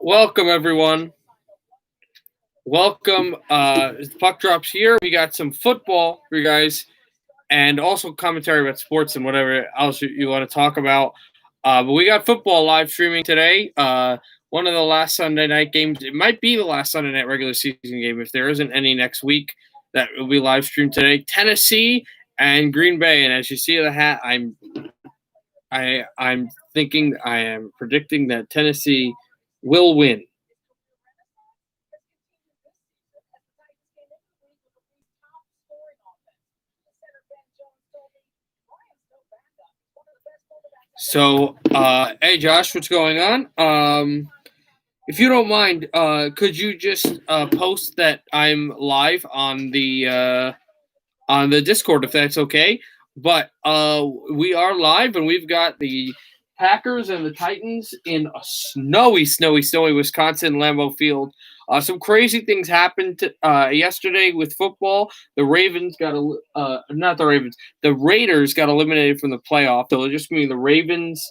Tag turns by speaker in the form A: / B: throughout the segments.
A: Welcome, everyone. Welcome. Puck drops here. We got some football for you guys, and also commentary about sports and whatever else you want to talk about. But we got football live streaming today. One of the last Sunday night games. It might be the last Sunday night regular season game if there isn't any next week. That will be live streamed today. Tennessee and Green Bay. And as you see the hat, I'm thinking I am predicting that Tennessee will win. So, hey Josh, what's going on? If you don't mind, could you just post that I'm live on the Discord if that's okay? But we are live, and we've got the Packers and the Titans in a snowy Wisconsin Lambeau Field. Some crazy things happened yesterday with football. The Ravens got not the Ravens. The Raiders got eliminated from the playoff. So it'll just mean the Ravens.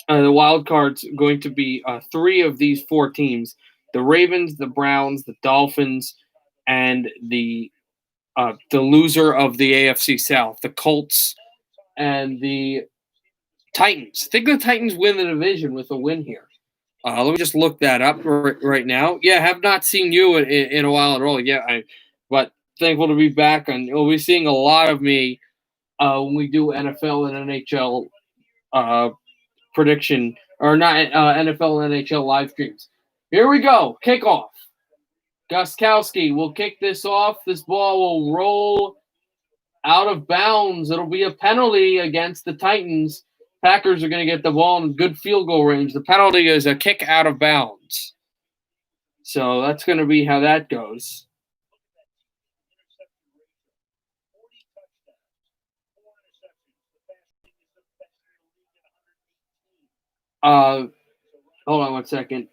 A: The wild card's going to be three of these four teams: the Ravens, the Browns, the Dolphins, and the loser of the AFC South, the Colts and the Titans. I think the Titans win the division with a win here. Let me just look that up right now. Yeah, have not seen you in a while at all. Yeah, but thankful to be back, and you'll be seeing a lot of me when we do NFL and NHL prediction, or not NFL and NHL live streams. Here we go. Kickoff. Gostkowski will kick this off. This ball will roll out of bounds. It'll be a penalty against the Titans. Packers are going to get the ball in good field goal range. The penalty is a kick out of bounds. So that's going to be how that goes. Hold on one second.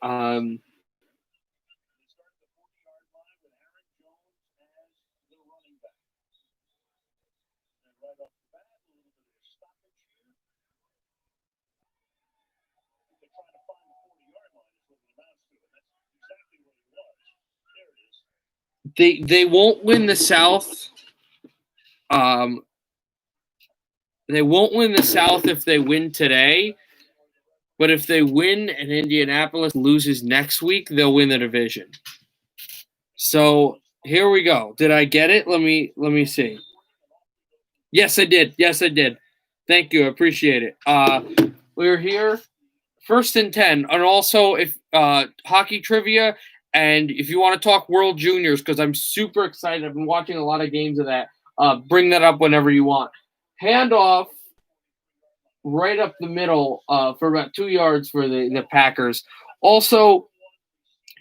A: They won't win the South. They won't win the South if they win today. But if they win and Indianapolis loses next week, they'll win the division. So here we go. Did I get it? Let me see. Yes, I did. Thank you. I appreciate it. We're here, 1st and 10, and also if hockey trivia, and if you want to talk World Juniors, because I'm super excited. I've been watching a lot of games of that. Bring that up whenever you want. Handoff right up the middle for about 2 yards for the Packers. Also,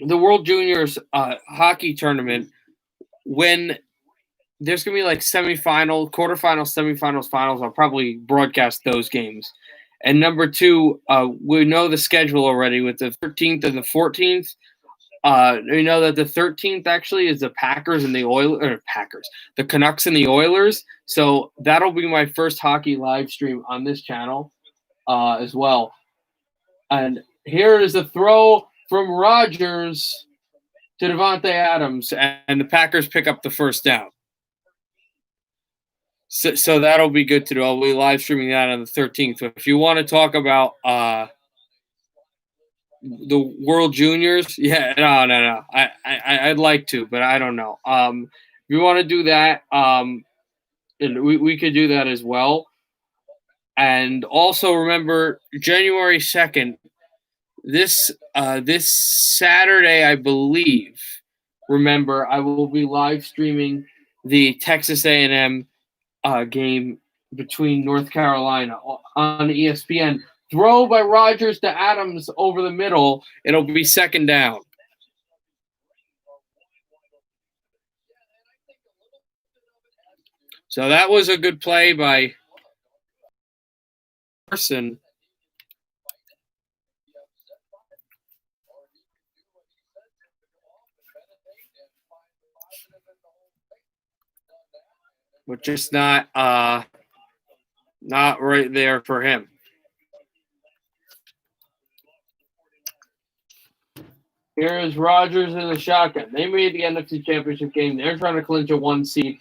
A: the World Juniors hockey tournament, when there's going to be like quarterfinals, semifinals, finals, I'll probably broadcast those games. And number two, we know the schedule already with the 13th and the 14th. We know that the 13th actually is the Packers and the the Canucks and the Oilers. So that'll be my first hockey live stream on this channel as well. And here is a throw from Rodgers to Davante Adams, and the Packers pick up the first down. So that'll be good to do. I'll be live streaming that on the 13th. If you want to talk about the World Juniors, no. I'd like to, but I don't know. If you want to do that, and we could do that as well. And also remember, January 2nd, this Saturday, I believe. Remember, I will be live streaming the Texas A&M game between North Carolina on ESPN. Throw by Rodgers to Adams over the middle. It'll be second down. So that was a good play by Carson. But just not right there for him. Here is Rogers in the shotgun. They made the NFC Championship game. They're trying to clinch a 1 seed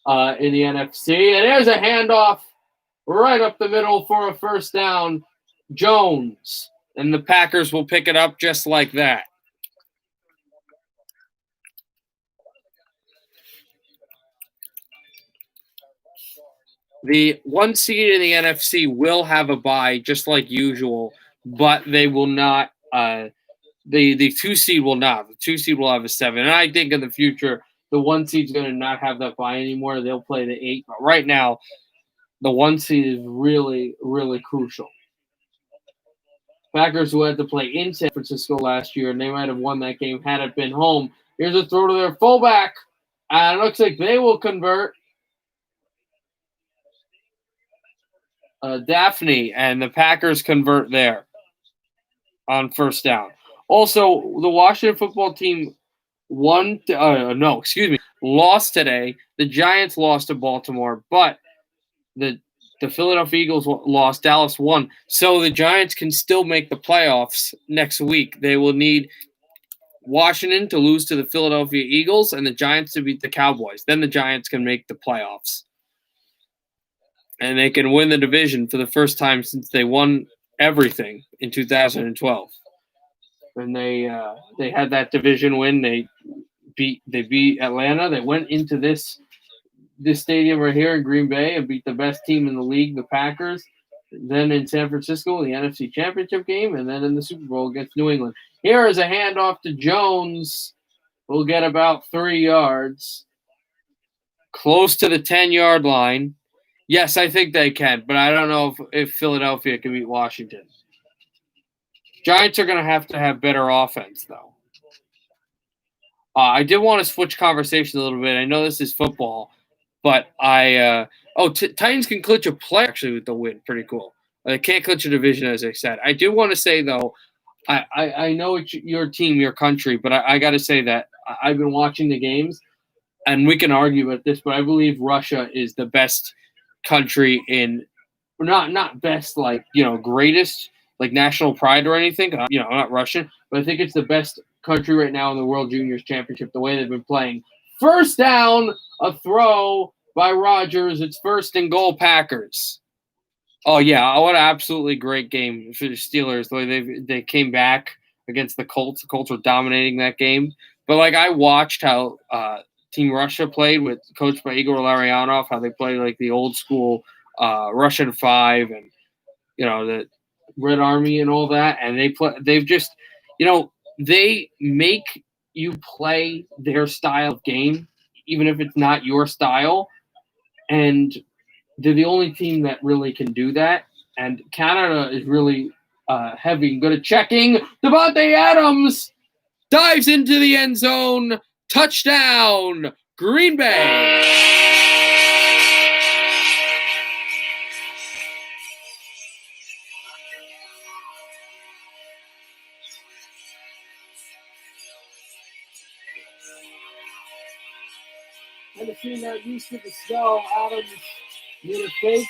A: in the NFC. And there's a handoff right up the middle for a first down. Jones. And the Packers will pick it up just like that. The 1 seed in the NFC will have a bye just like usual, but they will not the 2 seed will not. The 2 seed will have a 7. And I think in the future the 1 seed is going to not have that bye anymore. They'll play the 8. But right now the 1 seed is really, really crucial. Packers who had to play in San Francisco last year, and they might have won that game had it been home. Here's a throw to their fullback. And it looks like they will convert. Daphne, and the Packers convert there on first down. Also, the Washington football team lost today. The Giants lost to Baltimore, but the Philadelphia Eagles lost. Dallas won. So the Giants can still make the playoffs next week. They will need Washington to lose to the Philadelphia Eagles and the Giants to beat the Cowboys. Then the Giants can make the playoffs. And they can win the division for the first time since they won everything in 2012. When they had that division win, they beat Atlanta. They went into this stadium right here in Green Bay and beat the best team in the league, the Packers. Then in San Francisco, the NFC Championship game, and then in the Super Bowl against New England. Here is a handoff to Jones. We'll get about 3 yards. Close to the 10-yard line. Yes, I think they can, but I don't know if Philadelphia can beat Washington. Giants are going to have better offense, though. I did want to switch conversation a little bit. I know this is football, but Titans can clinch a play actually with the win. Pretty cool. They can't clinch a division, as I said. I do want to say, though, I know it's your team, your country, but I got to say that I've been watching the games, and we can argue about this, but I believe Russia is the best country in not best like greatest like national pride or anything. I'm not Russian, but I think it's the best country right now in the World Juniors Championship. The way they've been playing. First down, a throw by Rogers. It's 1st and goal, Packers. Oh yeah, what an absolutely great game for the Steelers. The way they came back against the Colts. The Colts were dominating that game. But like I watched how Team Russia played with coached by Igor Larionov, how they played like the old school Russian 5 and the Red Army and all that, and they've just they make you play their style of game even if it's not your style, and they're the only team that really can do that. And Canada is really heavy and good at checking. Davante Adams dives into the end zone. Touchdown, Green Bay. And the team that used to the snow, Adams made a fake,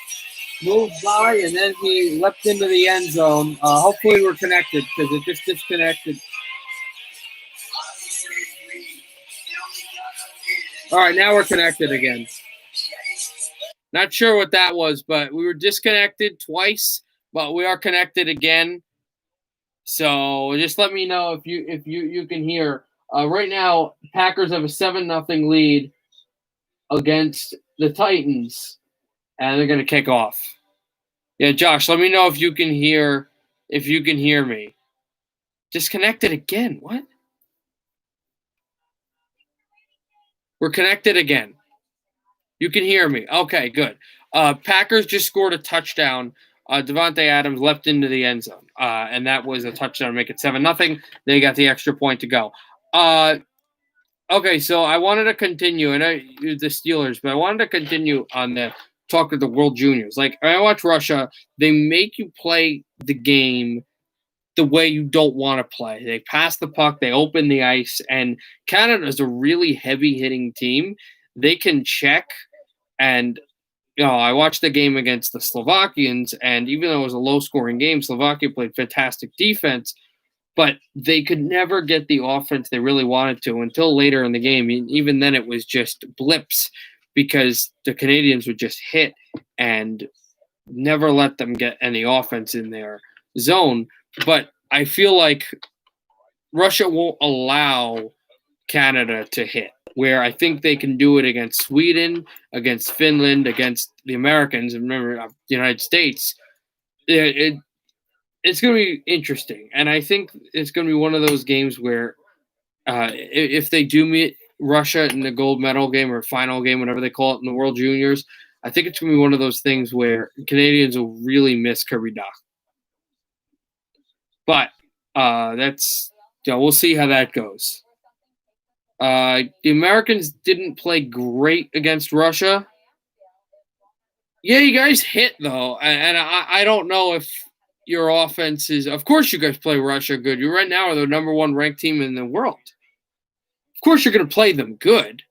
A: moved by, and then he leapt into the end zone. Hopefully we're connected because it just disconnected. All right, now we're connected again. Not sure what that was, but we were disconnected twice, but we are connected again. So just let me know if you can hear. Right now, Packers have a 7-0 lead against the Titans, and they're going to kick off. Yeah, Josh, let me know if you can hear me. Disconnected again. What? We're connected again. You can hear me. Okay, good. Packers just scored a touchdown. Davante Adams leapt into the end zone, and that was a touchdown to make it 7-0. They got the extra point to go. Okay, so I wanted to continue, and the Steelers, but I wanted to continue on the talk of the World Juniors. Like, I watch Russia. They make you play the game the way you don't want to play. They pass the puck, they open the ice, and Canada is a really heavy-hitting team. They can check, and I watched the game against the Slovakians, and even though it was a low-scoring game, Slovakia played fantastic defense, but they could never get the offense they really wanted to until later in the game. Even then, it was just blips because the Canadians would just hit and never let them get any offense in their zone. But I feel like Russia won't allow Canada to hit, where I think they can do it against Sweden, against Finland, against the Americans, and remember, the United States. It's going to be interesting. And I think it's going to be one of those games where if they do meet Russia in the gold medal game or final game, whatever they call it in the World Juniors, I think it's going to be one of those things where Canadians will really miss Kirby Dach. But we'll see how that goes. The Americans didn't play great against Russia. Yeah, you guys hit, though. And I don't know if your offense is – of course you guys play Russia good. You right now are the number one ranked team in the world. Of course you're going to play them good.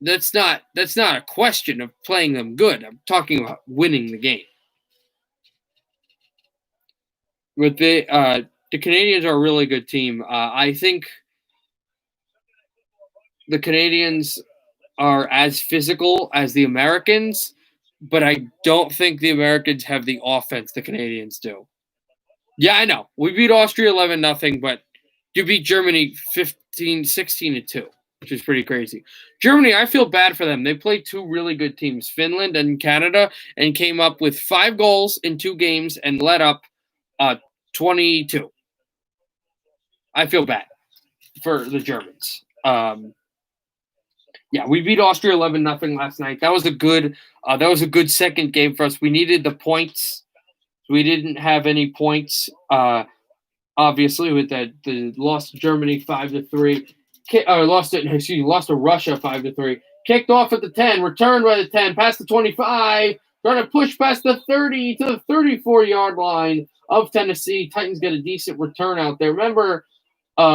A: That's not a question of playing them good. I'm talking about winning the game. But the Canadians are a really good team. I think the Canadians are as physical as the Americans, but I don't think the Americans have the offense the Canadians do. Yeah, I know. We beat Austria 11-0, but you beat Germany 16-2, which is pretty crazy. Germany, I feel bad for them. They played two really good teams, Finland and Canada, and came up with 5 goals in 2 games and let up 22. I feel bad for the Germans. Yeah, we beat Austria 11-0 last night. That was a good second game for us. We needed the points. We didn't have any points, obviously, with the loss to Germany 5-3. Lost to Russia 5-3. Kicked off at the 10, returned by the 10, past the 25, trying to push past the 30 to the 34-yard line of Tennessee. Titans get a decent return out there. Remember, you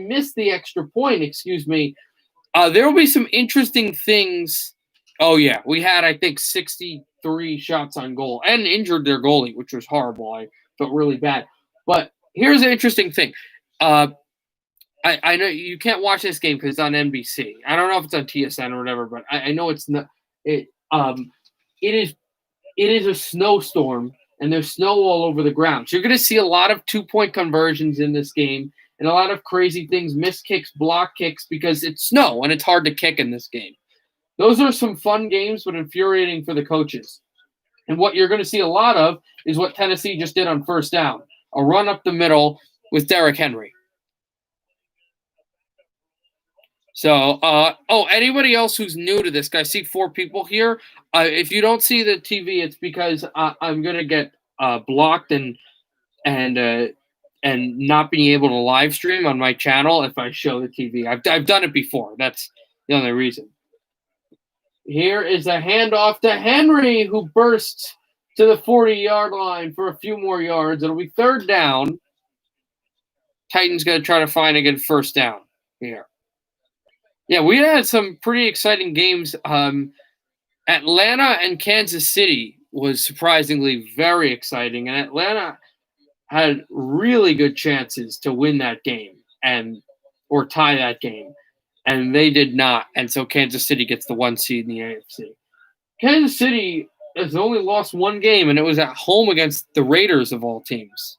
A: missed the extra point. Excuse me. There will be some interesting things. Oh yeah, we had I think 63 shots on goal and injured their goalie, which was horrible. I felt really bad. But here's an interesting thing. I know you can't watch this game because it's on NBC. I don't know if it's on TSN or whatever, but I know it's not. It is a snowstorm. And there's snow all over the ground. So you're going to see a lot of 2-point conversions in this game and a lot of crazy things, missed kicks, block kicks, because it's snow and it's hard to kick in this game. Those are some fun games, but infuriating for the coaches. And what you're going to see a lot of is what Tennessee just did on first down, a run up the middle with Derrick Henry. So, anybody else who's new to this, I see 4 people here. If you don't see the TV, it's because I'm gonna get blocked and not being able to live stream on my channel if I show the TV. I've done it before. That's the only reason. Here is a handoff to Henry, who bursts to the 40-yard line for a few more yards. It'll be 3rd down. Titans gonna try to find a good first down here. Yeah, we had some pretty exciting games. Atlanta and Kansas City was surprisingly very exciting, and Atlanta had really good chances to win that game or tie that game, and they did not. And so Kansas City gets the 1 seed in the AFC. Kansas City has only lost 1 game, and it was at home against the Raiders of all teams.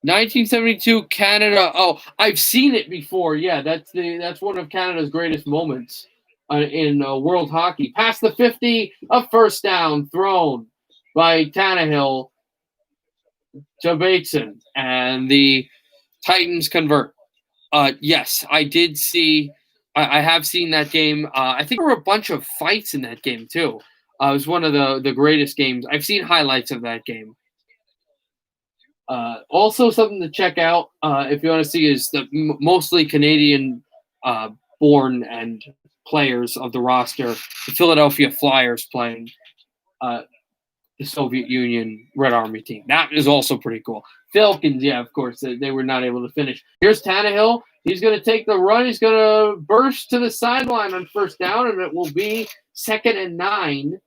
A: 1972 Canada. Oh, I've seen it before. Yeah, that's one of Canada's greatest moments in world hockey. Past the 50, a first down thrown by Tannehill to Bateson, and the Titans convert. Yes, I did see. I have seen that game. I think there were a bunch of fights in that game too. It was one of the greatest games. I've seen highlights of that game. Also, something to check out if you want to see is the mostly Canadian born and players of the roster. The Philadelphia Flyers playing the Soviet Union Red Army team. That is also pretty cool. Falcons, yeah, of course, they were not able to finish. Here's Tannehill. He's going to take the run. He's going to burst to the sideline on first down, and it will be 2nd and 9.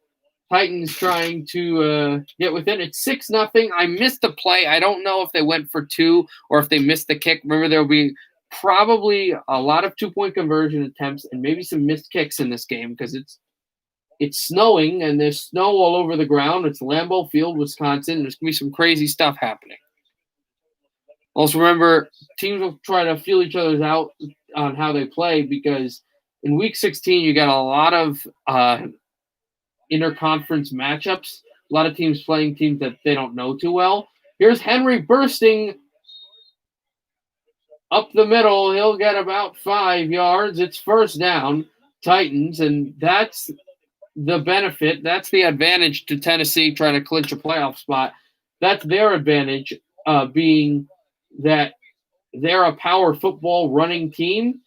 A: Titans trying to get within. It's 6-0. I missed the play. I don't know if they went for 2 or if they missed the kick. Remember, there will be probably a lot of 2-point conversion attempts and maybe some missed kicks in this game because it's snowing and there's snow all over the ground. It's Lambeau Field, Wisconsin. There's going to be some crazy stuff happening. Also, remember, teams will try to feel each other's out on how they play because in Week 16, you got a lot of interconference matchups. A lot of teams playing teams that they don't know too well. Here's Henry bursting up the middle. He'll get about 5 yards. It's first down, Titans, and that's the benefit. That's the advantage to Tennessee trying to clinch a playoff spot. That's their advantage, being that they're a power football running team.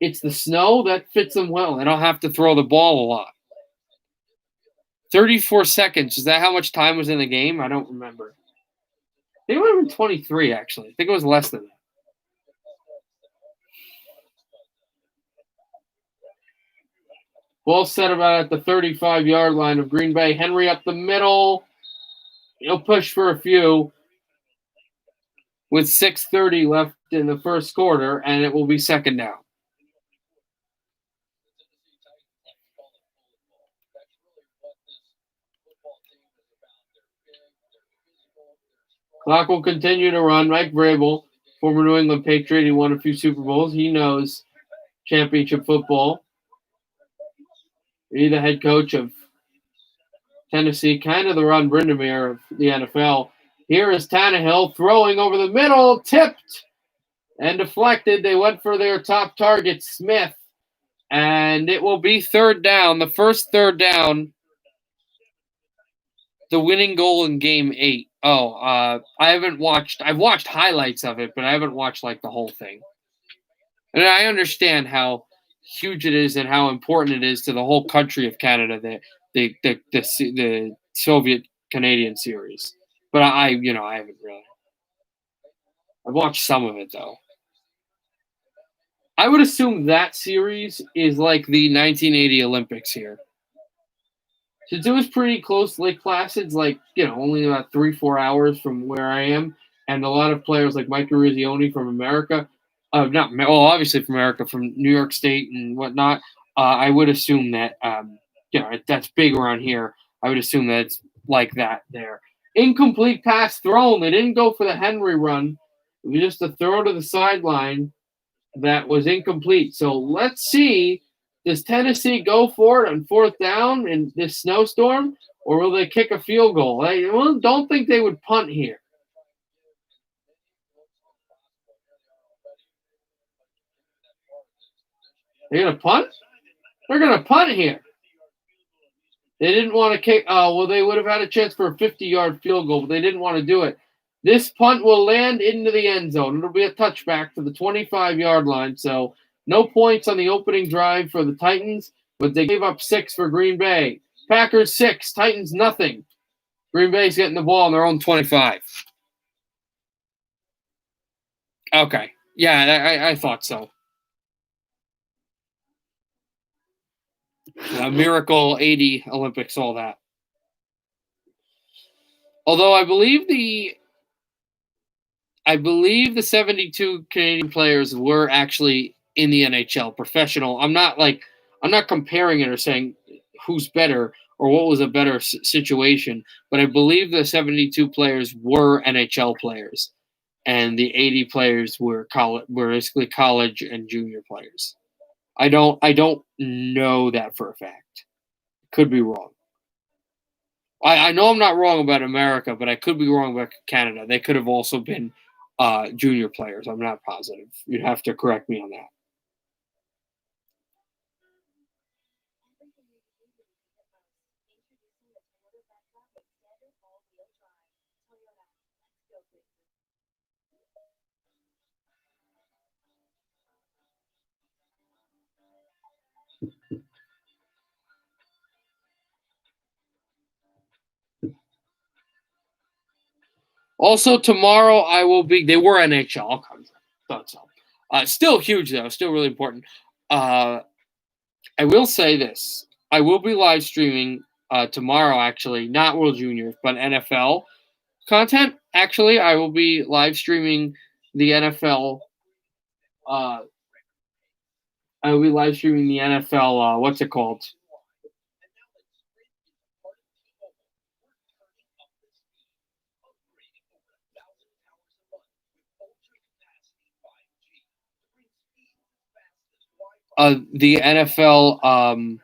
A: It's the snow that fits them well. They don't have to throw the ball a lot. 34 seconds. Is that how much time was in the game? I don't remember. I think it would have been 23, actually. I think it was less than that. Ball set about at the 35-yard line of Green Bay. Henry up the middle. He'll push for a few with 6:30 left in the first quarter, and it will be second down. Clock will continue to run. Mike Vrabel, former New England Patriot, he won a few Super Bowls. He knows championship football. He's the head coach of Tennessee, kind of the Ron Brindamere of the NFL. Here is Tannehill throwing over the middle, tipped and deflected. They went for their top target, Smith, and it will be third down, the first third down, the winning goal in Game 8. I haven't watched. I've watched highlights of it, but I haven't watched like the whole thing. And I understand how huge it is and how important it is to the whole country of Canada, the Soviet Canadian series. But I haven't really. I've watched some of it though. I would assume that series is like the 1980 Olympics here. Since it was pretty close, Lake Placid's like, only about 3-4 hours from where I am. And a lot of players like Mike Eruzione from America, obviously from America, from New York State and whatnot. I would assume that, that's big around here. I would assume that it's like that there. Incomplete pass thrown. They didn't go for the Henry run. It was just a throw to the sideline that was incomplete. So let's see. Does Tennessee go for it on fourth down in this snowstorm, or will they kick a field goal? I don't think they would punt here. They're going to punt? They're going to punt here. They didn't want to kick. They would have had a chance for a 50-yard field goal, but they didn't want to do it. This punt will land into the end zone. It'll be a touchback to the 25-yard line, so no points on the opening drive for the Titans, but they gave up 6 for Green Bay. Packers 6, Titans nothing. Green Bay's getting the ball on their own 25. Okay. Yeah, I thought so. Miracle 80 Olympics, all that. Although I believe the 72 Canadian players were actually in the NHL, professional. I'm not comparing it or saying who's better or what was a better situation, but I believe the 72 players were NHL players, and the 80 players were basically college and junior players. I don't know that for a fact. Could be wrong. I know I'm not wrong about America, but I could be wrong about Canada. They could have also been junior players. I'm not positive. You'd have to correct me on that. Also, tomorrow I will be. They were NHL. I'll come. Thought so. Still huge though. Still really important. I will say this. I will be live streaming tomorrow, actually, not World Juniors, but NFL content. Actually, I will be live streaming the NFL. I will be live streaming the NFL. What's it called? The NFL.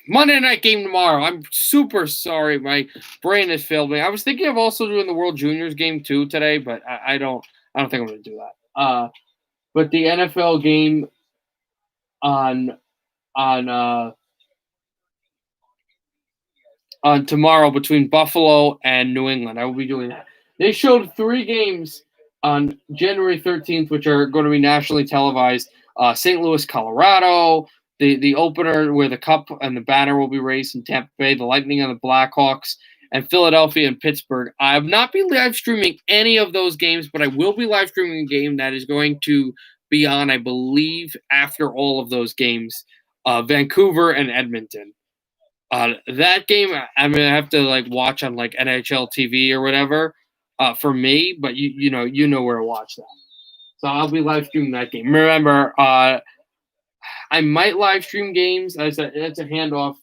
A: Monday night game tomorrow. I'm super sorry. My brain has failed me. I was thinking of also doing the World Juniors game too today, but I don't think I'm going to do that. But the NFL game on on tomorrow between Buffalo and New England. I will be doing that. They showed 3 games on January 13th, which are going to be nationally televised. St. Louis, Colorado, the opener where the cup and the banner will be raised in Tampa Bay, the Lightning and the Blackhawks, and Philadelphia and Pittsburgh. I have not been live streaming any of those games, but I will be live streaming a game that is going to be on, I believe, after all of those games, Vancouver and Edmonton. That game, I'm gonna have to watch on NHL TV or whatever for me, but you know where to watch that. So I'll be live streaming that game. Remember, I might live stream games. That's a handoff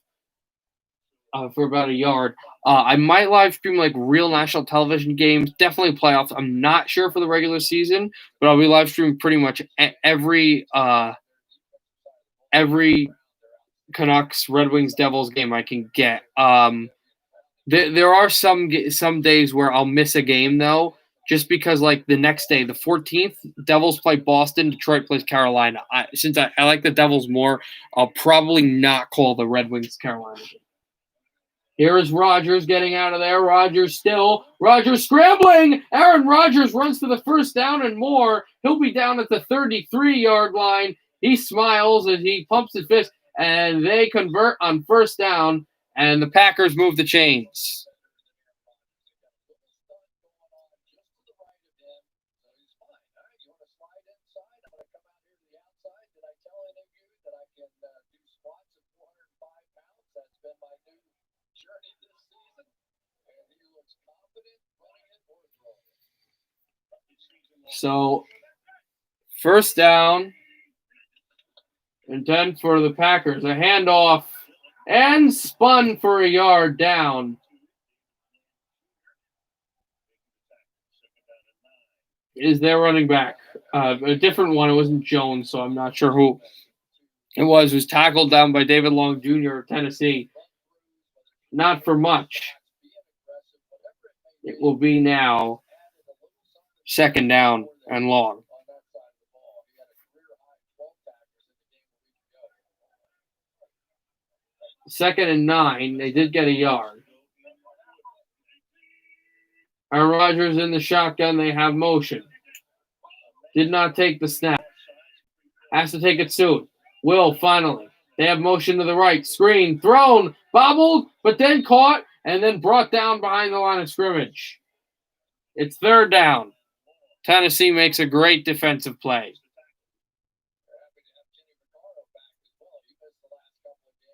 A: for about a yard. I might live stream real national television games, definitely playoffs. I'm not sure for the regular season, but I'll be live streaming pretty much every Canucks, Red Wings, Devils game I can get. There are some days where I'll miss a game though, just because the next day, the 14th, Devils play Boston, Detroit plays Carolina. Since I like the Devils more, I'll probably not call the Red Wings Carolina game. Here is Rogers getting out of there. Rogers scrambling. Aaron Rodgers runs to the first down and more. He'll be down at the 33-yard line. He smiles as he pumps his fist, and they convert on first down, and the Packers move the chains. So, first down and 10 for the Packers. A handoff and spun for a yard down. Is their running back. A different one. It wasn't Jones, so I'm not sure who it was. It was tackled down by David Long Jr. of Tennessee. Not for much. It will be now second down and long. Second and 9. They did get a yard. Aaron Rodgers in the shotgun. They have motion. Did not take the snap. Has to take it soon. Will finally. They have motion to the right. Screen. Thrown. Bobbled. But then caught. And then brought down behind the line of scrimmage. It's third down. Tennessee makes a great defensive play.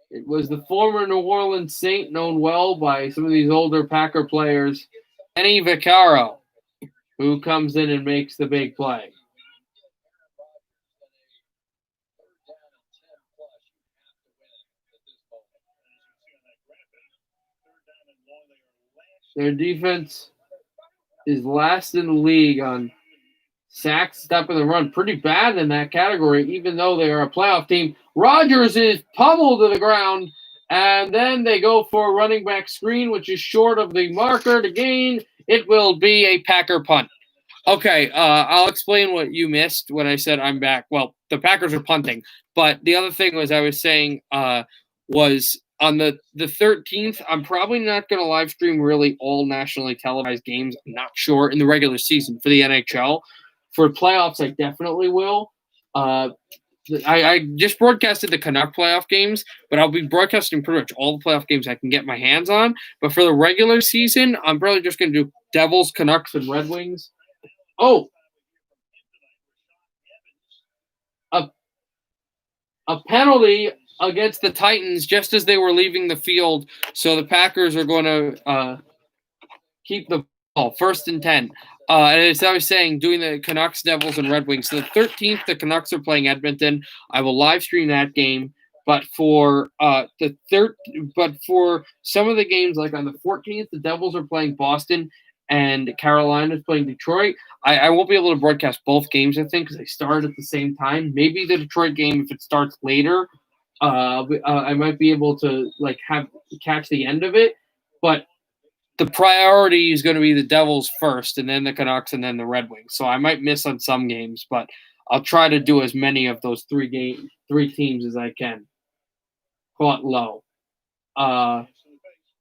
A: It was the former New Orleans Saint, known well by some of these older Packer players, Kenny Vaccaro, who comes in and makes the big play. Their defense is last in the league on sacks, stopping the run. Pretty bad in that category, even though they are a playoff team. Rodgers is pummeled to the ground, and then they go for a running back screen, which is short of the marker to gain. It will be a Packer punt. Okay, I'll explain what you missed when I said I'm back. Well, the Packers are punting, but the other thing was I was saying was on the 13th, I'm probably not going to live stream really all nationally televised games. I'm not sure in the regular season for the NHL. For playoffs, I definitely will. I just broadcasted the Canuck playoff games, but I'll be broadcasting pretty much all the playoff games I can get my hands on. But for the regular season, I'm probably just going to do Devils, Canucks, and Red Wings. Oh. a penalty against the Titans just as they were leaving the field. So the Packers are going to keep the ball 1st and 10. And as I was saying, doing the Canucks, Devils, and Red Wings. So the 13th, the Canucks are playing Edmonton. I will live stream that game. But for for some of the games, like on the 14th, the Devils are playing Boston and Carolina is playing Detroit. I won't be able to broadcast both games, I think, because they start at the same time. Maybe the Detroit game, if it starts later, I might be able to catch the end of it. But the priority is going to be the Devils first, and then the Canucks, and then the Red Wings. So I might miss on some games, but I'll try to do as many of those three teams as I can. Call it low.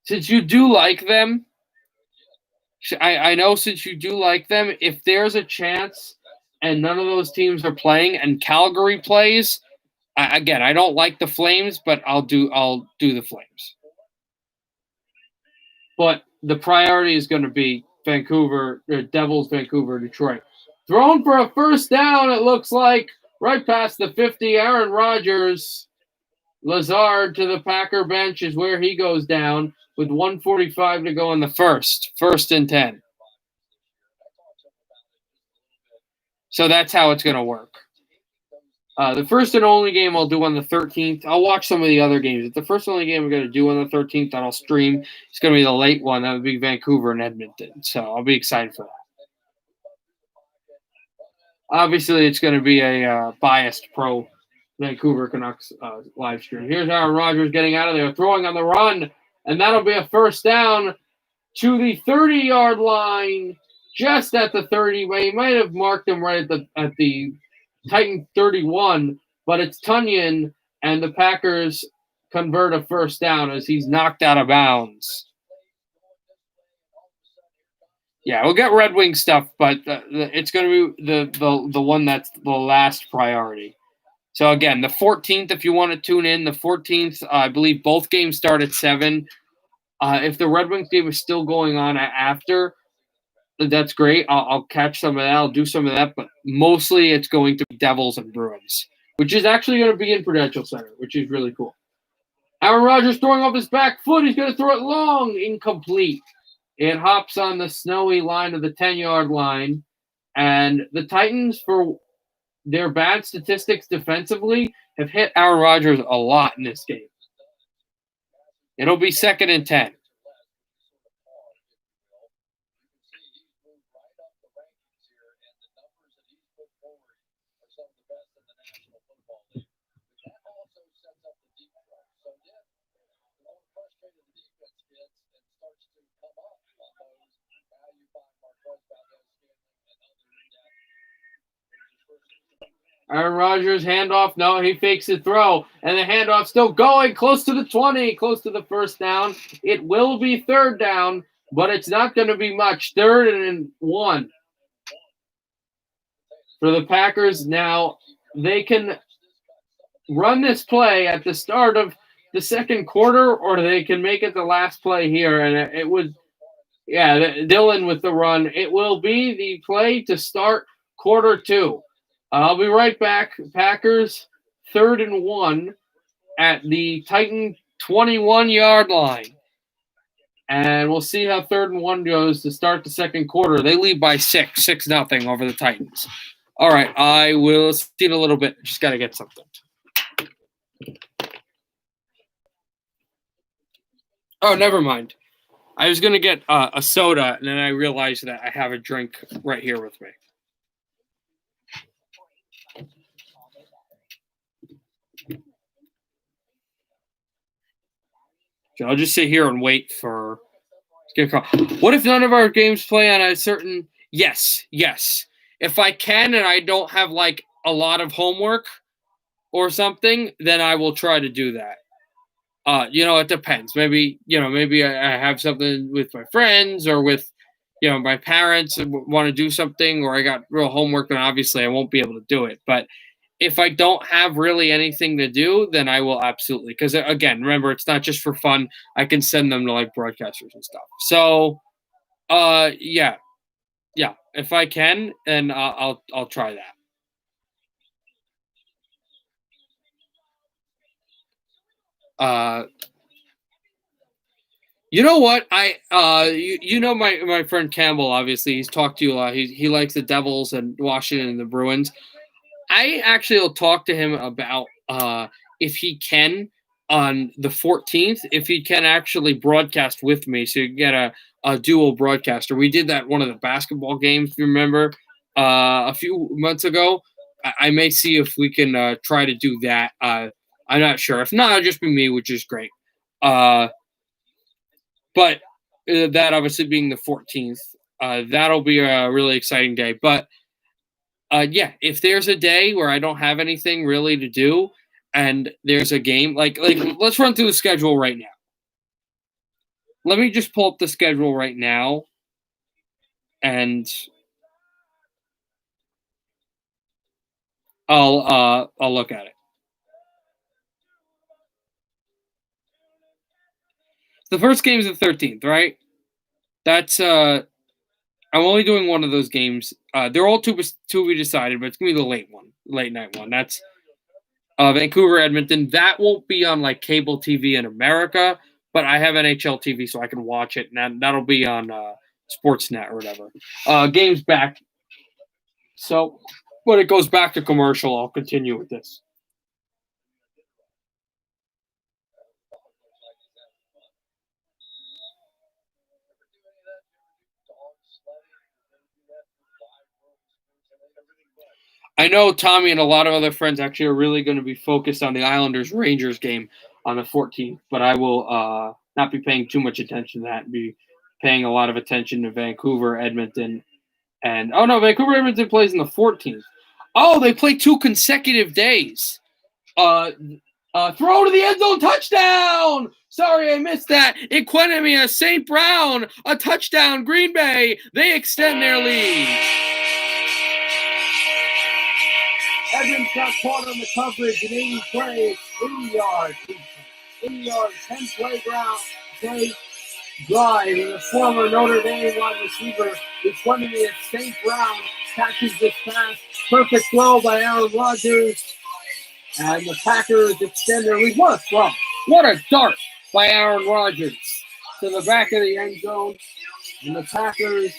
A: Since you do like them, I know since you do like them, if there's a chance and none of those teams are playing and Calgary plays, again, I don't like the Flames, but I'll do the Flames. But the priority is going to be Vancouver, Devils, Vancouver, Detroit. Thrown for a first down, it looks like, right past the 50. Aaron Rodgers, Lazard to the Packer bench is where he goes down with 1:45 to go in the first. 1st and 10. So that's how it's going to work. The first and only game I'll do on the 13th. I'll watch some of the other games. The first and only game I'm going to do on the 13th that I'll stream, it's going to be the late one. That would be Vancouver and Edmonton. So I'll be excited for that. Obviously, it's going to be a biased pro Vancouver Canucks live stream. Here's Aaron Rodgers getting out of there, throwing on the run, and that'll be a first down to the 30-yard line, just at the 30. But he might have marked him right at the Titan 31, but it's Tunyon, and the Packers convert a first down as he's knocked out of bounds. Yeah, we'll get Red Wing stuff, but it's going to be the one that's the last priority. So again, the 14th, if you want to tune in, the 14th, I believe both games start at 7. If the Red Wings game is still going on after, that's great. I'll catch some of that. I'll do some of that, but mostly it's going to be Devils and Bruins, which is actually going to be in Prudential Center, which is really cool. Aaron Rodgers throwing off his back foot. He's going to throw it long, incomplete. It hops on the snowy line of the 10-yard line, and the Titans, for their bad statistics defensively, have hit Aaron Rodgers a lot in this game. It'll be 2nd and 10. Aaron Rodgers, handoff. No, he fakes the throw. And the handoff still going close to the 20, close to the first down. It will be 3rd down, but it's not going to be much. 3rd and 1. For the Packers now, they can run this play at the start of the second quarter, or they can make it the last play here. And it would, Dylan with the run. It will be the play to start quarter 2. I'll be right back. Packers 3rd and 1 at the Titan 21-yard line. And we'll see how 3rd and 1 goes to start the second quarter. They lead by 6-0 over the Titans. All right, I will see in a little bit. Just got to get something. Oh, never mind. I was going to get a soda, and then I realized that I have a drink right here with me. So I'll just sit here and wait for. What if none of our games play on a certain? Yes. If I can and I don't have like a lot of homework or something, then I will try to do that. It depends. Maybe I have something with my friends or with, my parents and want to do something, or I got real homework, then obviously I won't be able to do it. But if I don't have really anything to do, then I will absolutely. Because again, remember, it's not just for fun. I can send them to like broadcasters and stuff. So, yeah. If I can, then I'll try that. You know what? You know my friend Campbell. Obviously, he's talked to you a lot. He likes the Devils and Washington and the Bruins. I actually will talk to him about if he can on the 14th, if he can actually broadcast with me, so you can get a dual broadcaster. We did that one of the basketball games. If you remember a few months ago. I may see if we can try to do that. I'm not sure. If not, it'll just be me, which is great. But that obviously being the 14th, that'll be a really exciting day. But yeah, if there's a day where I don't have anything really to do, and there's a game, like let's run through the schedule right now. Let me just pull up the schedule right now, and I'll look at it. The first game is the 13th, right? That's I'm only doing one of those games. They're all to be decided, but it's gonna be the late night one. That's Vancouver, Edmonton. That won't be on like cable TV in America, but I have NHL TV, so I can watch it, and that'll be on Sportsnet or whatever. Games back. So when it goes back to commercial, I'll continue with this. I know Tommy and a lot of other friends actually are really going to be focused on the Islanders Rangers game on the 14th, but I will not be paying too much attention to that and be paying a lot of attention to Vancouver, Edmonton, and oh no, Vancouver, Edmonton plays on the 14th. Oh, they play 2 consecutive days. Throw to the end zone, touchdown! Sorry, I missed that. Equinemius St. Brown, a touchdown, Green Bay. They extend their lead.
B: Evans got caught on the coverage and 80 yards. 80 yards, 10 playground, play drive. And the former Notre Dame wide receiver is running in St. Brown, catches this pass. Perfect throw by Aaron Rodgers. And the Packers extend their lead. What a throw. What a dart by Aaron Rodgers to the back of the end zone. And the Packers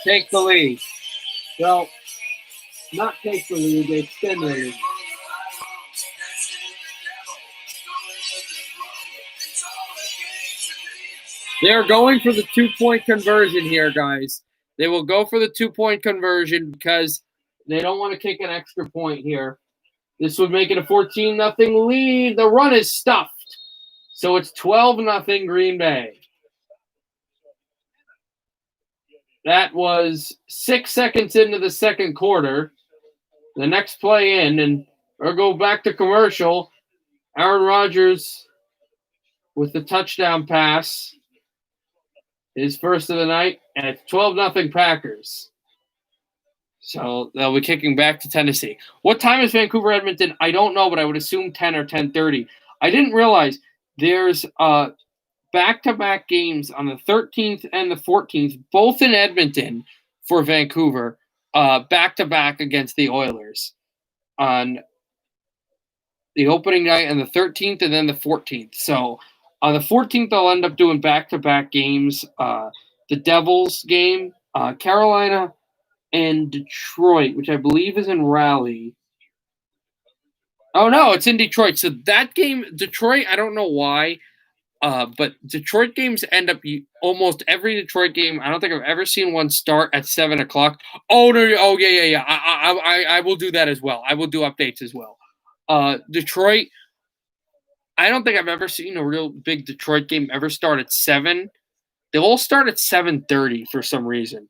B: take the lead. Well, not take the lead, they extend the lead.
A: They're going for the 2-point conversion here, guys. They will go for the 2-point conversion because they don't want to kick an extra point here. This would make it a 14-0 lead. The run is stuffed. So it's 12-0 Green Bay. That was 6 seconds into the second quarter. The next play in, and we'll go back to commercial. Aaron Rodgers with the touchdown pass. His first of the night, and it's 12-0 Packers. So they'll be kicking back to Tennessee. What time is Vancouver, Edmonton? I don't know, but I would assume 10 or 10:30. I didn't realize there's back-to-back games on the 13th and the 14th, both in Edmonton for Vancouver, back-to-back against the Oilers on the opening night and the 13th and then the 14th. So on the 14th, I'll end up doing back-to-back games. The Devils game, Carolina and Detroit, which I believe is in Raleigh. Oh, no, it's in Detroit. So that game, Detroit, I don't know why, but Detroit games end up almost every Detroit game. I don't think I've ever seen one start at 7 o'clock. Oh, no, oh, yeah. I will do that as well. I will do updates as well. Detroit, I don't think I've ever seen a real big Detroit game ever start at 7. They all start at 7:30 for some reason.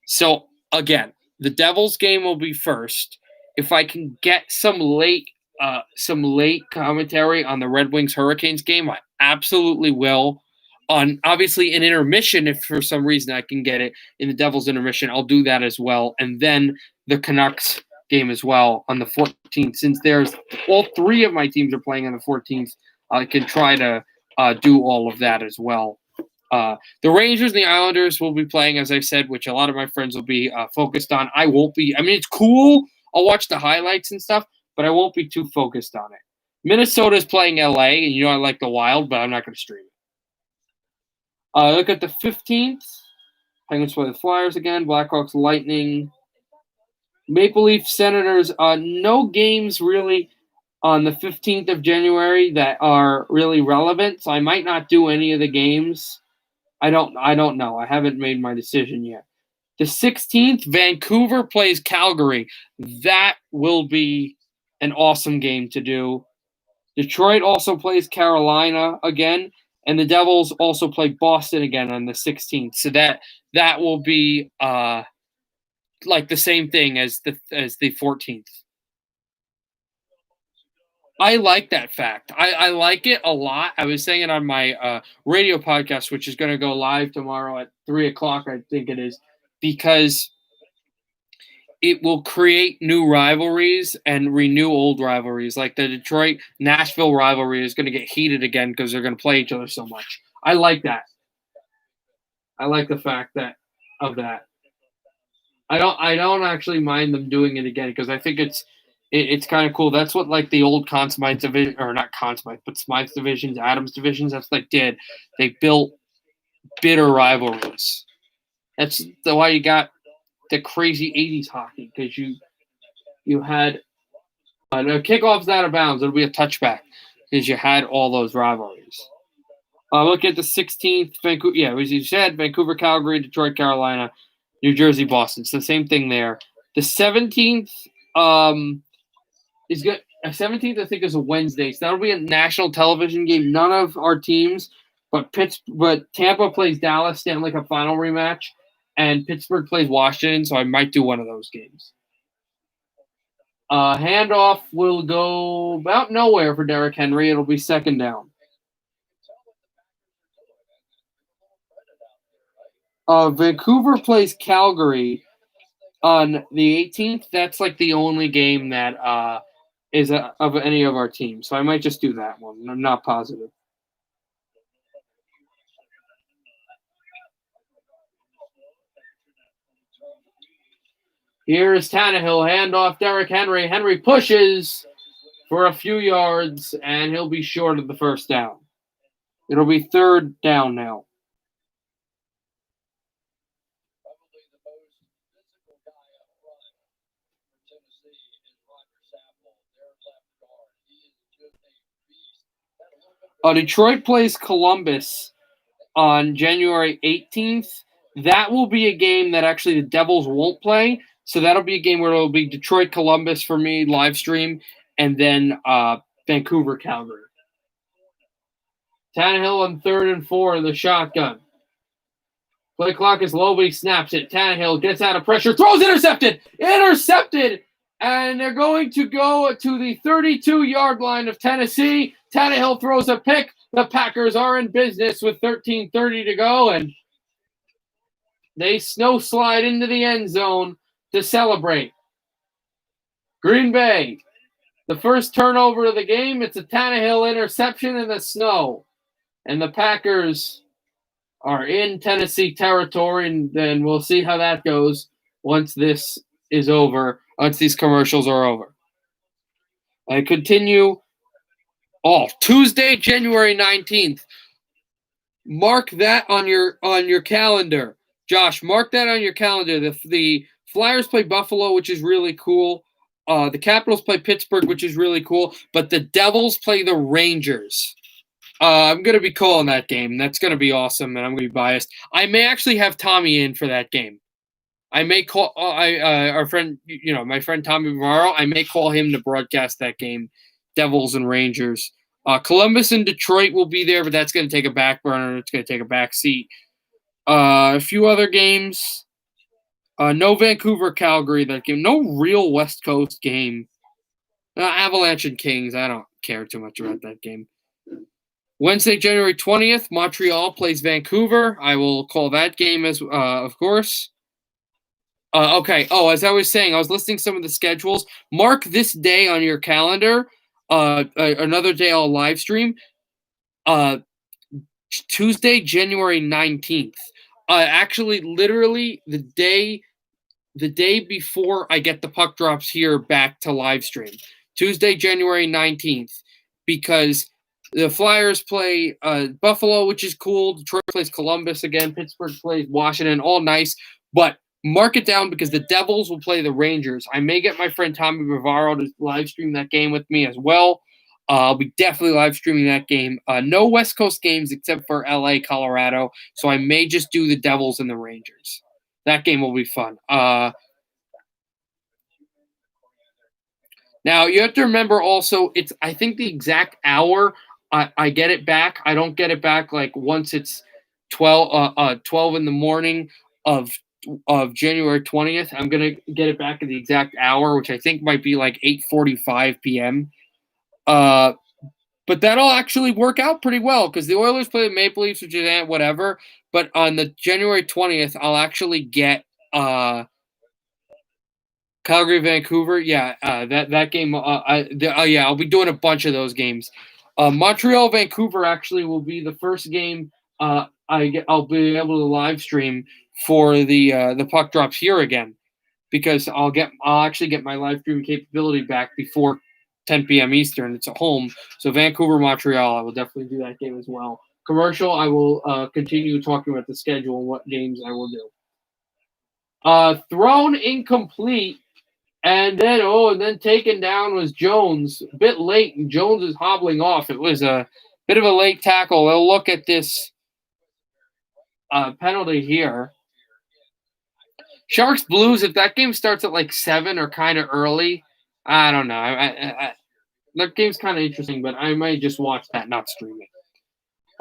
A: So, again, the Devils game will be first. If I can get some late commentary on the Red Wings Hurricanes game, I absolutely will. On obviously an intermission, if for some reason I can get it in the Devils intermission, I'll do that as well. And then the Canucks game as well on the 14th. Since there's all 3 of my teams are playing on the 14th, I can try to do all of that as well. The Rangers and the Islanders will be playing, as I said, which a lot of my friends will be focused on. I won't be. I mean, it's cool. I'll watch the highlights and stuff, but I won't be too focused on it. Minnesota's playing LA, and you know I like the Wild, but I'm not going to stream it. Look at the 15th. Penguins play the Flyers again. Blackhawks, Lightning. Maple Leaf, Senators. No games really on the 15th of January that are really relevant, so I might not do any of the games. I don't know. I haven't made my decision yet. The 16th, Vancouver plays Calgary. That will be an awesome game to do. Detroit also plays Carolina again, and the Devils also play Boston again on the 16th. So that will be like the same thing as the 14th. I like that fact. I like it a lot. I was saying it on my radio podcast, which is going to go live tomorrow at 3:00, I think it is, because it will create new rivalries and renew old rivalries. Like the Detroit-Nashville rivalry is going to get heated again because they're going to play each other so much. I like that. I like the fact of that. I don't actually mind them doing it again because I think it's kind of cool. That's what like the old Conn Smythe division, or not Conn Smythe, but Smythe divisions, Adams divisions. That's what they did. They built bitter rivalries. That's why you got the crazy '80s hockey, because you had the kickoff's out of bounds. It'll be a touchback because you had all those rivalries. Look at the 16th, Vancouver. Yeah, as you said, Vancouver, Calgary, Detroit, Carolina, New Jersey, Boston. It's the same thing there. The 17th is good. 17th, I think, is a Wednesday. So that'll be a national television game. None of our teams, but Tampa plays Dallas, Stanley Cup final rematch, and Pittsburgh plays Washington. So I might do one of those games. Handoff will go about nowhere for Derrick Henry. It'll be second down. Vancouver plays Calgary on the 18th. That's like the only game that is of any of our teams. So I might just do that one. I'm not positive. Here is Tannehill. Handoff Derrick Henry. Henry pushes for a few yards, and he'll be short of the first down. It'll be third down now. Detroit plays Columbus on January 18th. That will be a game that actually the Devils won't play. So that'll be a game where it'll be Detroit-Columbus for me, live stream, and then Vancouver-Calgary. Tannehill on 3rd and 4 in the shotgun. Play clock is low, but he snaps it. Tannehill gets out of pressure, throws intercepted! Intercepted! And they're going to go to the 32-yard line of Tennessee. Tannehill throws a pick. The Packers are in business with 13:30 to go, and they snow slide into the end zone to celebrate. Green Bay, the first turnover of the game. It's a Tannehill interception in the snow. And the Packers are in Tennessee territory, and then we'll see how that goes once this is over, once these commercials are over. I continue. Tuesday, January 19th. Mark that on your calendar. Josh, mark that on your calendar. The Flyers play Buffalo, which is really cool. The Capitals play Pittsburgh, which is really cool. But the Devils play the Rangers. I'm going to be calling that game. That's going to be awesome, and I'm going to be biased. I may actually have Tommy in for that game. I may call our friend, my friend Tommy Morrow. I may call him to broadcast that game, Devils and Rangers. Columbus and Detroit will be there, but that's going to take a back burner. It's going to take a back seat. A few other games. No Vancouver, Calgary, that game. No real West Coast game. Avalanche and Kings. I don't care too much about that game. Wednesday, January 20th, Montreal plays Vancouver. I will call that game of course. Okay. As I was saying, I was listing some of the schedules. Mark this day on your calendar. Another day I'll live stream. Tuesday, January 19th. Actually, literally the day before I get the puck drops here back to live stream. Tuesday, January 19th. because the Flyers play Buffalo, which is cool. Detroit plays Columbus again. Pittsburgh plays Washington. All nice, but mark it down because the Devils will play the Rangers. I may get my friend Tommy Bavaro to live stream that game with me as well. I'll be definitely live streaming that game. No West Coast games except for LA, Colorado. So I may just do the Devils and the Rangers. That game will be fun. Now you have to remember also, I think the exact hour I get it back. I don't get it back like once it's 12 in the morning of January 20th. I'm gonna get it back at the exact hour, which I think might be like 8:45 p.m. But that'll actually work out pretty well because the Oilers play the Maple Leafs, which is whatever. But on the January 20th, I'll actually get Calgary, Vancouver. Yeah, that game. I'll be doing a bunch of those games. Montreal, Vancouver actually will be the first game I'll be able to live stream for the puck drops here again because I'll actually get my live stream capability back before 10 p.m. Eastern. It's at home. So Vancouver, Montreal, I will definitely do that game as well. Commercial, I will continue talking about the schedule and what games I will do. Thrown incomplete, and then taken down was Jones. A bit late, and Jones is hobbling off. It was a bit of a late tackle. We'll look at this penalty here. Sharks Blues, if that game starts at like 7 or kind of early, I don't know. That game's kind of interesting, but I might just watch that, not stream it.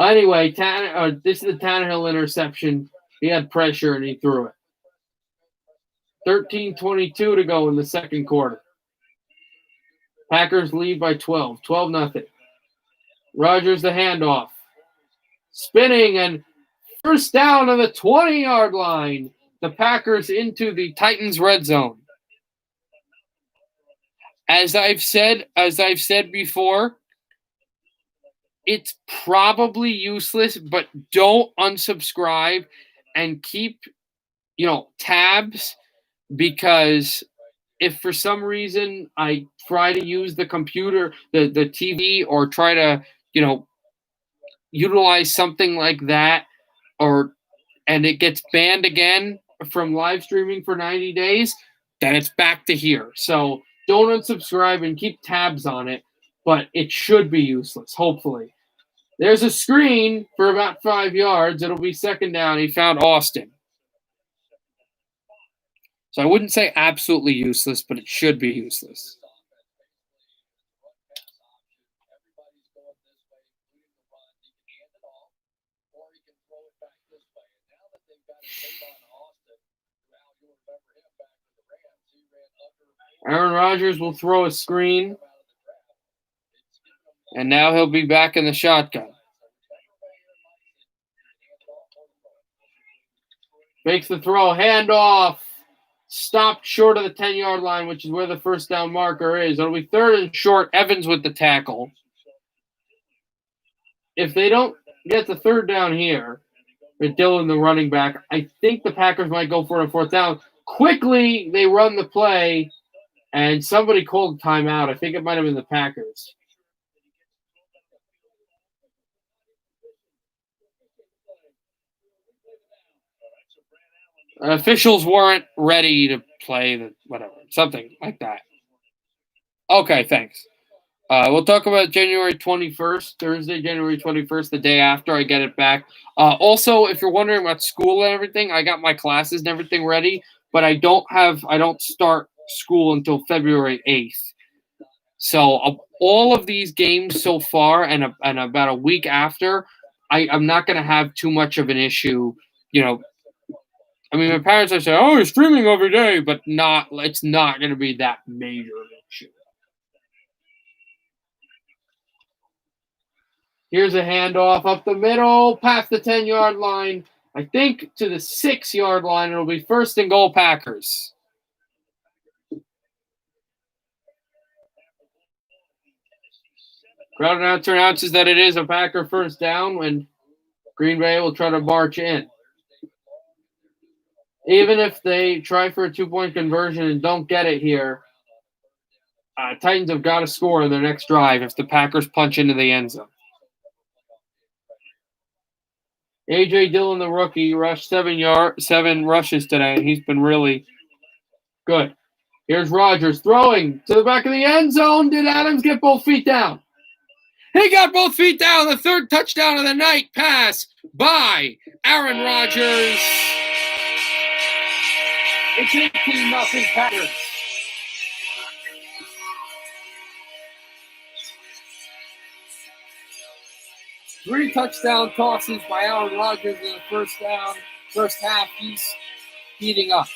A: Anyway, this is the Tannehill interception. He had pressure, and he threw it. 13:22 to go in the second quarter. Packers lead by 12. 12-0. Rodgers the handoff. Spinning and first down on the 20-yard line. The Packers into the Titans red zone. As I've said before, it's probably useless, but don't unsubscribe and keep, tabs, because if for some reason I try to use the computer, the TV, or try to, utilize something like that, and it gets banned again from live streaming for 90 days, then it's back to here. So don't unsubscribe and keep tabs on it, but it should be useless, hopefully. There's a screen for about 5 yards. It'll be second down. He found Austin. So I wouldn't say absolutely useless, but it should be useless. Aaron Rodgers will throw a screen. And now he'll be back in the shotgun. Makes the throw. Handoff. Stopped short of the 10-yard line, which is where the first down marker is. It'll be third and short. Evans with the tackle. If they don't get the third down here with Dillon, the running back, I think the Packers might go for a fourth down. Quickly, they run the play, and somebody called a timeout. I think it might have been the Packers. Officials weren't ready to play something like that. Okay, thanks. We'll talk about January 21st, Thursday, January 21st, the day after I get it back. Also, if you're wondering about school and everything, I got my classes and everything ready, but I don't start school until February 8th. So all of these games so far and about a week after, I'm not going to have too much of an issue, I mean, my parents are saying, "Oh, you're streaming every day," but it's not going to be that major of an issue. Here's a handoff up the middle, past the 10-yard line. I think to the 6-yard line. It'll be first and goal, Packers. Crowd announcer announces that it is a Packer first down when Green Bay will try to march in. Even if they try for a 2-point conversion and don't get it here, Titans have got to score in their next drive if the Packers punch into the end zone. A.J. Dillon, the rookie, rushed 7 rushes today, and he's been really good. Here's Rodgers throwing to the back of the end zone. Did Adams get both feet down? He got both feet down. The third touchdown of the night pass by Aaron Rodgers.
B: It's 18-0 Packers. Three touchdown tosses by Aaron Rodgers in the first half. He's heating up.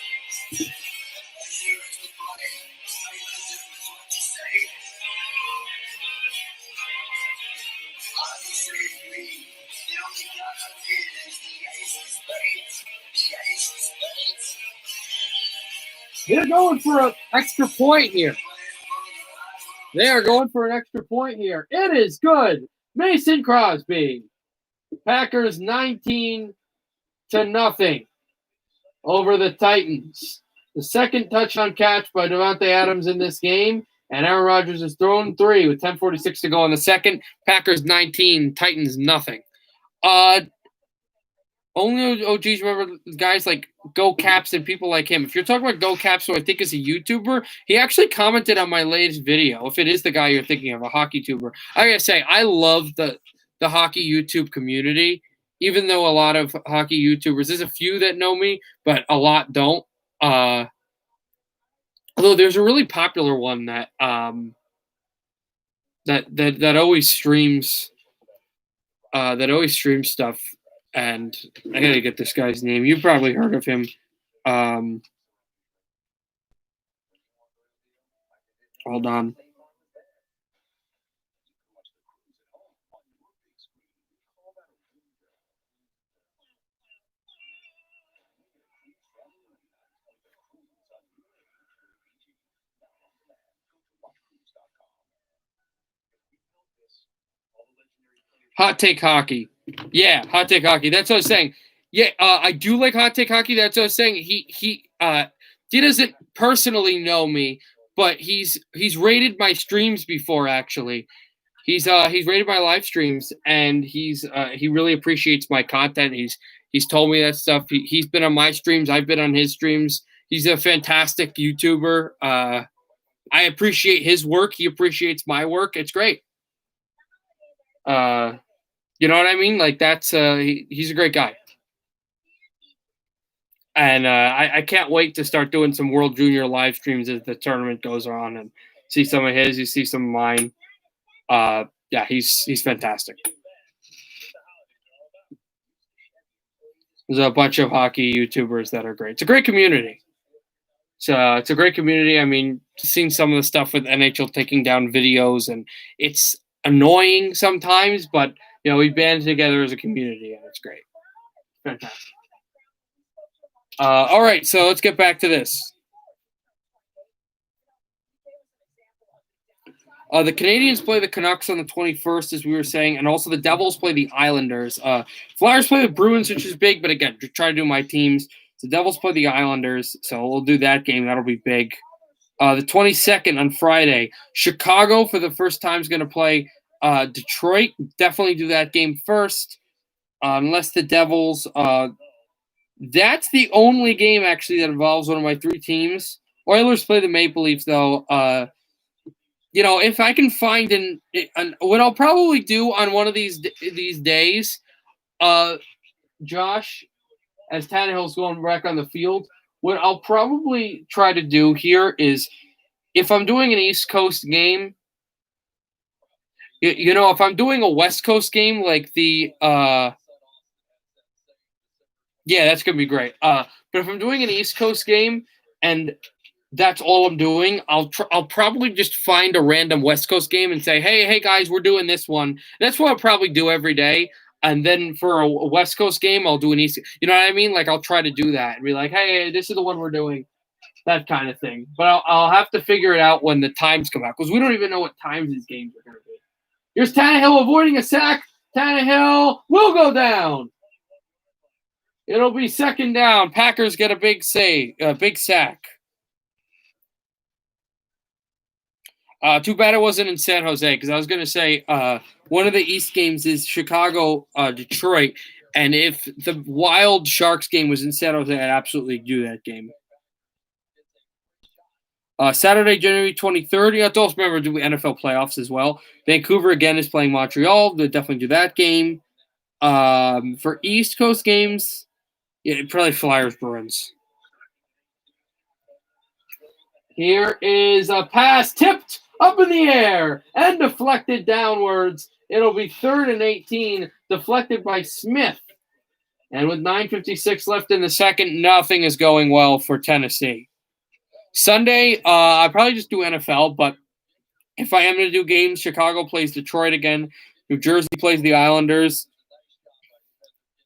B: They're going for an extra point here. They are going for an extra point here. It is good. Mason Crosby. Packers 19-0 over the Titans. The second touchdown catch by Davante Adams in this game. And Aaron Rodgers has thrown 3 with 10:46 to go in the second. Packers 19, Titans nothing. Only OGs remember guys like Go Caps and people like him. If you're talking about Go Caps, who I think is a YouTuber, he actually commented on my latest video. If it is the guy you're thinking of, a hockey tuber, I gotta say I love the hockey YouTube community. Even though a lot of hockey YouTubers, there's a few that know me, but a lot don't. Although there's a really popular one that that always streams stuff. And I gotta get this guy's name. You've probably heard of him. Hold on. Hot Take Hockey. Yeah, Hot Take Hockey. That's what I was saying. Yeah, I do like Hot Take Hockey. That's what I was saying. He doesn't personally know me, but he's rated my streams before. Actually, he's rated my live streams, and he really appreciates my content. He's told me that stuff. He's been on my streams. I've been on his streams. He's a fantastic YouTuber. I appreciate his work. He appreciates my work. It's great. You know what I mean? Like that's he's a great guy. And I can't wait to start doing some World Junior live streams as the tournament goes on and see some of his, you see some of mine. Yeah, he's fantastic. There's a bunch of hockey YouTubers that are great. It's a great community. So it's a great community. I mean, seeing some of the stuff with NHL taking down videos, and it's annoying sometimes, but you know, we band together as a community, and it's great. Fantastic. All right, so let's get back to this. The Canadiens play the Canucks on the 21st, as we were saying, and also the Devils play the Islanders. Flyers play the Bruins, which is big, but again, try to do my teams. The Devils play the Islanders, so we'll do that game. That'll be big. The 22nd on Friday, Chicago for the first time is going to play Detroit. Definitely do that game first, unless the Devils. That's the only game actually that involves one of my 3 teams. Oilers play the Maple Leafs, though. You know, if I can find what I'll probably do on one of these days, Josh, as Tannehill's going back on the field, what I'll probably try to do here is, if I'm doing an East Coast game, you know, if I'm doing a West Coast game like the yeah, that's going to be great. But if I'm doing an East Coast game and that's all I'm doing, I'll probably just find a random West Coast game and say, hey guys, we're doing this one. That's what I'll probably do every day. And then for a West Coast game, I'll do an East. You know what I mean? Like I'll try to do that and be like, hey, this is the one we're doing, that kind of thing. But I'll have to figure it out when the times come out, because we don't even know what times these games are going to be. Here's Tannehill avoiding a sack. Tannehill will go down. It'll be second down. Packers get a big sack.
A: Too bad it wasn't in San Jose, because I was going to say one of the East games is Chicago, Detroit, and if the Wild Sharks game was in San Jose, I'd absolutely do that game. Saturday, January 23rd. You have to also remember do NFL playoffs as well. Vancouver again is playing Montreal. They'll definitely do that game. For East Coast games, yeah, probably Flyers, Bruins. Here is a pass tipped up in the air and deflected downwards. It'll be 3rd and 18, deflected by Smith. And with 9:56 left in the second, nothing is going well for Tennessee. Sunday, I probably just do NFL, but if I am going to do games, Chicago plays Detroit again. New Jersey plays the Islanders.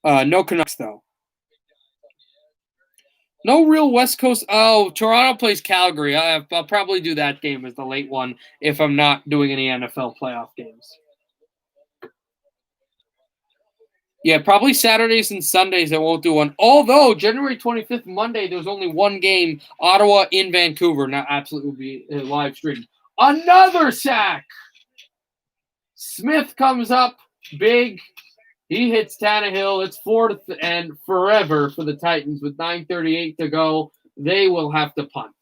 A: No Canucks, though. No real West Coast. Oh, Toronto plays Calgary. I'll probably do that game as the late one if I'm not doing any NFL playoff games. Yeah, probably Saturdays and Sundays I won't do one. Although, January 25th, Monday, there's only one game, Ottawa in Vancouver. Now, absolutely will be live streamed. Another sack! Smith comes up big. He hits Tannehill. It's 4th and forever for the Titans with 9:38 to go. They will have to punt.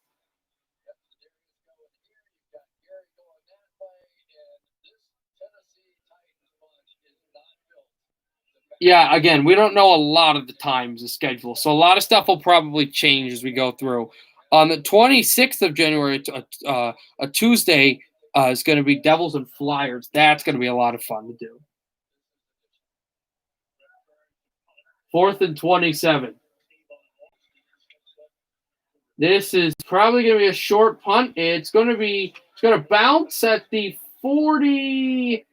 A: Yeah, again, we don't know a lot of the times, the schedule. So a lot of stuff will probably change as we go through. On the 26th of January, a Tuesday, is going to be Devils and Flyers. That's going to be a lot of fun to do. 4th and 27. This is probably going to be a short punt. It's going to bounce at the 40.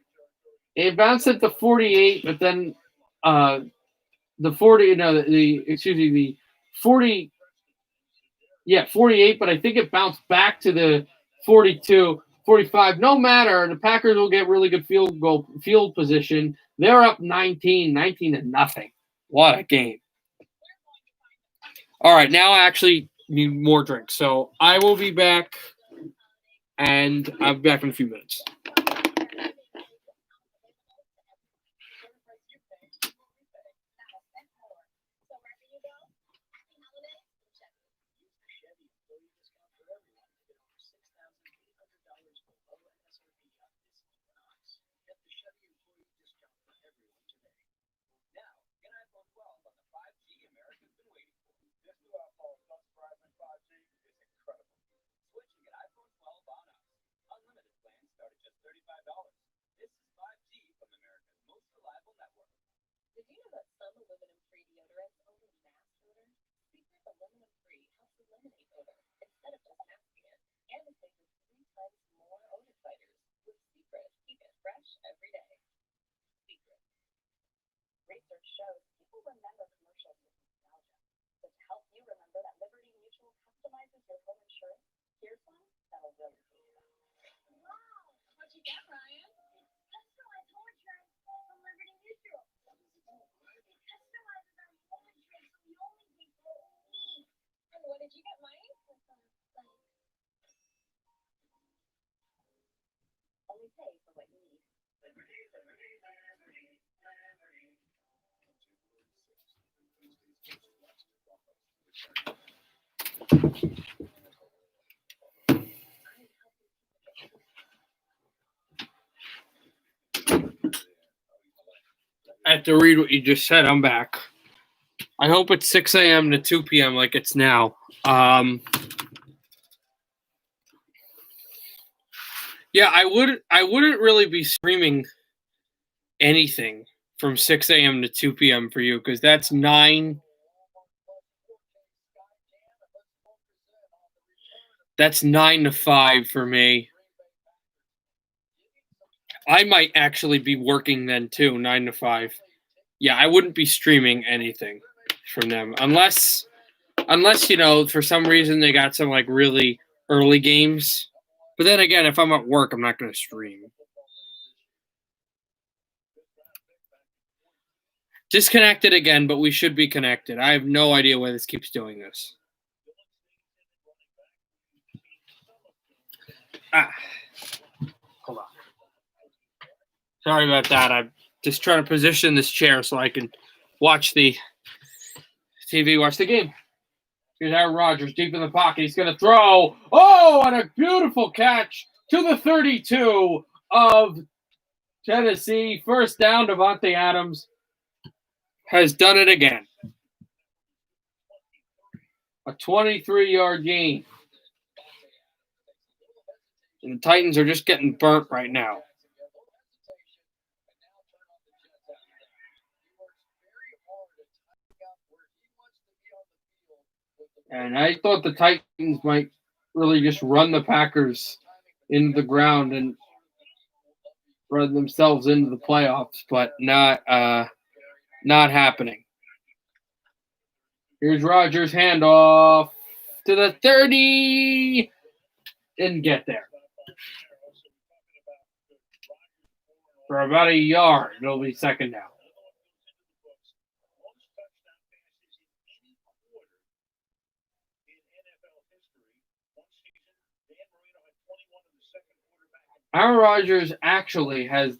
A: It bounced at the 48, but then the 40, no, the 40, yeah, 48, but I think it bounced back to the 42, 45. No matter, the Packers will get really good field position. They're up 19 to nothing. What a game. All right, now I actually need more drinks. So I will be back, and I'll be back in a few minutes. I have to read what you just said. I'm back. I hope it's 6 a.m. to 2 p.m. like it's now. Yeah, I wouldn't really be streaming anything from 6 a.m. to 2 p.m. for you, because that's 9. That's 9 to 5 for me. I might actually be working then too, 9 to 5. Yeah, I wouldn't be streaming anything from them unless for some reason they got some like really early games. But then again, if I'm at work, I'm not going to stream. Disconnected again, but we should be connected. I have no idea why this keeps doing this. Sorry about that. I'm just trying to position this chair so I can watch the TV, watch the game. Here's Aaron Rodgers deep in the pocket. He's going to throw. Oh, and a beautiful catch to the 32 of Tennessee. First down, Davante Adams has done it again. A 23-yard gain. And the Titans are just getting burnt right now. And I thought the Titans might really just run the Packers into the ground and run themselves into the playoffs, but not happening. Here's Rodgers' handoff to the 30. Didn't get there. For about a yard, it'll be second down. Aaron Rodgers actually has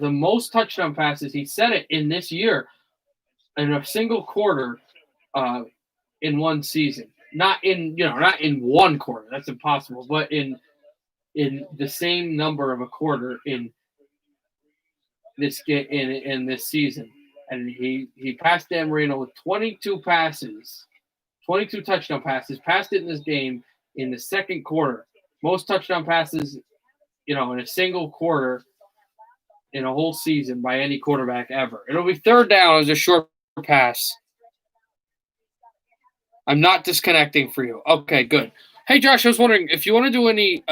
A: the most touchdown passes. He said it in this year in a single quarter in one season. Not in one quarter. That's impossible. But in the same number of a quarter in this in this season. And he passed Dan Marino with 22 passes, 22 touchdown passes, passed it in this game in the second quarter. Most touchdown passes, in a single quarter in a whole season by any quarterback ever. It'll be third down as a short pass. I'm not disconnecting for you. Okay, good. Hey, Josh, I was wondering if you want to do any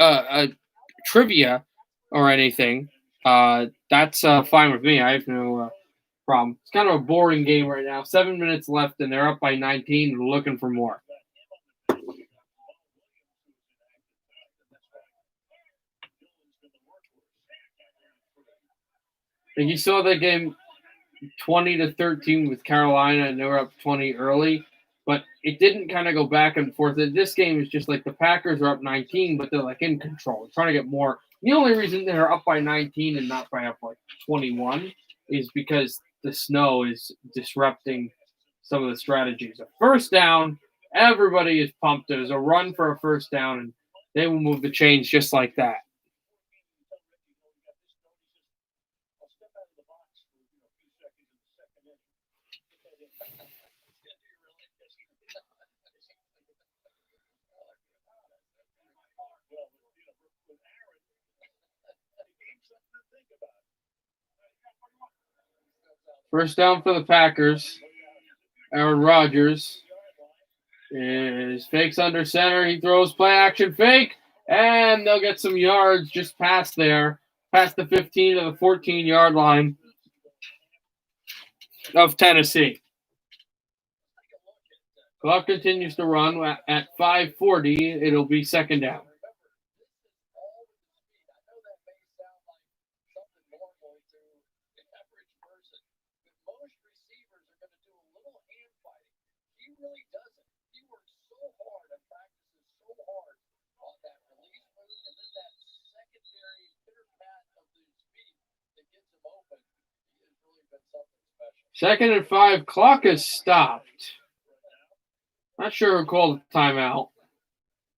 A: trivia or anything. That's fine with me. I have no problem. It's kind of a boring game right now. 7 minutes left, and they're up by 19. We're looking for more. And you saw that game 20-13 with Carolina, and they were up 20 early. But it didn't kind of go back and forth. This game is just like the Packers are up 19, but they're like in control. They're trying to get more. The only reason they're up by 19 and not by up like 21 is because the snow is disrupting some of the strategies. A first down, everybody is pumped. There's a run for a first down, and they will move the chains just like that. First down for the Packers. Aaron Rodgers is fakes under center. He throws play action fake, and they'll get some yards just past there, past the 15 to the 14-yard line of Tennessee. Clock continues to run at 5:40. It'll be second down. Second and 5. Clock is stopped. Not sure who called the timeout.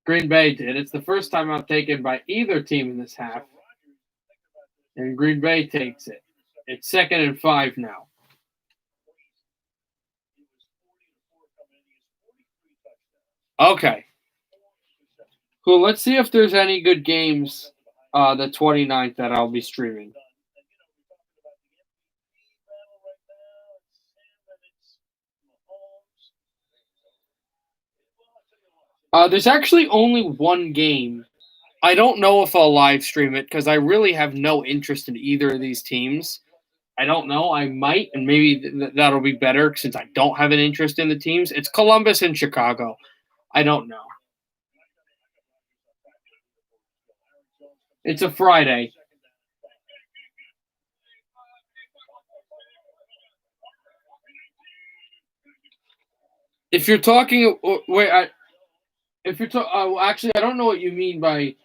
A: Green Bay did. It's the first timeout taken by either team in this half. And Green Bay takes it. It's second and 5 now. Okay. Cool. Let's see if there's any good games the 29th that I'll be streaming. There's actually only one game. I don't know if I'll live stream it because I really have no interest in either of these teams. I don't know. I might, and maybe that'll be better since I don't have an interest in the teams. It's Columbus and Chicago. I don't know. It's a Friday. If you're talking, actually, I don't know what you mean by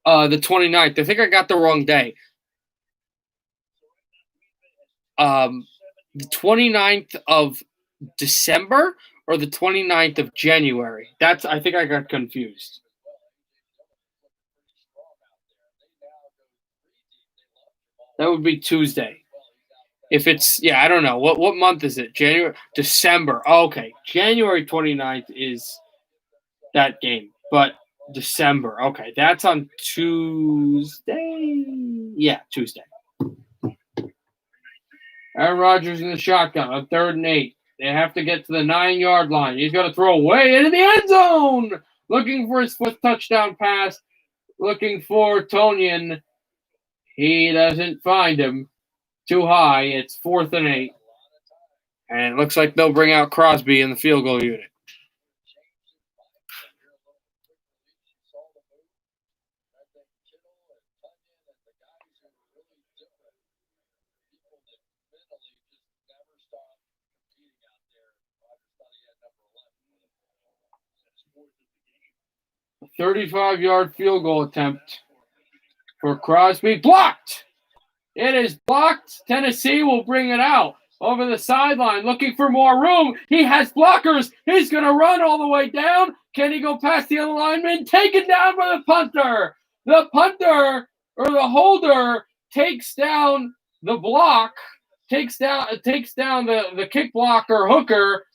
A: the 29th. I think I got the wrong day. the 29th of December or the 29th of January. I think I got confused. That would be Tuesday. If it's, yeah, I don't know. What month is it? January, December. Oh, okay. January 29th is that game. But December. Okay. That's on Tuesday. Yeah, Tuesday. Aaron Rodgers in the shotgun on 3rd and 8. They have to get to the 9-yard line. He's going to throw way into the end zone. Looking for his 4th touchdown pass. Looking for Tonyan. He doesn't find him. Too high. It's 4th and 8. And it looks like they'll bring out Crosby in the field goal unit. A 35-yard field goal attempt for Crosby. Blocked! It is blocked. Tennessee will bring it out. Over the sideline, looking for more room. He has blockers. He's going to run all the way down. Can he go past the other lineman? Taken down by the punter. The punter or the holder takes down the block, takes down the kick blocker Hooker,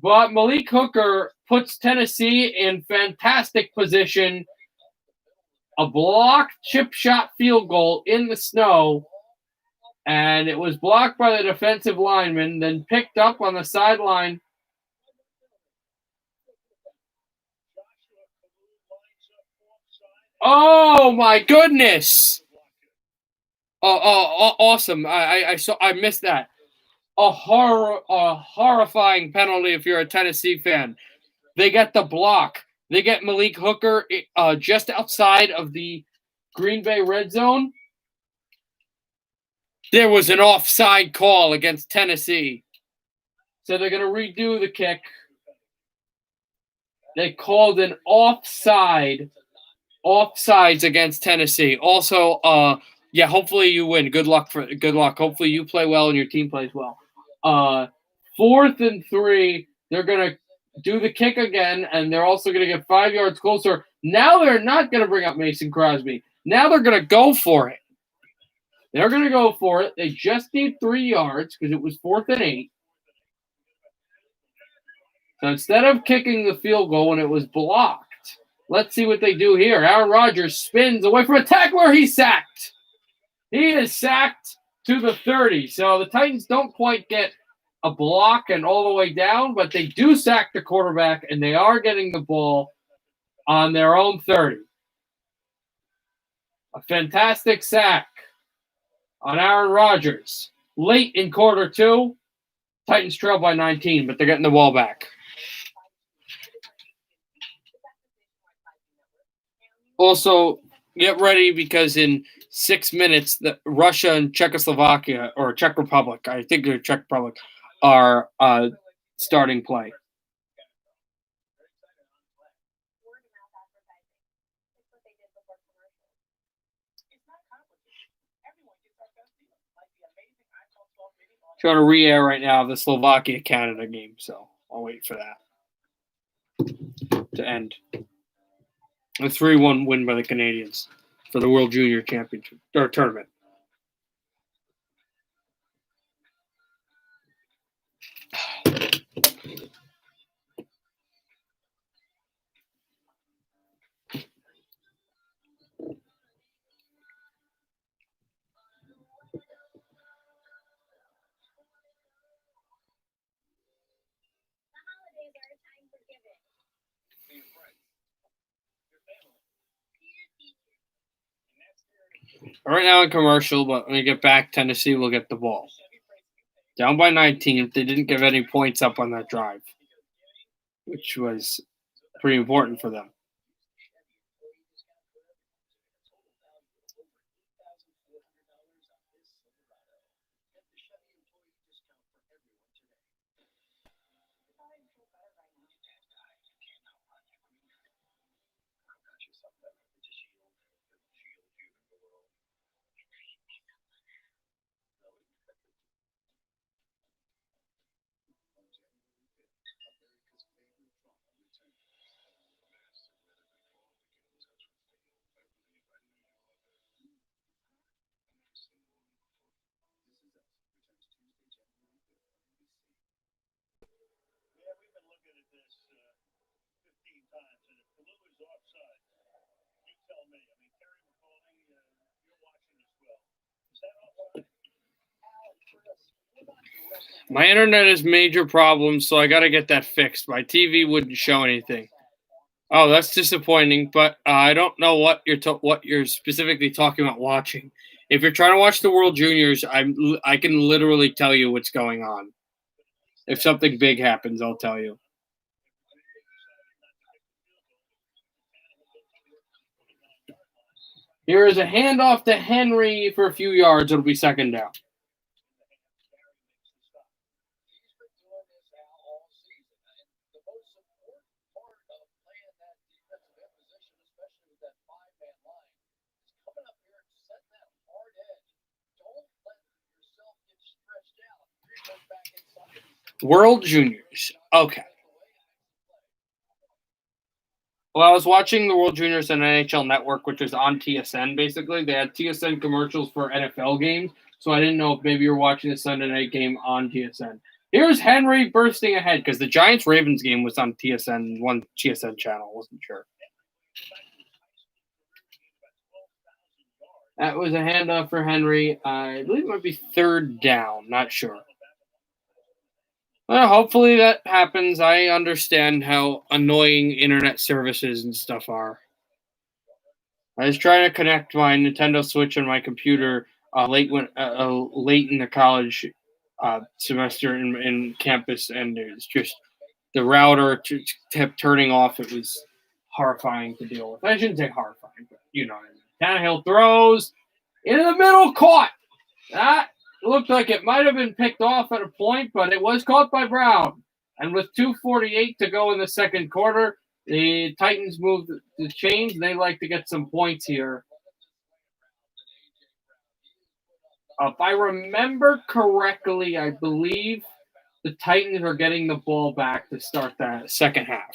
A: but Malik Hooker puts Tennessee in fantastic position. A blocked chip shot field goal in the snow. And it was blocked by the defensive lineman, then picked up on the sideline. Oh my goodness! Oh, awesome! I missed that. A horrifying penalty if you're a Tennessee fan. They get the block. They get Malik Hooker just outside of the Green Bay red zone. There was an offside call against Tennessee. So they're going to redo the kick. They called an offsides against Tennessee. Also, hopefully you win. Good luck. Hopefully you play well and your team plays well. 4th and 3, they're going to do the kick again, and they're also going to get 5 yards closer. Now they're not going to bring up Mason Crosby. Now they're going to go for it. They're going to go for it. They just need 3 yards because it was 4th and 8. So instead of kicking the field goal when it was blocked, let's see what they do here. Aaron Rodgers spins away from a tackler. He's sacked. He is sacked to the 30. So the Titans don't quite get a block and all the way down, but they do sack the quarterback, and they are getting the ball on their own 30. A fantastic sack on Aaron Rodgers. Late in quarter 2, Titans trail by 19, but they're getting the ball back. Also, get ready because in 6 minutes, Russia and Czechoslovakia, or Czech Republic, I think they're Czech Republic, are starting play. Trying to re-air right now the Slovakia-Canada game, so I'll wait for that to end. A 3-1 win by the Canadians for the World Junior Championship or tournament. Right now in commercial, but when we get back, Tennessee will get the ball. Down by 19. They didn't give any points up on that drive, which was pretty important for them. My internet has major problems, so I got to get that fixed. My TV wouldn't show anything. Oh, that's disappointing. But I don't know what you're specifically talking about watching. If you're trying to watch the World Juniors, I can literally tell you what's going on. If something big happens, I'll tell you. Here is a handoff to Henry for a few yards. It'll be second down. World Juniors. Okay. Well, I was watching the World Juniors on NHL Network, which is on TSN, basically. They had TSN commercials for NFL games, so I didn't know if maybe you're watching the Sunday night game on TSN. Here's Henry bursting ahead, because the Giants-Ravens game was on TSN, one TSN channel. Wasn't sure. That was a handoff for Henry. I believe it might be third down. Not sure. Well, hopefully that happens. I understand how annoying internet services and stuff are. I was trying to connect my Nintendo Switch on my computer late in the college semester in campus, and it's just the router kept turning off. It was horrifying to deal with. I shouldn't say horrifying, but you know what I mean. Tannehill throws into the middle, caught. That looked like it might have been picked off at a point, but it was caught by Brown. And with 2:48 to go in the second quarter, the Titans moved the chains. They like to get some points here. If I remember correctly, I believe the Titans are getting the ball back to start that second half.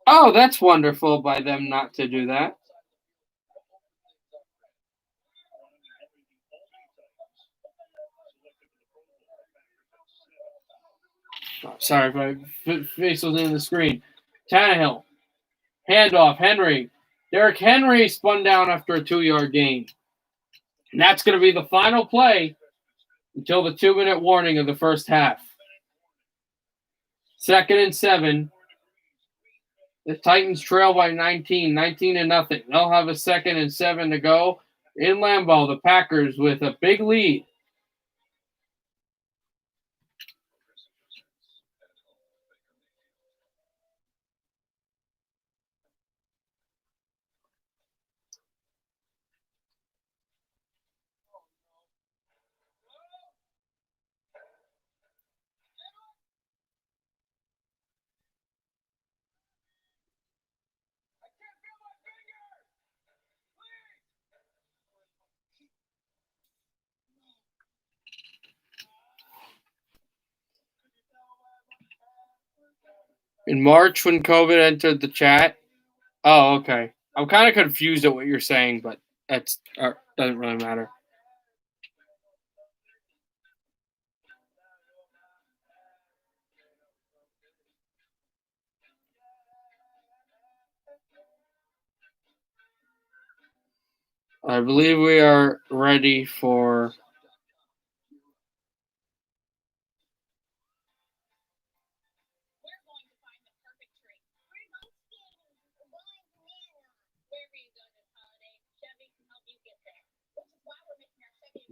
A: Oh, that's wonderful by them not to do that. Oh, sorry, my face was in the screen. Tannehill. Handoff. Henry. Derrick Henry spun down after a 2-yard gain. And that's going to be the final play until the 2-minute warning of the first half. 2nd and 7. The Titans trail by 19-0. They'll have a 2nd and 7 to go in Lambeau. The Packers with a big lead. In March, when COVID entered the chat. Oh, okay. I'm kind of confused at what you're saying, but that doesn't really matter. I believe we are ready for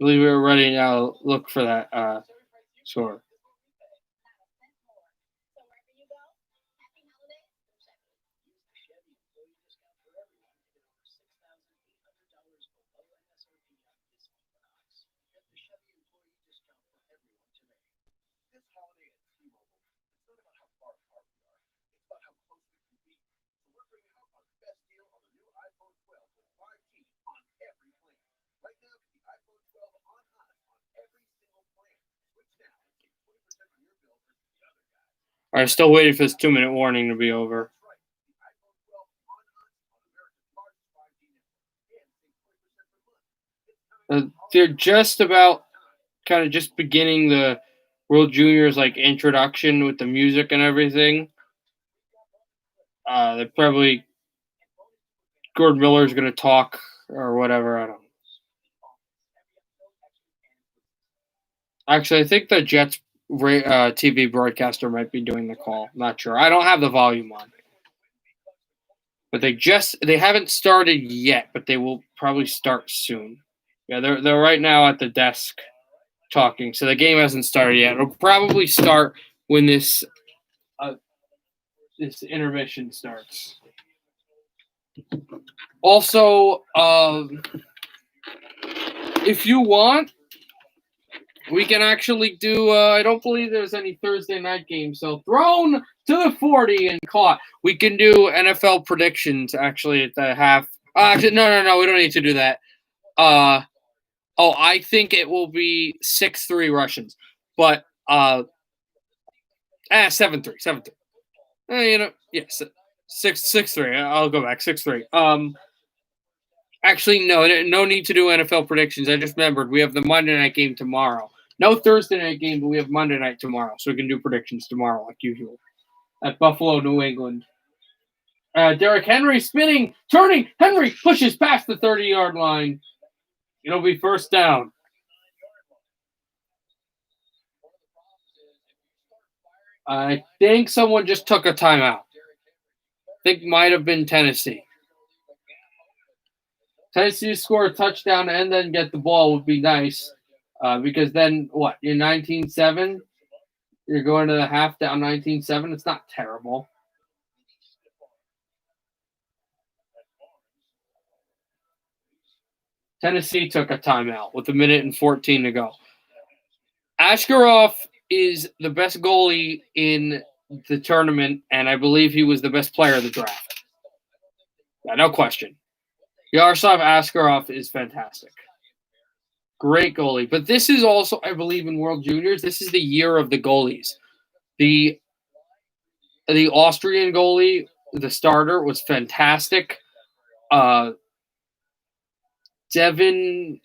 A: I believe we're ready now. Look for that score. I'm still waiting for this 2-minute warning to be over. They're just about kind of just beginning the World Juniors like introduction with the music and everything. They probably Gordon Miller's going to talk or whatever. I don't know. Actually, I think the Jets TV broadcaster might be doing the call. Not sure. I don't have the volume on. But they haven't started yet, but they will probably start soon. Yeah, they're right now at the desk talking. So the game hasn't started yet. It'll probably start when this intermission starts. Also, if you want, we can actually do. I don't believe there's any Thursday night games, so thrown to the 40 and caught. We can do NFL predictions actually at the half. Actually, no. We don't need to do that. I think it will be 6-3 Russians, but 7-3. Yes, 6-3. I'll go back 6-3. Actually, no need to do NFL predictions. I just remembered we have the Monday night game tomorrow. No Thursday night game, but we have Monday night tomorrow, so we can do predictions tomorrow like usual at Buffalo, New England. Derrick Henry spinning, turning. Henry pushes past the 30-yard line. It'll be first down. I think someone just took a timeout. I think might have been Tennessee. Tennessee score a touchdown and then get the ball would be nice because then what? You're 19-7. You're going to the half down 19-7. It's not terrible. Tennessee took a timeout with 1:14 to go. Askarov is the best goalie in the tournament, and I believe he was the best player of the draft. Yeah, no question. Yaroslav Askarov is fantastic. Great goalie. But this is also, I believe, in World Juniors, this is the year of the goalies. The Austrian goalie, the starter, was fantastic. Devin,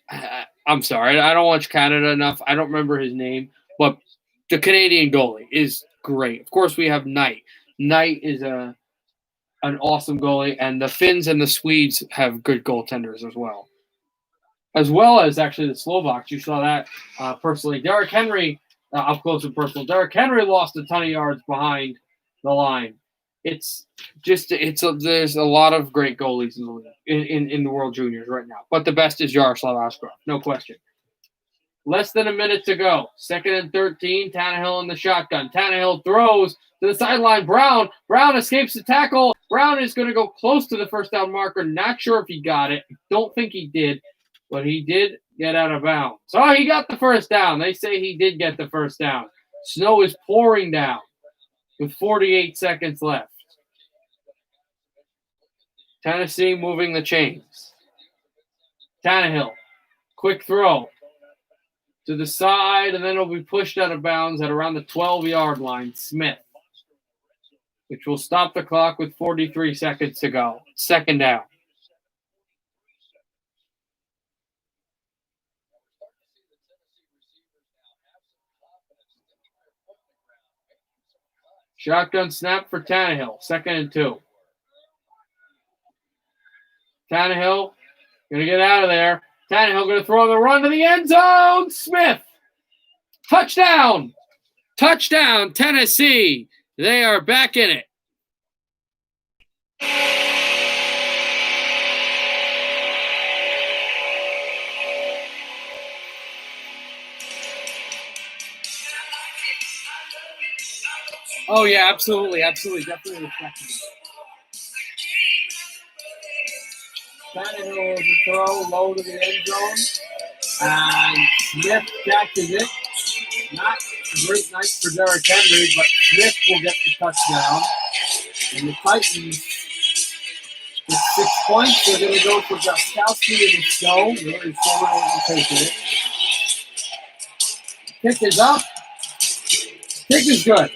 A: I'm sorry, I don't watch Canada enough. I don't remember his name, but the Canadian goalie is great. Of course, we have Knight. Knight is an awesome goalie, and the Finns and the Swedes have good goaltenders as well as actually the Slovaks. You saw that personally. Derrick Henry, up close and personal. Derrick Henry lost a ton of yards behind the line. There's a lot of great goalies in the league, in the World Juniors right now. But the best is Yaroslav Askarov, no question. Less than a minute to go. 2nd and 13. Tannehill in the shotgun. Tannehill throws to the sideline. Brown escapes the tackle. Brown is going to go close to the first down marker. Not sure if he got it. Don't think he did, but he did get out of bounds. So he got the first down. They say he did get the first down. Snow is pouring down with 48 seconds left. Tennessee moving the chains. Tannehill, quick throw to the side, and then it'll be pushed out of bounds at around the 12-yard line. Smith, which will stop the clock with 43 seconds to go. 2nd down. Shotgun snap for Tannehill. 2nd and 2. Tannehill going to get out of there. Tannehill going to throw the run to the end zone. Smith. Touchdown. Touchdown, Tennessee. They are back in it. Oh, yeah, absolutely. Definitely respectable. Tannehill was a throw low to the end zone. And Smith catches it. Not a great night for Derrick Henry, but Smith will get the touchdown. And the Titans, with 6 points, they're going to go for Gostkowski and Snow. Very forward taking it. Kick is up. Kick is good.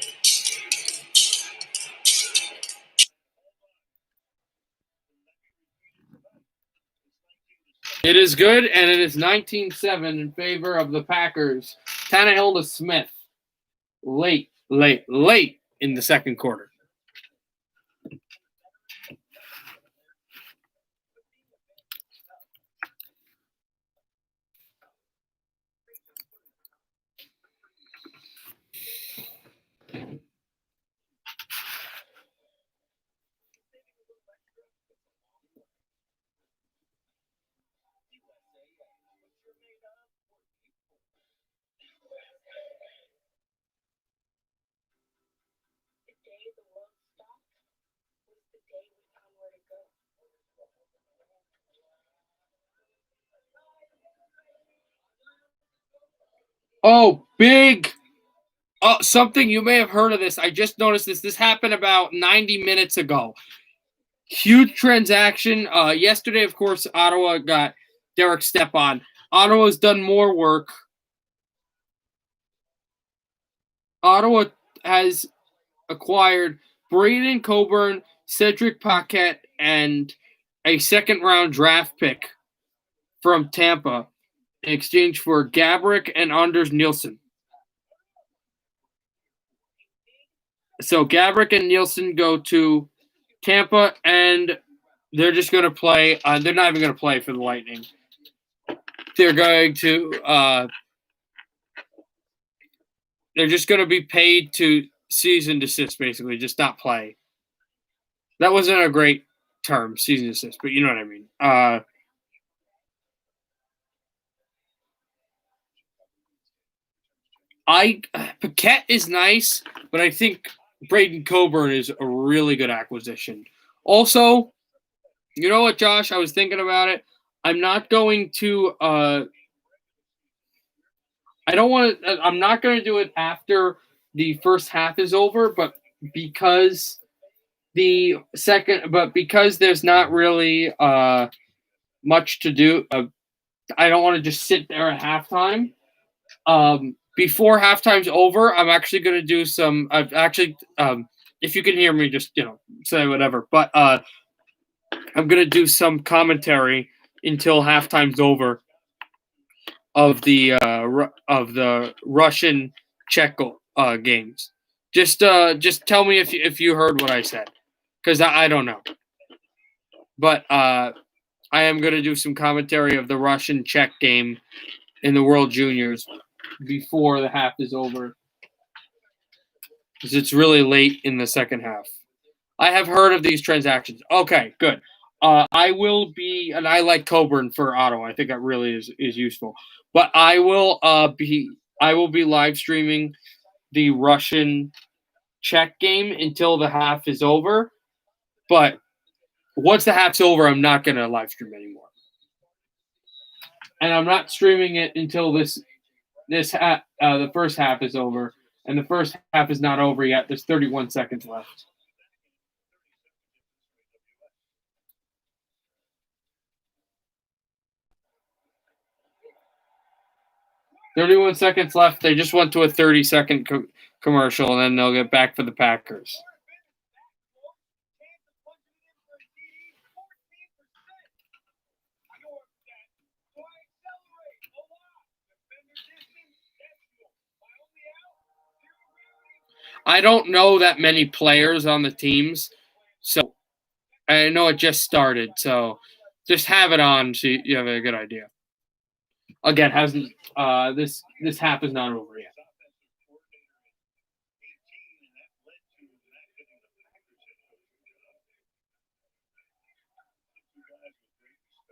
A: It is good, and it is 19-7 in favor of the Packers. Tannehill to Smith. Late in the second quarter. Oh, big. Something you may have heard of this. I just noticed this. This happened about 90 minutes ago. Huge transaction. Yesterday, of course, Ottawa got Derek Stepan. Ottawa's done more work. Ottawa has acquired Braden Coburn, Cedric Paquette, and a second-round draft pick from Tampa in exchange for Gaborik and Anders Nielsen. So Gaborik and Nielsen go to Tampa, and they're just going to play. They're not even going to play for the Lightning. They're going to. They're just going to be paid to cease and desist, basically, just not play. That wasn't a great term, cease and desist, but you know what I mean. Paquette is nice, but I think Braden Coburn is a really good acquisition. Also, you know what, Josh? I was thinking about it. I'm not going to. I don't want to. I'm not going to do it after the first half is over, but because because there's not really much to do. I don't want to just sit there at halftime. Before halftime's over, I'm actually going to do some. I've actually, if you can hear me, just say whatever. But I'm going to do some commentary until halftime's over of the Russian Czech games. Just tell me if you heard what I said, because I don't know. But I am going to do some commentary of the Russian Czech game in the World Juniors before the half is over, because it's really late in the second half. I have heard of these transactions. Okay, good. I will be, and I like Coburn for Ottawa. I think that really is useful. But I will be live streaming the Russian Czech game until the half is over. But once the half's over, I'm not going to live stream anymore. And I'm not streaming it until the first half is over. And the first half is not over yet. There's 31 seconds left. "31 seconds left. They just went to a 30-second commercial, and then they'll get back for the Packers." I don't know that many players on the teams, so I know it just started. So just have it on so you have a good idea. Again, hasn't this half is not over yet.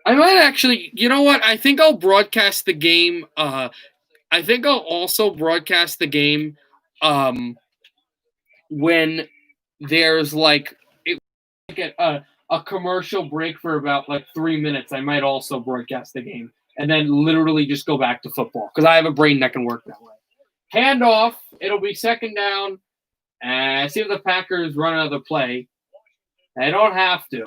A: I might actually, you know what? I think I'll broadcast the game. I think I'll also broadcast the game when there's like a commercial break for about like 3 minutes. I might also broadcast the game and then literally just go back to football, because I have a brain that can work that way. Handoff. It'll be second down. And see if the Packers run another play. They don't have to.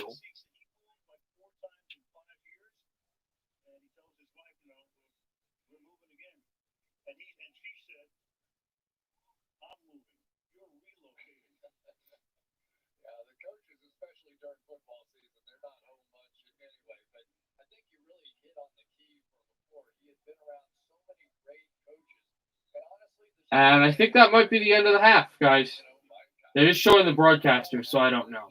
A: And I think that might be the end of the half, guys. They're just showing the broadcaster, so I don't know.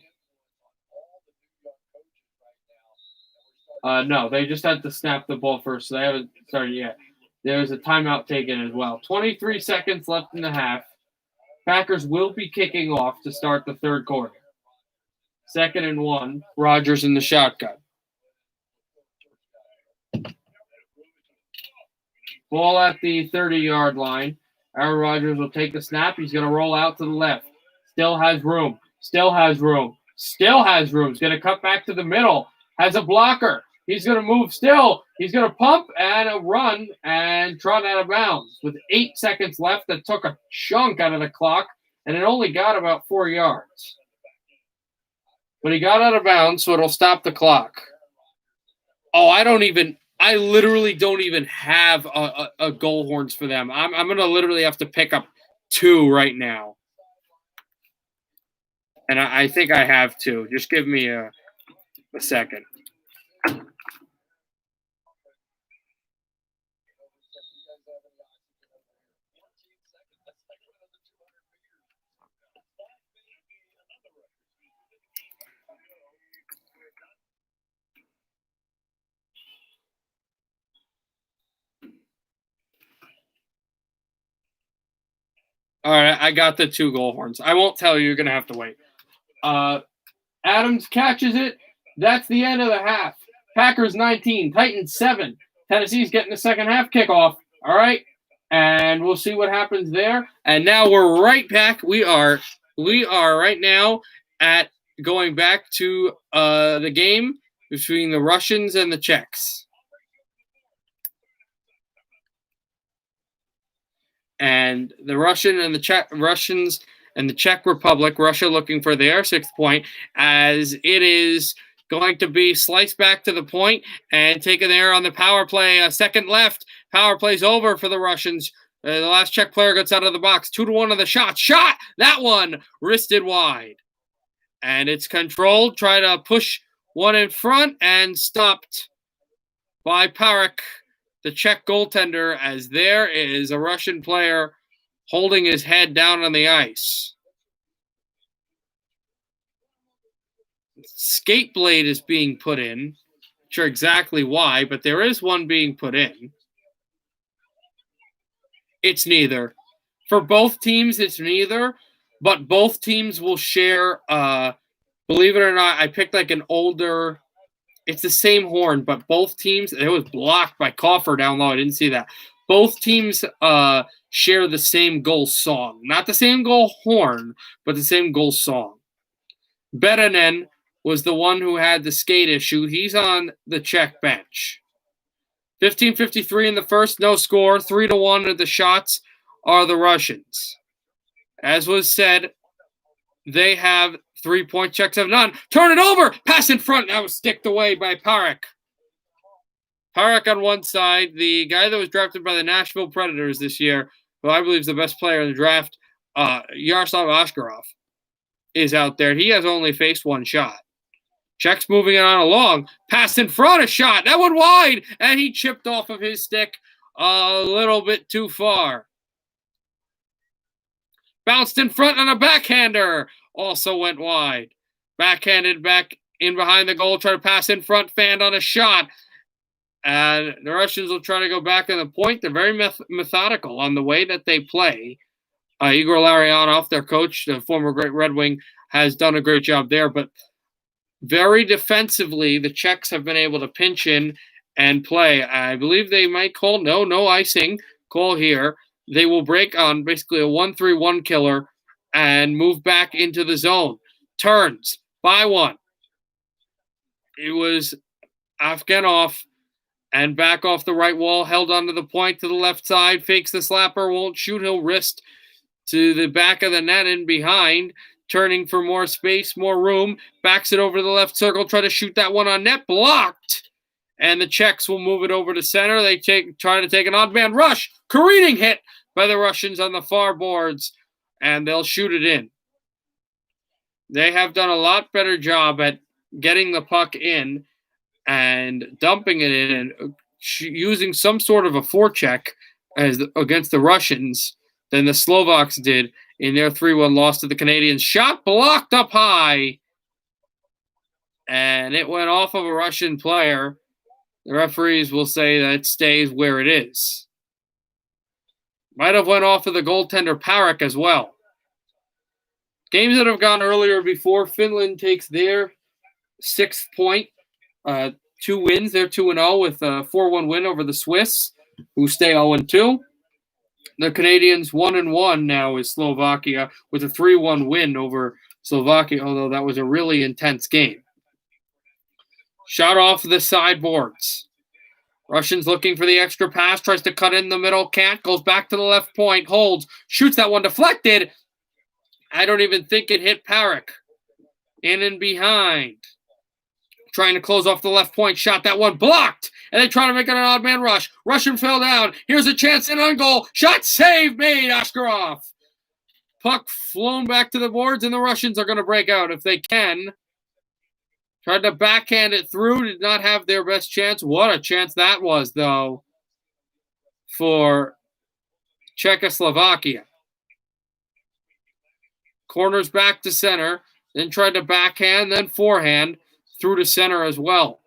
A: No, they just had to snap the ball first, so they haven't started yet. There's a timeout taken as well. 23 seconds left in the half. Packers will be kicking off to start the third quarter. 2nd and 1. Rodgers in the shotgun. Ball at the 30-yard line. Aaron Rodgers will take the snap. He's going to roll out to the left. Still has room. Still has room. Still has room. He's going to cut back to the middle. Has a blocker. He's going to move still. He's going to pump and a run and trot out of bounds. With 8 seconds left, that took a chunk out of the clock, and it only got about 4 yards. But he got out of bounds, so it'll stop the clock. Oh, I literally don't even have a goal horns for them. I'm going to literally have to pick up 2 right now. And I think I have 2. Just give me a second. All right, I got the 2 goal horns. I won't tell you. You're going to have to wait. Adams catches it. That's the end of the half. Packers 19, Titans 7. Tennessee's getting the second half kickoff. All right, and we'll see what happens there. And now we're right back. We are right now at going back to the game between the Russians and the Czechs. And the Russians and the Czech Republic, Russia looking for their 6th point, as it is going to be sliced back to the point and taken there on the power play. A second left. Power play's over for the Russians. The last Czech player gets out of the box. 2-1 on the shot. Shot! That one wristed wide. And it's controlled. Try to push one in front and stopped by Parek, the Czech goaltender, as there is a Russian player holding his head down on the ice. Skate blade is being put in. Not sure exactly why, but there is one being put in. It's neither. For both teams, it's neither, but both teams will share, believe it or not, I picked like an older, it's the same horn, but both teams, it was blocked by Coffer down low. I didn't see that. Both teams share the same goal song. Not the same goal horn, but the same goal song. Beranen was the one who had the skate issue. He's on the Czech bench. 15:53 in the first, no score. 3-1 of the shots are the Russians. As was said, they have 3 point. Czechs have none. Turn it over. Pass in front. That was sticked away by Parek. Parek on one side, the guy that was drafted by the Nashville Predators this year, who I believe is the best player in the draft, Yaroslav Askarov, is out there. He has only faced 1 shot. Czechs moving it on along. Pass in front, a shot. That one wide, and he chipped off of his stick a little bit too far. Bounced in front on a backhander. Also went wide. Backhanded back in behind the goal. Try to pass in front. Fanned on a shot. And the Russians will try to go back on the point. They're very methodical on the way that they play. Igor Larionov, their coach, the former great Red Wing, has done a great job there. But very defensively, the Czechs have been able to pinch in and play. I believe they might call no icing call here. They will break on basically a 1-3-1 killer and move back into the zone. Turns by 1. It was Afganov and back off the right wall, held onto the point to the left side, fakes the slapper, won't shoot, he'll wrist to the back of the net and behind, turning for more space, more room, backs it over to the left circle, try to shoot that one on net, blocked. And the Czechs will move it over to center. They try to take an odd man rush, careening hit by the Russians on the far boards, and they'll shoot it in. They have done a lot better job at getting the puck in and dumping it in and using some sort of a forecheck against the Russians than the Slovaks did in their 3-1 loss to the Canadians. Shot blocked up high, and it went off of a Russian player. The referees will say that it stays where it is. Might have went off of the goaltender Parek as well. Games that have gone earlier before, Finland takes their 6th point. 2 wins. They're 2-0 with a 4-1 win over the Swiss, who stay 0-2. The Canadians 1-1 now is Slovakia with a 3-1 win over Slovakia, although that was a really intense game. Shot off the sideboards. Russians looking for the extra pass, tries to cut in the middle, can't, goes back to the left point, holds, shoots that one deflected. I don't even think it hit Parik. In and behind. Trying to close off the left point, shot that one blocked, and they try to make it an odd man rush. Russian fell down. Here's a chance in on goal. Shot save made, Askarov. Puck flown back to the boards, and the Russians are going to break out if they can. Tried to backhand it through, did not have their best chance. What a chance that was, though, for Czechoslovakia. Corners back to center, then tried to backhand, then forehand, through to center as well.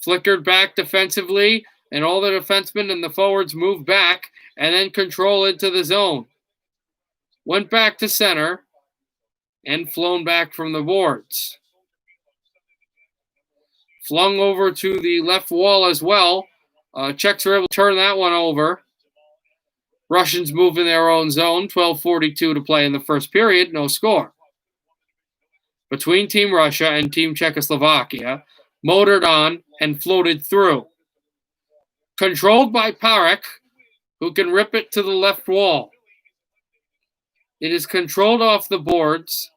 A: Flickered back defensively, and all the defensemen and the forwards moved back, and then control into the zone. Went back to center, and flown back from the boards. Flung over to the left wall as well. Czechs were able to turn that one over. Russians move in their own zone. 12:42 to play in the first period. No score. Between Team Russia and Team Czechoslovakia, motored on and floated through. Controlled by Parik, who can rip it to the left wall. It is controlled off the boards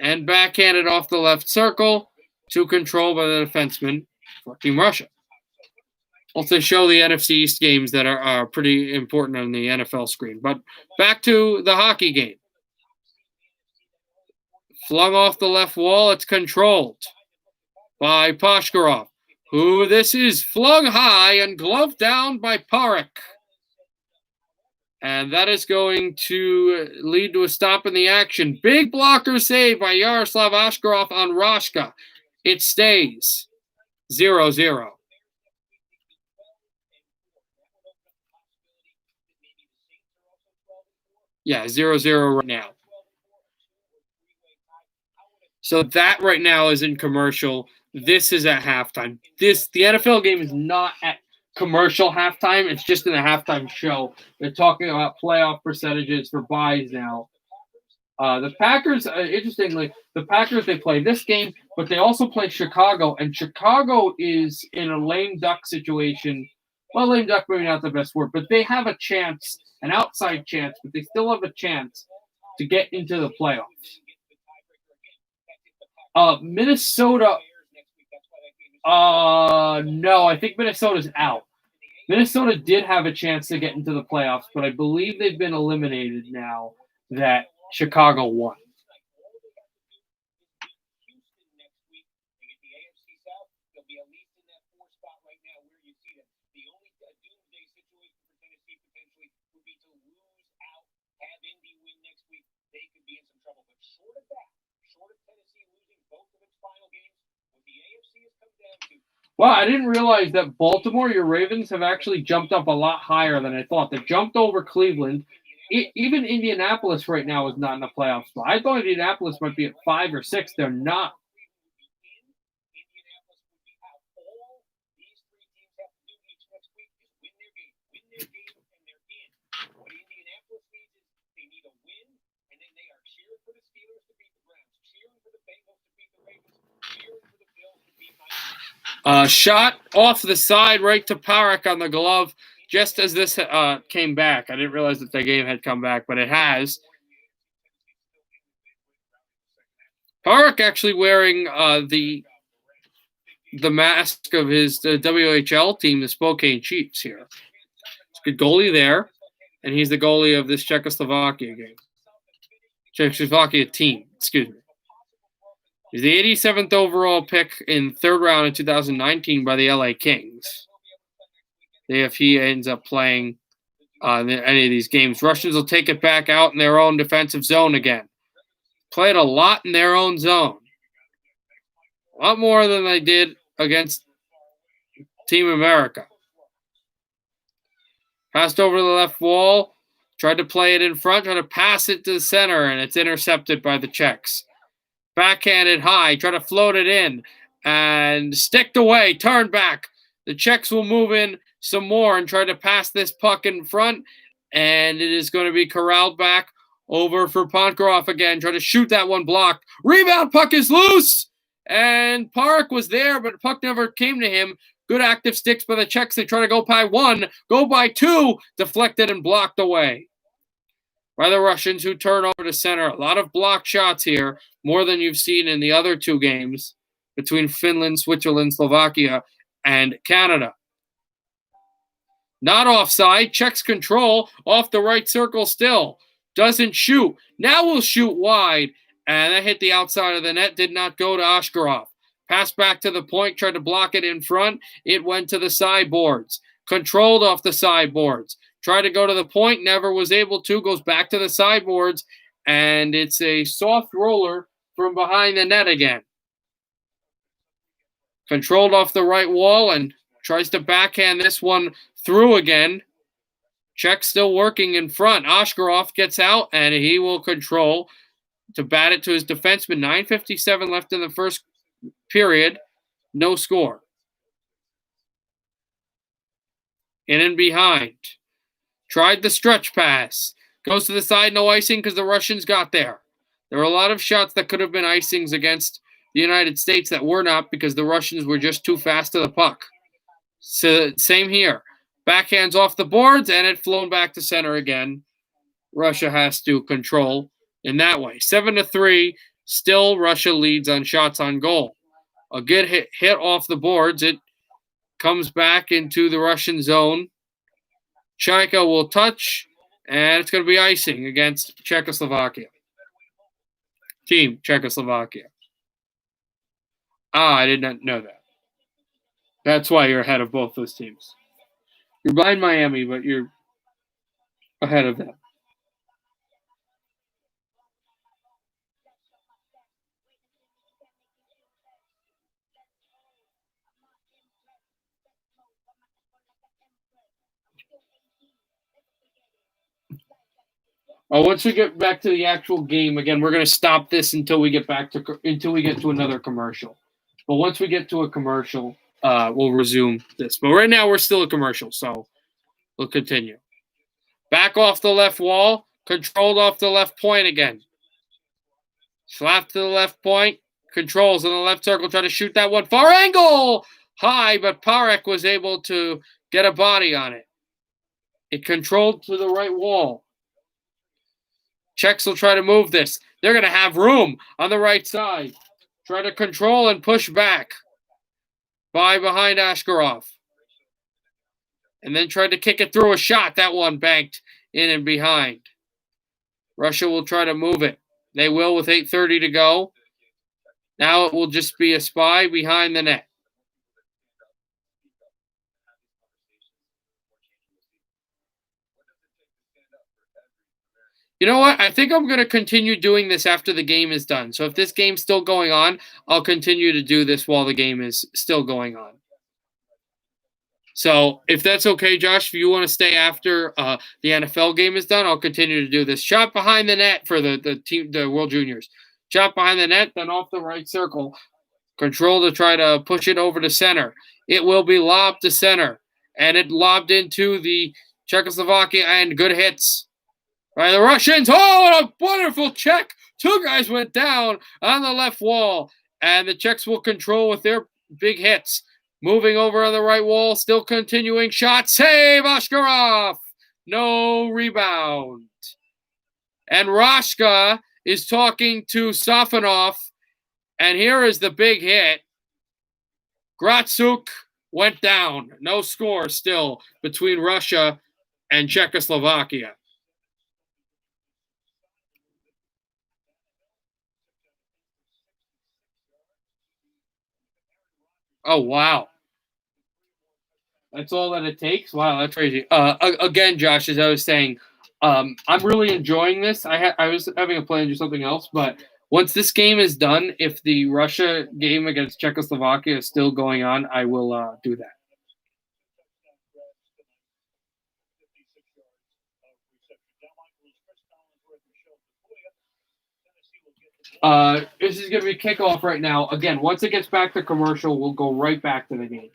A: and backhanded off the left circle to control by the defenseman for Team Russia. Also show the NFC East games that are pretty important on the NFL screen. But back to the hockey game. Flung off the left wall. It's controlled by Pashkarov, who this is flung high and gloved down by Parik. And that is going to lead to a stop in the action. Big blocker save by Yaroslav Askarov on Roshka. It stays 0-0. Yeah, 0-0 right now. So that right now is in commercial. This is at halftime. The NFL game is not at commercial halftime. It's just in the halftime show. They're talking about playoff percentages for buys now. The Packers, interestingly, they play this game, but they also play Chicago, and Chicago is in a lame duck situation. Well, lame duck maybe not the best word, but they have a chance, an outside chance, but they still have a chance to get into the playoffs. Minnesota, no, I think Minnesota's out. Minnesota did have a chance to get into the playoffs, but I believe they've been eliminated now that Chicago won. Well, I didn't realize that Baltimore, your Ravens, have actually jumped up a lot higher than I thought. They jumped over Cleveland. Even Indianapolis right now is not in the playoff spot. I thought Indianapolis might be at 5 or 6. They're not. Shot off the side right to Parik on the glove just as this came back. I didn't realize that the game had come back, but it has. Parik actually wearing the mask of his WHL team, the Spokane Chiefs here. It's a good goalie there, and he's the goalie of this Czechoslovakia game. Czechoslovakia team, excuse me. He's the 87th overall pick in third round in 2019 by the LA Kings. If he ends up playing any of these games, Russians will take it back out in their own defensive zone again. Played a lot in their own zone. A lot more than they did against Team America. Passed over the left wall. Tried to play it in front. Tried to pass it to the center, and it's intercepted by the Czechs. Backhanded high, try to float it in, and sticked away, turn back. The Czechs will move in, some more and try to pass this puck in front. And it is going to be corralled back over for Pankroff again. Try to shoot that one, blocked. Rebound, puck is loose. And Park was there, but the puck never came to him. Good active sticks by the Czechs. They try to go by one, go by two, deflected and blocked away by the Russians, who turn over to center. A lot of block shots here, more than you've seen in the other two games between Finland, Switzerland, Slovakia, and Canada. Not offside. Czechs control off the right circle still. Doesn't shoot. Now will shoot wide. And that hit the outside of the net. Did not go to Askarov. Pass back to the point. Tried to block it in front. It went to the sideboards. Controlled off the sideboards. Tried to go to the point. Never was able to. Goes back to the sideboards. And it's a soft roller from behind the net again. Controlled off the right wall and tries to backhand this one through again. Czech still working in front. Askarov gets out, and he will control to bat it to his defenseman. 9:57 left in the first period. No score. In behind. Tried the stretch pass. Goes to the side, no icing because the Russians got there. There were a lot of shots that could have been icings against the United States that were not because the Russians were just too fast to the puck. So same here. Backhands off the boards, and it flown back to center again. Russia has to control in that way. 7-3. Still, Russia leads on shots on goal. A good hit off the boards. It comes back into the Russian zone. Chaika will touch, and it's going to be icing against Czechoslovakia. Team Czechoslovakia. I did not know that. That's why you're ahead of both those teams. You're behind Miami, but you're ahead of them. Once we get back to the actual game, again, we're going to stop this until we get to another commercial. But once we get to a commercial, we'll resume this. But right now, we're still a commercial, so we'll continue. Back off the left wall, controlled off the left point again. Slap to the left point, controls in the left circle, try to shoot that one. Far angle! High, but Parek was able to get a body on it. It controlled to the right wall. Czechs will try to move this. They're going to have room on the right side. Try to control and push back behind Askarov. And then tried to kick it through a shot. That one banked in and behind. Russia will try to move it. They will with 8:30 to go. Now it will just be a spy behind the net. You know what? I think I'm going to continue doing this after the game is done. So if this game's still going on, I'll continue to do this while the game is still going on. So if that's okay, Josh, if you want to stay after the NFL game is done, I'll continue to do this. Shot behind the net for the team, the World Juniors. Shot behind the net, then off the right circle. Control to try to push it over to center. It will be lobbed to center. And it lobbed into the Czechoslovakia, and good hits by the Russians. Oh, what a wonderful check. Two guys went down on the left wall. And the Czechs will control with their big hits. Moving over on the right wall. Still continuing. Shot. Save Askarov. No rebound. And Rashka is talking to Safonov. And here is the big hit. Gratsuk went down. No score still between Russia and Czechoslovakia. Oh, wow. That's all that it takes? Wow, that's crazy. Again, Josh, as I was saying, I'm really enjoying this. I was having a plan to do something else, but once this game is done, if the Russia game against Czechoslovakia is still going on, I will do that. This is going to be kickoff right now. Again, once it gets back to commercial, we'll go right back to the game.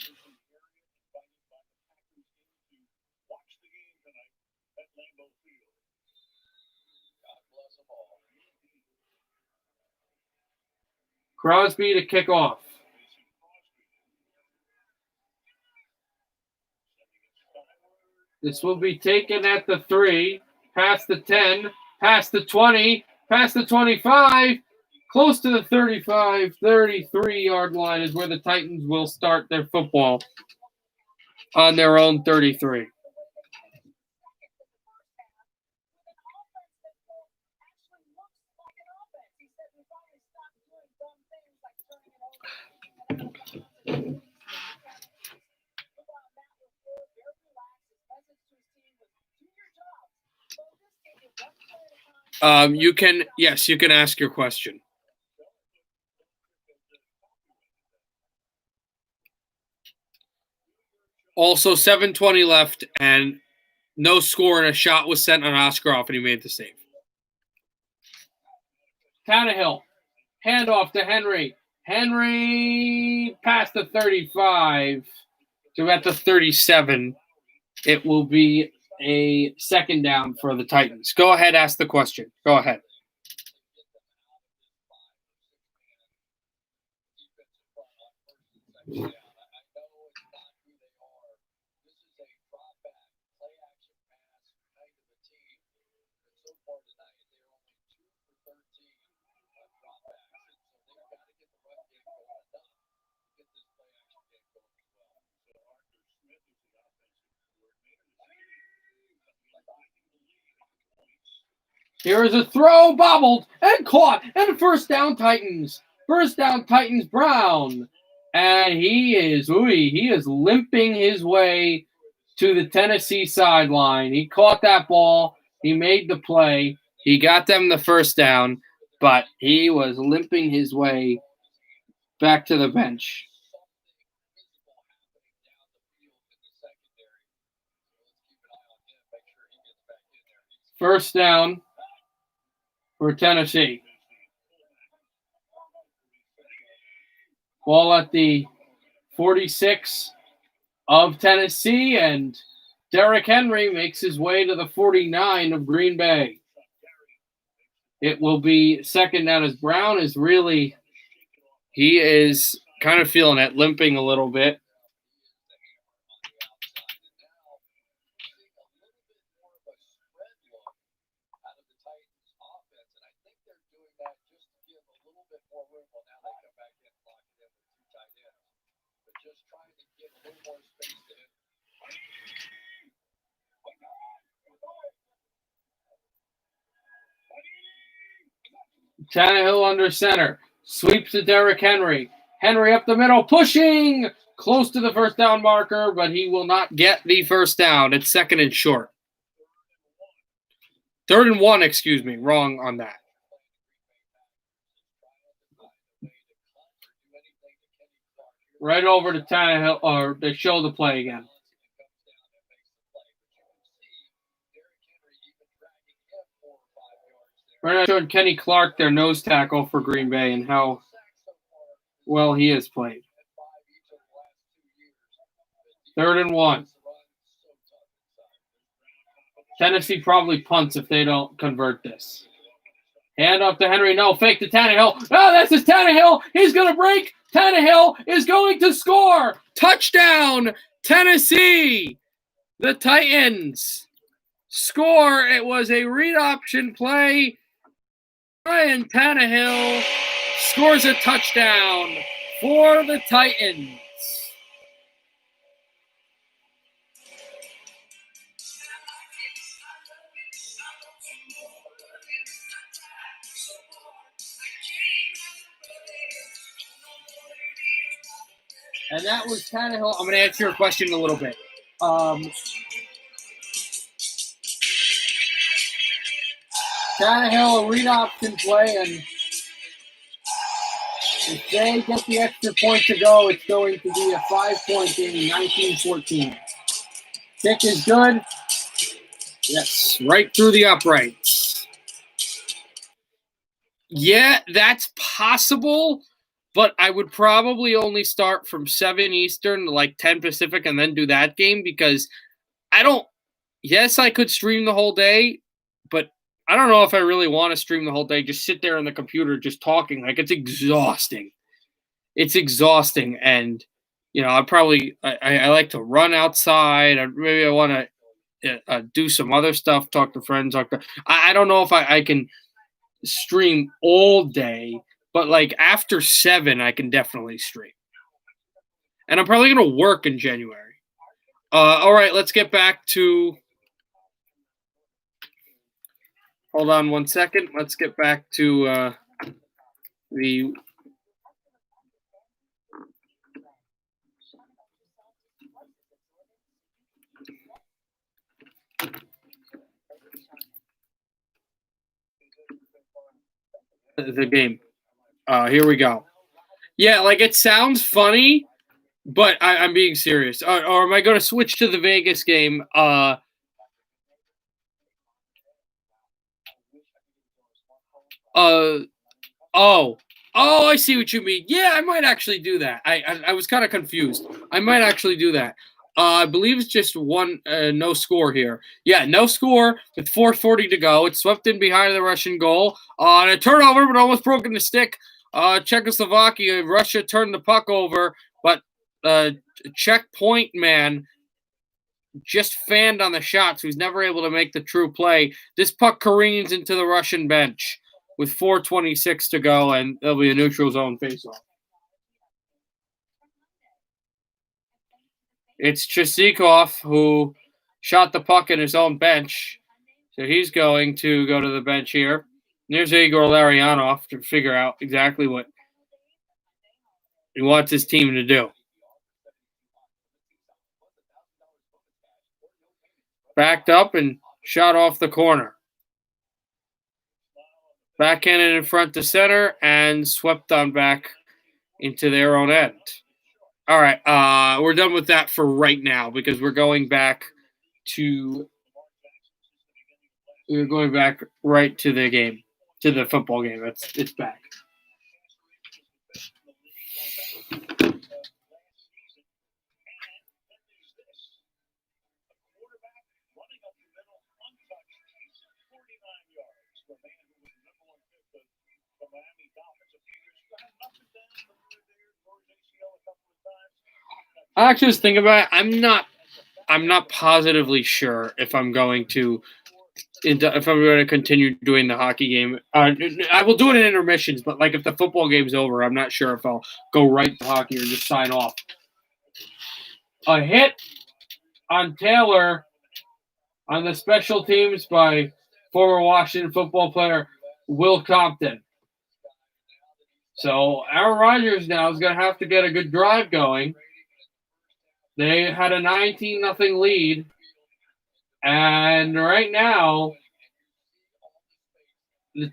A: Crosby to kick off. This will be taken at the 3, past the 10, past the 20, past the 25, close to the 35, 33-yard line is where the Titans will start their football on their own 33. You can ask your question. Also, 7:20 left, and no score, and a shot was sent on Oscaroff, and he made the save. Tannehill, handoff to Henry. Henry past the 35 to at the 37. It will be a second down for the Titans. Go ahead, ask the question. Go ahead. Here is a throw, bobbled, and caught, and first down Titans. First down Titans, Brown. And he is limping his way to the Tennessee sideline. He caught that ball. He made the play. He got them the first down, but he was limping his way back to the bench. First down for Tennessee. Ball at the 46 of Tennessee, and Derrick Henry makes his way to the 49 of Green Bay. It will be second down as Brown is he is kind of feeling it, limping a little bit. Tannehill under center. Sweeps to Derrick Henry. Henry up the middle, pushing close to the first down marker, but he will not get the first down. It's second and short. 3rd and 1, excuse me. Wrong on that. Right over to Tannehill, or they show the play again. Right now showing Kenny Clark, their nose tackle for Green Bay, and how well he has played. 3rd and 1. Tennessee probably punts if they don't convert this. Hand off to Henry. No, fake to Tannehill. Oh, this is Tannehill. He's going to break. Tannehill is going to score. Touchdown, Tennessee. The Titans score. It was a read option play. Ryan Tannehill scores a touchdown for the Titans. And that was Tannehill. I'm going to answer your question in a little bit. Tannehill, a read option play, and if they get the extra point to go, it's going to be a 5-point game, 19-14. Kick is good. Yes, right through the uprights. Yeah, that's possible, but I would probably only start from 7 Eastern to like 10 Pacific and then do that game because I could stream the whole day, but I don't know if I really want to stream the whole day. Just sit there on the computer, just talking. Like, it's exhausting. It's exhausting, and I like to run outside. Maybe I want to do some other stuff, talk to friends. I don't know if I can stream all day, but like after 7, I can definitely stream. And I'm probably gonna work in January. All right, let's get back to. Hold on 1 second. Let's get back to the. The game. Here we go. Yeah, like it sounds funny, but I'm being serious. Or am I going to switch to the Vegas game? Oh, I see what you mean. Yeah, I might actually do that. I was kind of confused. I might actually do that. I believe it's just one no score here. Yeah, no score with 4:40 to go. It's swept in behind the Russian goal. And a turnover, but almost broken the stick. Czechoslovakia, Russia turned the puck over, but Czech point man just fanned on the shots. Who's never able to make the true play. This puck careens into the Russian bench with 4:26 to go, and there'll be a neutral zone faceoff. It's Chisikov who shot the puck in his own bench. So he's going to go to the bench here. There's Igor Larionov to figure out exactly what he wants his team to do. Backed up and shot off the corner. Backhanded in front to center and swept on back into their own end. All right, we're done with that for right now because we're going back right to the game, to the football game. It's back. I actually was thinking about it. I'm not positively sure if I'm going to continue doing the hockey game. I will do it in intermissions, but like if the football game's over, I'm not sure if I'll go right to hockey or just sign off. A hit on Taylor on the special teams by former Washington football player Will Compton. So Aaron Rodgers now is going to have to get a good drive going. They had a 19-0 lead, and right now the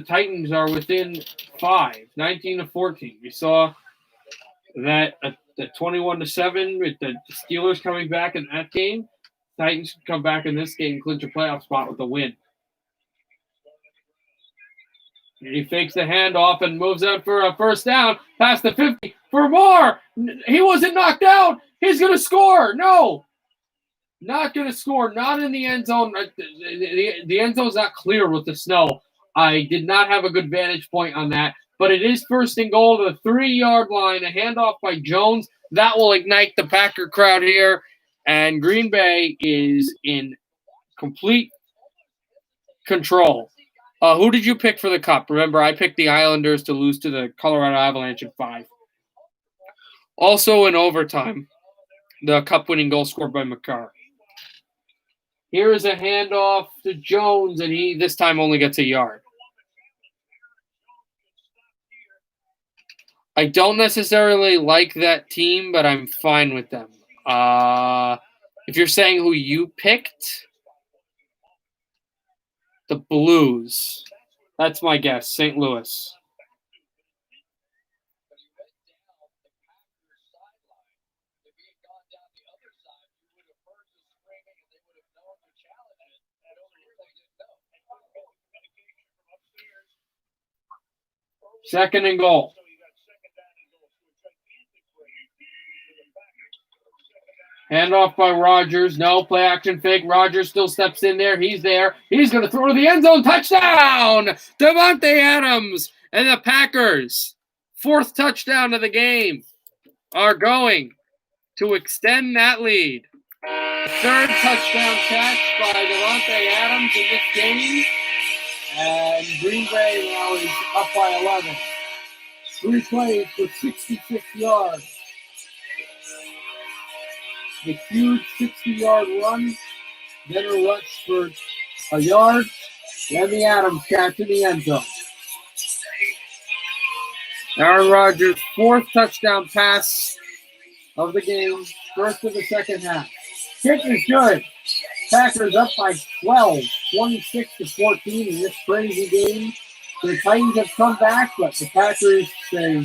A: Titans are within 5, 19-14. We saw that at 21-7 with the Steelers coming back in that game. Titans come back in this game, clinch a playoff spot with a win. He fakes the handoff and moves out for a first down, past the 50 for more. He wasn't knocked out. He's going to score. No, not going to score. Not in the end zone. The end zone's not clear with the snow. I did not have a good vantage point on that, but it is first and goal to the 3-yard line. A handoff by Jones. That will ignite the Packer crowd here, and Green Bay is in complete control. Who did you pick for the Cup? Remember, I picked the Islanders to lose to the Colorado Avalanche in 5. Also in overtime, the Cup-winning goal scored by Makar. Here is a handoff to Jones, and he this time only gets a yard. I don't necessarily like that team, but I'm fine with them. If you're saying who you picked, the Blues. That's my guess. St. Louis. Second and goal. Handoff by Rodgers. No, play action fake. Rodgers still steps in there. He's there. He's going to throw to the end zone. Touchdown! Davante Adams and the Packers. 4th touchdown of the game are going to extend that lead. 3rd touchdown catch by Davante Adams in this game. And Green Bay now is up by 11. 3 plays for 66 yards. The huge 60-yard run, then a rush for a yard, then the Adams catch in the end zone. Aaron Rodgers' 4th touchdown pass of the game, 1st of the second half. Kick is good. Packers up by 12, 26-14 in this crazy game. The Titans have come back, but the Packers say,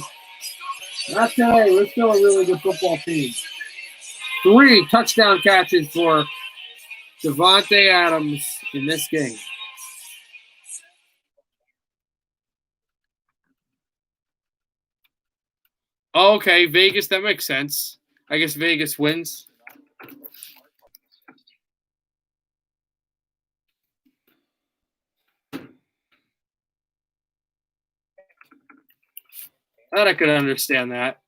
A: not today. We're still a really good football team. 3 touchdown catches for Davante Adams in this game. Okay, Vegas, that makes sense. I guess Vegas wins. I could understand that.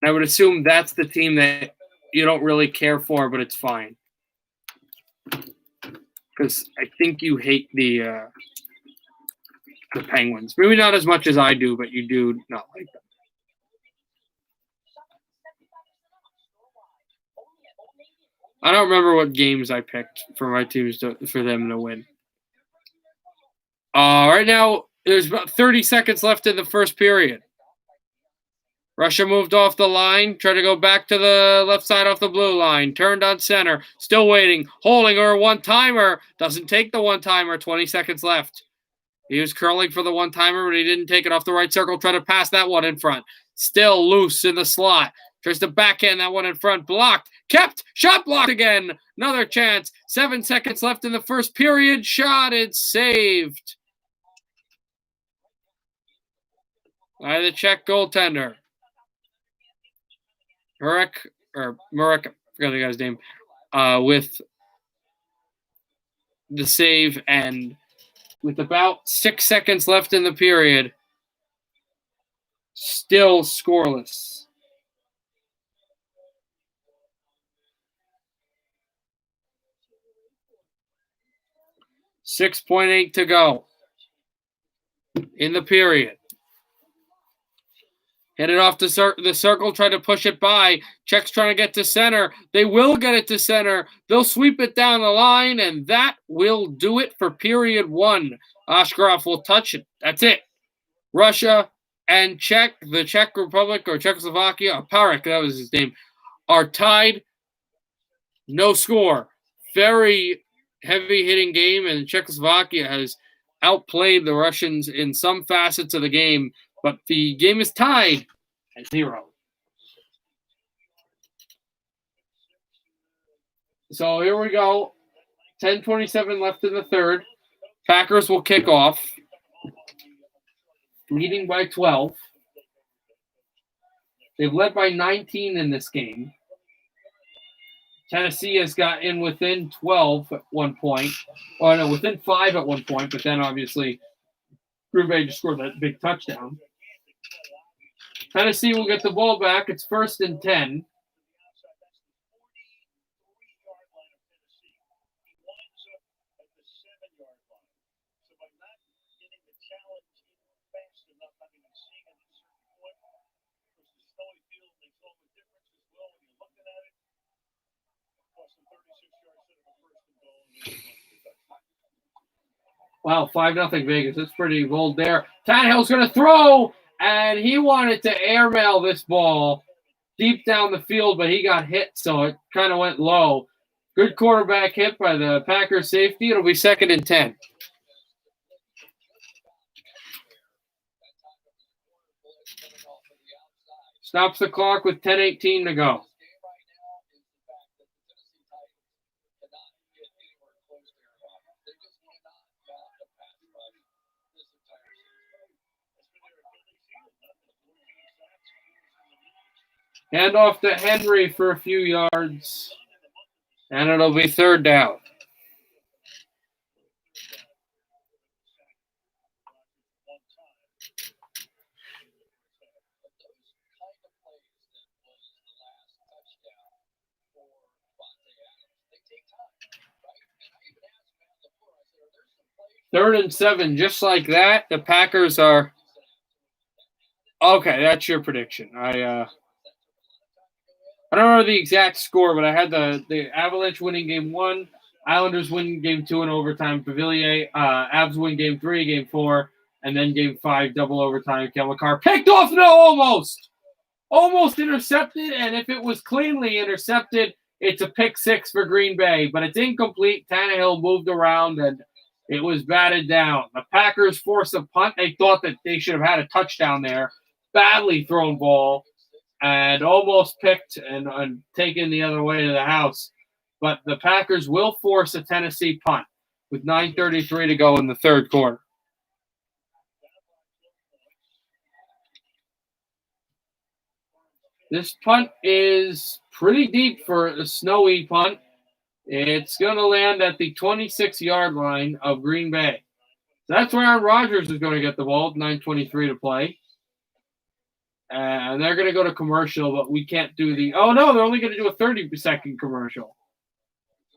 A: I would assume that's the team that you don't really care for, but it's fine. Because I think you hate the Penguins. Maybe not as much as I do, but you do not like them. I don't remember what games I picked for my teams for them to win. Right now, there's about 30 seconds left in the first period. Russia moved off the line, tried to go back to the left side off the blue line, turned on center, still waiting, holding her one-timer, doesn't take the one-timer, 20 seconds left. He was curling for the one-timer, but he didn't take it off the right circle, tried to pass that one in front. Still loose in the slot, tries to backhand that one in front, blocked, kept, shot blocked again, another chance, 7 seconds left in the first period, shot, it's saved by the Czech goaltender. Marek, I forgot the guy's name, with the save, and with about 6 seconds left in the period, still scoreless. .8 to go in the period. Hit it off the circle, try to push it by. Czechs trying to get to center. They will get it to center. They'll sweep it down the line, and that will do it for period 1. Askarov will touch it. That's it. Russia and the Czech Republic or Czechoslovakia, Parek, that was his name, are tied. No score. Very heavy-hitting game, and Czechoslovakia has outplayed the Russians in some facets of the game. But the game is tied at 0. So here we go. 10:27 left in the third. Packers will kick off. Leading by 12. They've led by 19 in this game. Tennessee has got in within 12 at one point. Or no, within 5 at one point. But then obviously Green Bay just scored that big touchdown. Tennessee will get the ball back. It's 1st and 10. Wow, 5-0 Vegas. That's pretty bold there. Tannehill's going to throw, and he wanted to airmail this ball deep down the field, but he got hit, so it kind of went low. Good quarterback hit by the Packers safety. It'll be 2nd and 10. Stops the clock with 10:18 to go. Hand off to Henry for a few yards. And it'll be third down. Third and 7, just like that. The Packers are okay. That's your prediction. I don't remember the exact score, but I had the Avalanche winning game 1, Islanders winning game 2 in overtime. Pavilier, Avs win game 3, game 4, and then game 5 double overtime. Cale Makar picked off. No, almost intercepted. And if it was cleanly intercepted, it's a pick 6 for Green Bay, but it's incomplete. Tannehill moved around and it was batted down. The Packers forced a punt. They thought that they should have had a touchdown there. Badly thrown ball and almost picked and taken the other way to the house. But the Packers will force a Tennessee punt with 9:33 to go in the third quarter. This punt is pretty deep for a snowy punt. It's going to land at the 26-yard line of Green Bay. So that's where Aaron Rodgers is going to get the ball, 9:23 to play. And they're going to go to commercial, but we can't do the – oh, no, they're only going to do a 30-second commercial.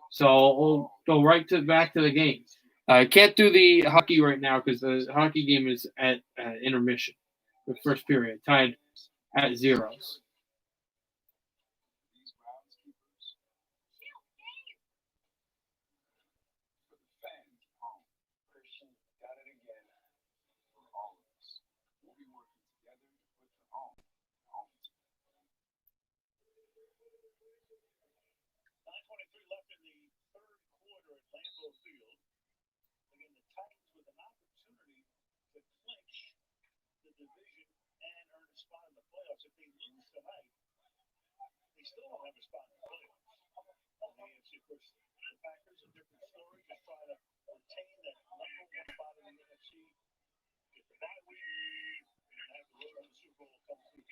A: So we'll go back to the game. I can't do the hockey right now because the hockey game is at intermission, the first period, tied at 0s.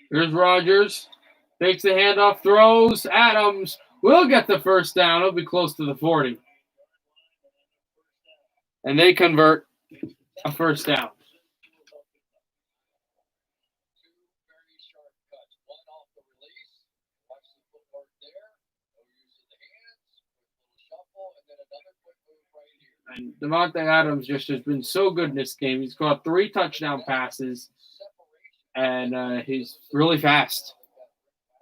A: Here's Rodgers. Takes the handoff, throws. Adams will get the first down. It'll be close to the 40. And they convert a first down. And Davante Adams just has been so good in this game. He's caught 3 touchdown passes, and he's really fast.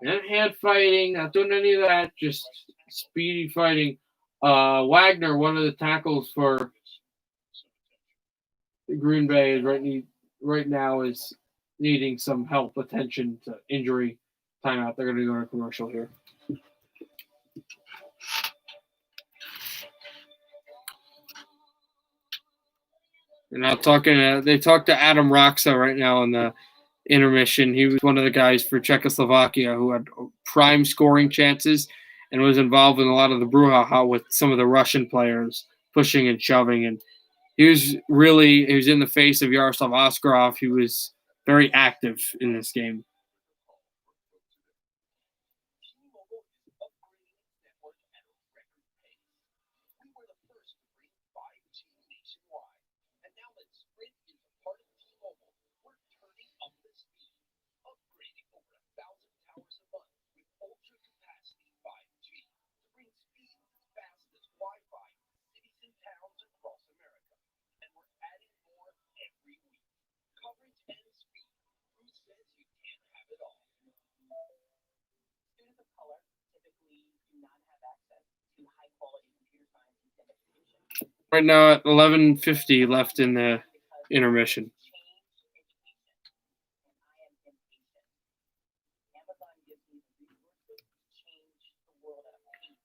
A: Not hand fighting, not doing any of that, just speedy fighting. Wagner, one of the tackles for Green Bay, is right now is needing some help, attention to injury timeout. They're going to go to commercial here. And now they talked to Adam Roxa right now in the intermission. He was one of the guys for Czechoslovakia who had prime scoring chances and was involved in a lot of the brouhaha with some of the Russian players pushing and shoving. And he was in the face of Yaroslav Askarov. He was very active in this game. Right now at 11:50 left in the intermission.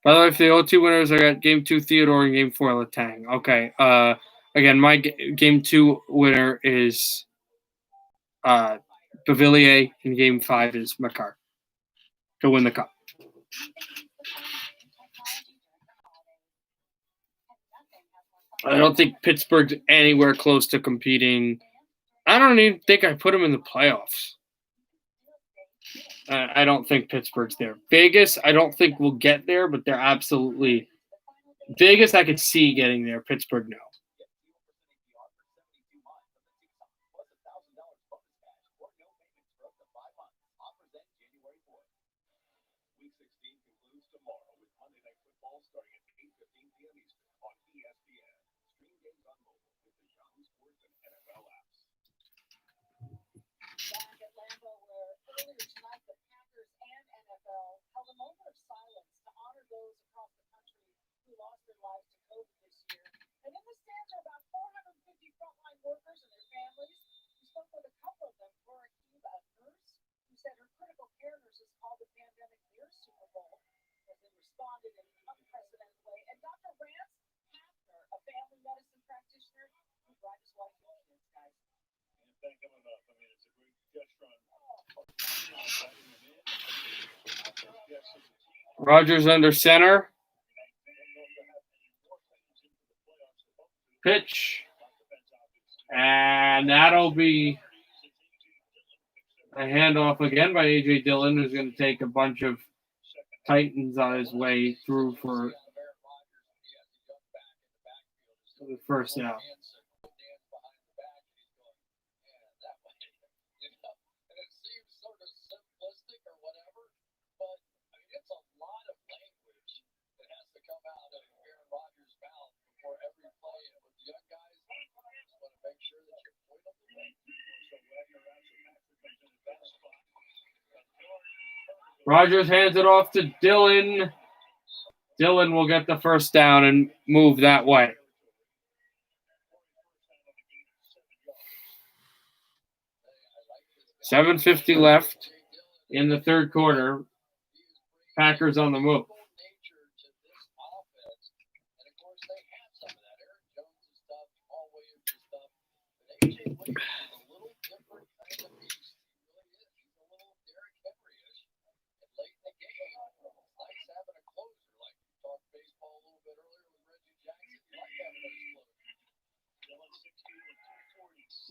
A: By the way, for the OT winners, I got Game 2 Theodore and Game 4 Letang. Okay. Again, my Game 2 winner is Pavilier, and Game 5 is Makar to win the cup. I don't think Pittsburgh's anywhere close to competing. I don't even think I put them in the playoffs. I don't think Pittsburgh's there. Vegas, I don't think will get there, but they're absolutely Vegas. I could see getting there. Pittsburgh, no. Rogers under center. Pitch. And that'll be a handoff again by A.J. Dillon, who's going to take a bunch of Titans on his way through for the first down. Rogers hands it off to Dillon. Dillon will get the first down and move that way. $7:50 left in the third quarter. Packers on the move.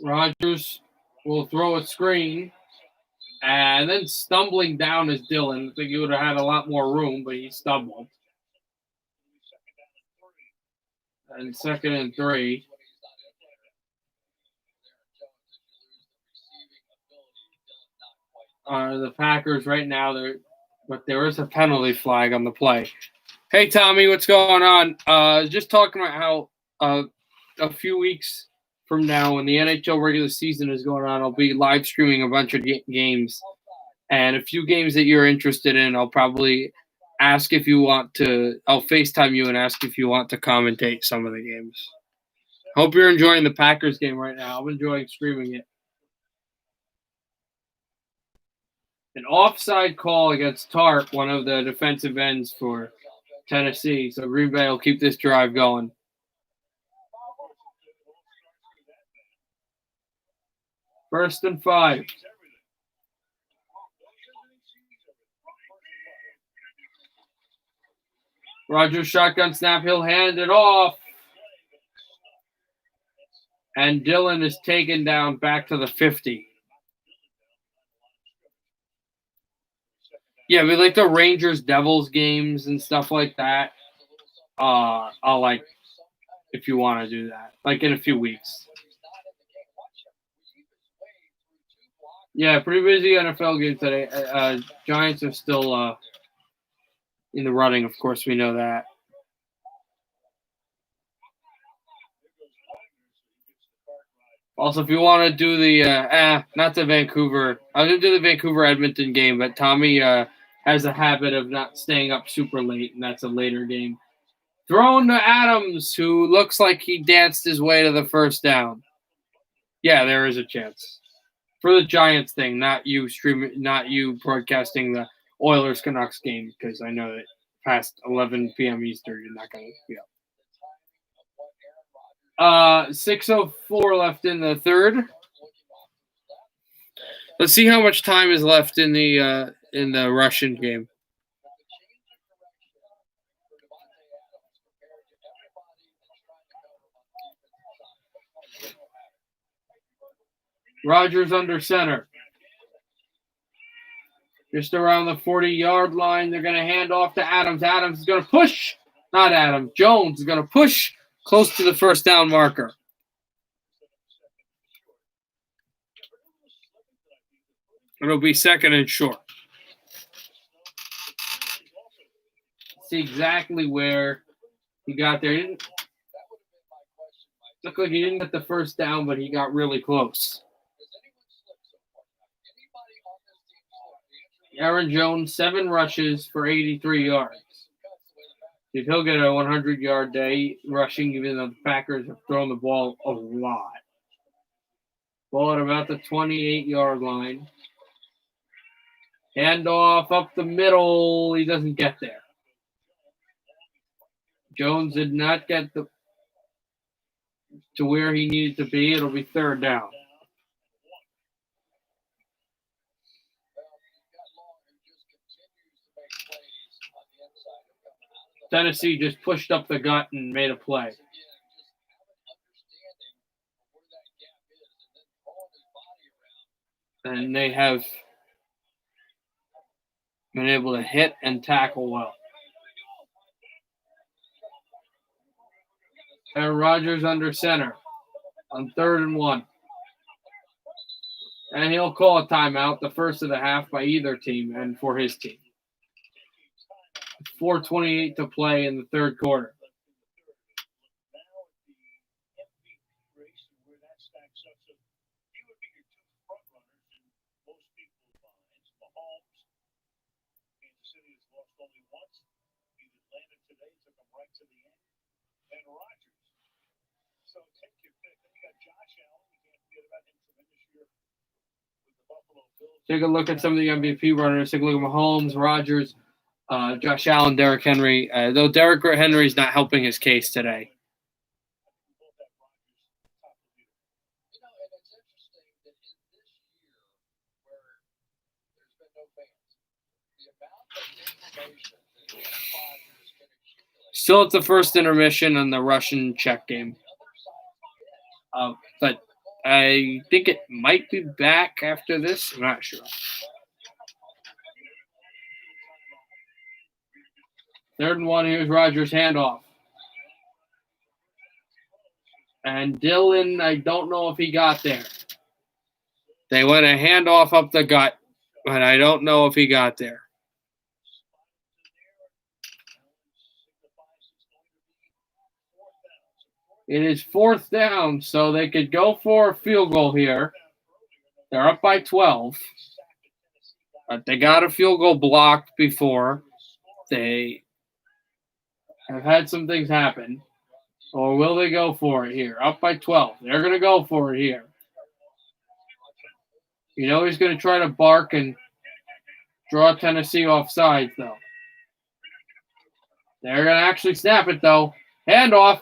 A: Rogers will throw a screen, and then stumbling down is Dillon. I think he would have had a lot more room, but he stumbled. And 2nd and 3. The Packers right now, but there is a penalty flag on the play. Hey, Tommy, what's going on? Just talking about how a few weeks from now, when the NHL regular season is going on, I'll be live streaming a bunch of games, and a few games that you're interested in, I'll probably ask if you want to. I'll FaceTime you and ask if you want to commentate some of the games. Hope you're enjoying the Packers game right now. I'm enjoying streaming it. An offside call against Tarp, one of the defensive ends for Tennessee. So Green Bay will keep this drive going. First and 5. Rogers shotgun snap. He'll hand it off. And Dillon is taken down back to the 50. Yeah, we like the Rangers-Devils games and stuff like that. I'll like if you want to do that, like in a few weeks. Yeah, pretty busy NFL game today. Giants are still in the running, of course, we know that. Also, if you want to do the not the Vancouver, I was going to do the Vancouver-Edmonton game, but Tommy has a habit of not staying up super late, and that's a later game. Thrown to Adams, who looks like he danced his way to the first down. Yeah, there is a chance. For the Giants thing, not you broadcasting the Oilers-Canucks game, because I know that past 11 p.m. Eastern, you're not going to be up. 6:04 left in the third. Let's see how much time is left in the Russian game. Rogers under center. just around the 40-yard line. They're going to hand off to Adams. Adams is going to push. Not Adams. Jones is going to push close to the first down marker. It'll be second and short. See exactly where he got there. Looked like he didn't get the first down, but he got really close. Aaron Jones, 7 rushes for 83 yards. If he'll get a 100-yard day rushing, even though the Packers have thrown the ball a lot. Ball at about the 28-yard line. Handoff up the middle. He doesn't get there. Jones did not get to where he needed to be. It'll be third down. Tennessee just pushed up the gut and made a play. And they have been able to hit and tackle well. Aaron Rodgers under center on 3rd and 1. And he'll call a timeout, the first of the half by either team and for his team. 4:28 to play in the third quarter. Take a look at some of the MVP runners. Take a look at Mahomes, Rodgers, Josh Allen, Derrick Henry. Though Derrick Henry's not helping his case today. Still at the first intermission in the Russian Czech game. But I think it might be back after this. I'm not sure. 3rd and 1, here's Rodgers' handoff. And Dillon, I don't know if he got there. They went a handoff up the gut, but I don't know if he got there. It is 4th down, so they could go for a field goal here. They're up by 12. But they got a field goal blocked before. They have had some things happen. Or will they go for it here? Up by 12. They're going to go for it here. You know he's going to try to bark and draw Tennessee off sides, though. They're going to actually snap it, though. Handoff.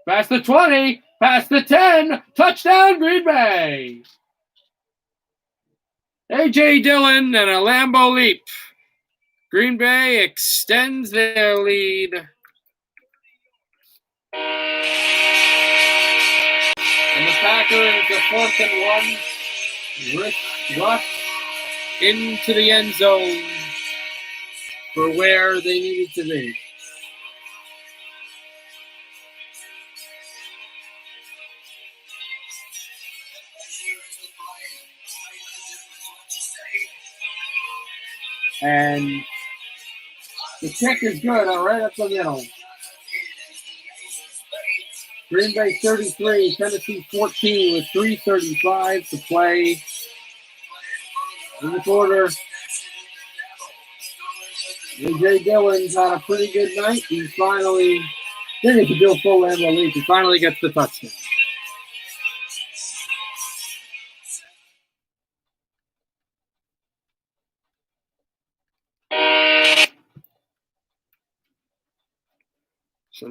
A: Past the 20. Past the 10. Touchdown, Green Bay. A.J. Dillon and a Lambeau leap. Green Bay extends their lead. And the Packers, the 4th and 1, rush into the end zone for where they needed to be. And the kick is good, right up the middle. Green Bay 33, Tennessee 14 with 3:35 to play in the quarter. A.J. Dillon's had a pretty good night. He's finally, then he can do a full Lambeau leap. He finally gets the touchdown. So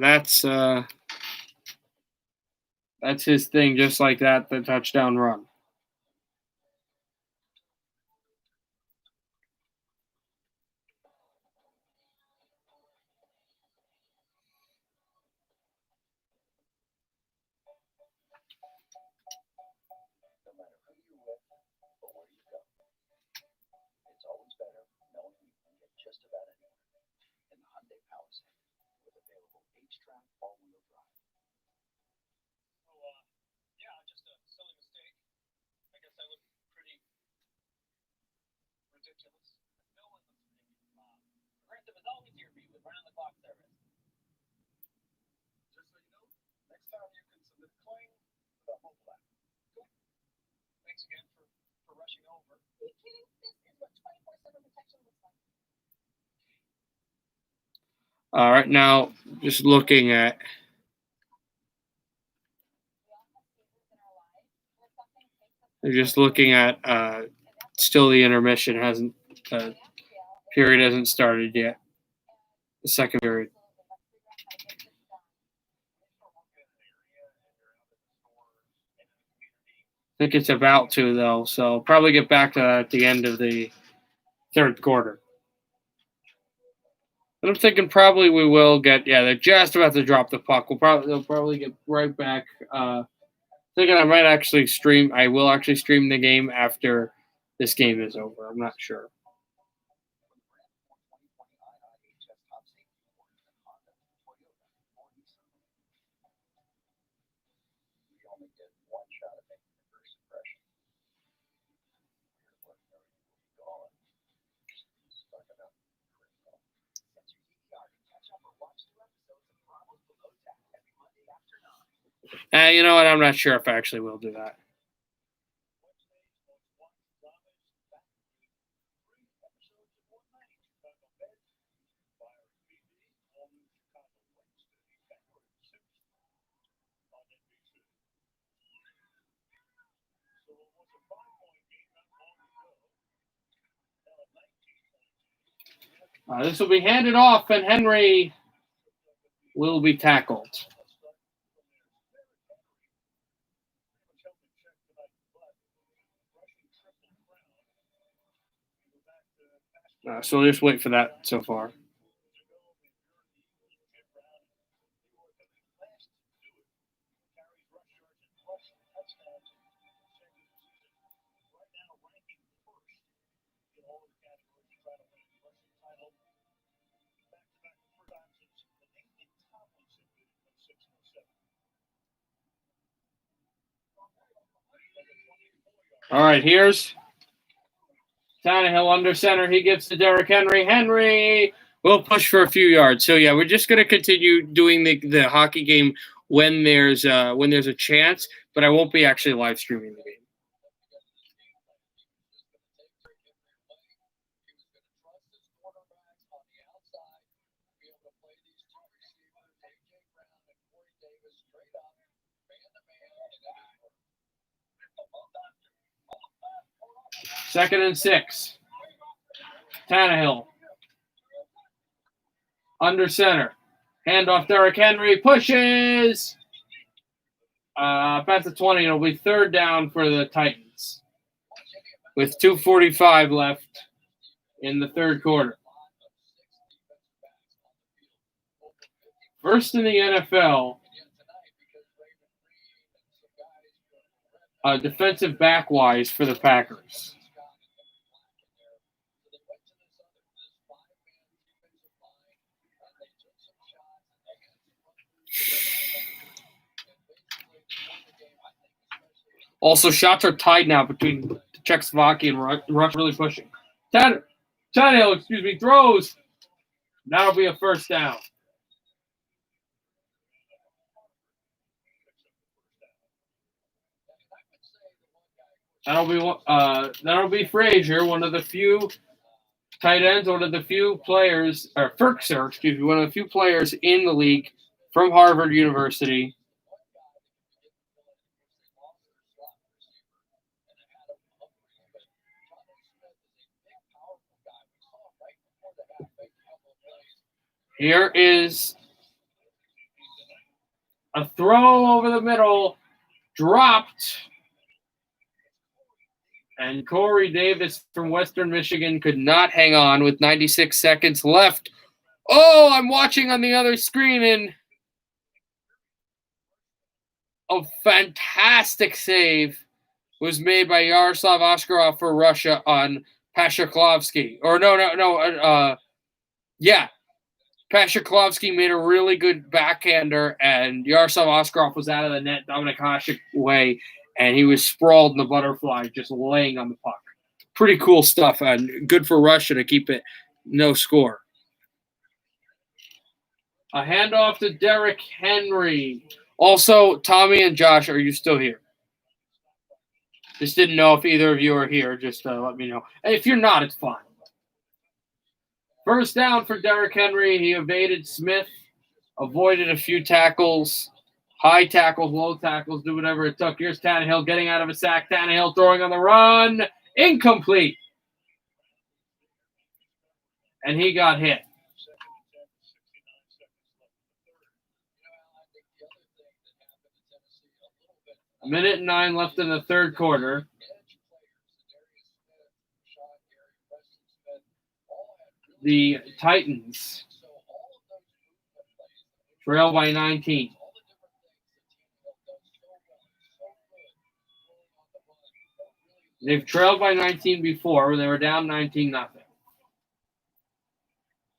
A: that's his thing, just like that, the touchdown run. No matter who you're with or where you go, it's always better All right, now just looking at still the intermission hasn't period hasn't started yet. The second period. I think it's about to though, so probably get back to that at the end of the third quarter. And I'm thinking probably we will get. Yeah, they're just about to drop the puck. They'll probably get right back. Thinking I might actually stream. I will actually stream the game after this game is over. I'm not sure. You know what? I'm not sure if I actually will do that. This will be handed off, and Henry will be tackled. So we'll just wait for that so far. All right, here's Tannehill under center. He gives to Derrick Henry. Henry will push for a few yards. So yeah, we're just going to continue doing the hockey game when there's a chance, but I won't be actually live streaming the game. Second and 6. Tannehill. Under center. Handoff Derrick Henry. Pushes. Past the 20. It'll be third down for the Titans. With 2:45 left in the third quarter. First in the NFL. Defensive back-wise for the Packers. Also, shots are tied now between Czechoslovakia and Russia, really pushing. Tannehill, throws. That'll be a first down. That'll be Frazier, one of the few tight ends, one of the few players, or Firkser, one of the few players in the league from Harvard University. Here is a throw over the middle, dropped, and Corey Davis from Western Michigan could not hang on with 96 seconds left. Oh, I'm watching on the other screen, and a fantastic save was made by Yaroslav Askarov for Russia on Pasheklovsky. Yeah. Pashiklovsky made a really good backhander, and Yaroslav Askarov was out of the net, Dominik Hasek way, and he was sprawled in the butterfly, just laying on the puck. Pretty cool stuff, and good for Russia to keep it no score. A handoff to Derek Henry. Also, Tommy and Josh, are you still here? Just didn't know if either of you are here. Just let me know. If you're not, it's fine. First down for Derek Henry. He evaded Smith, avoided a few tackles, high tackles, low tackles, do whatever it took. Here's Tannehill getting out of a sack. Tannehill throwing on the run. Incomplete. And he got hit. A minute and 9 left in the third quarter. The Titans trail by 19. They've trailed by 19 before. They were down 19-0.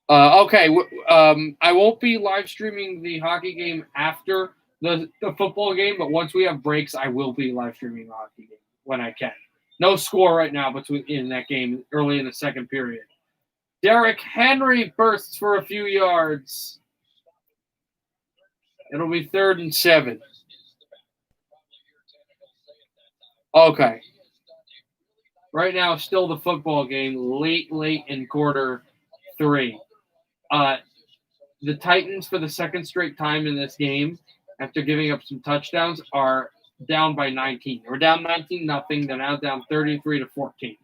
A: Okay, I won't be live streaming the hockey game after the football game, but once we have breaks, I will be live streaming the hockey game when I can. No score right now in that game early in the second period. Derek Henry bursts for a few yards. It'll be 3rd and 7. Okay. Right now, still the football game, late in quarter 3. The Titans, for the second straight time in this game, after giving up some touchdowns, are down by 19. They were down 19-0. They're now down 33-14.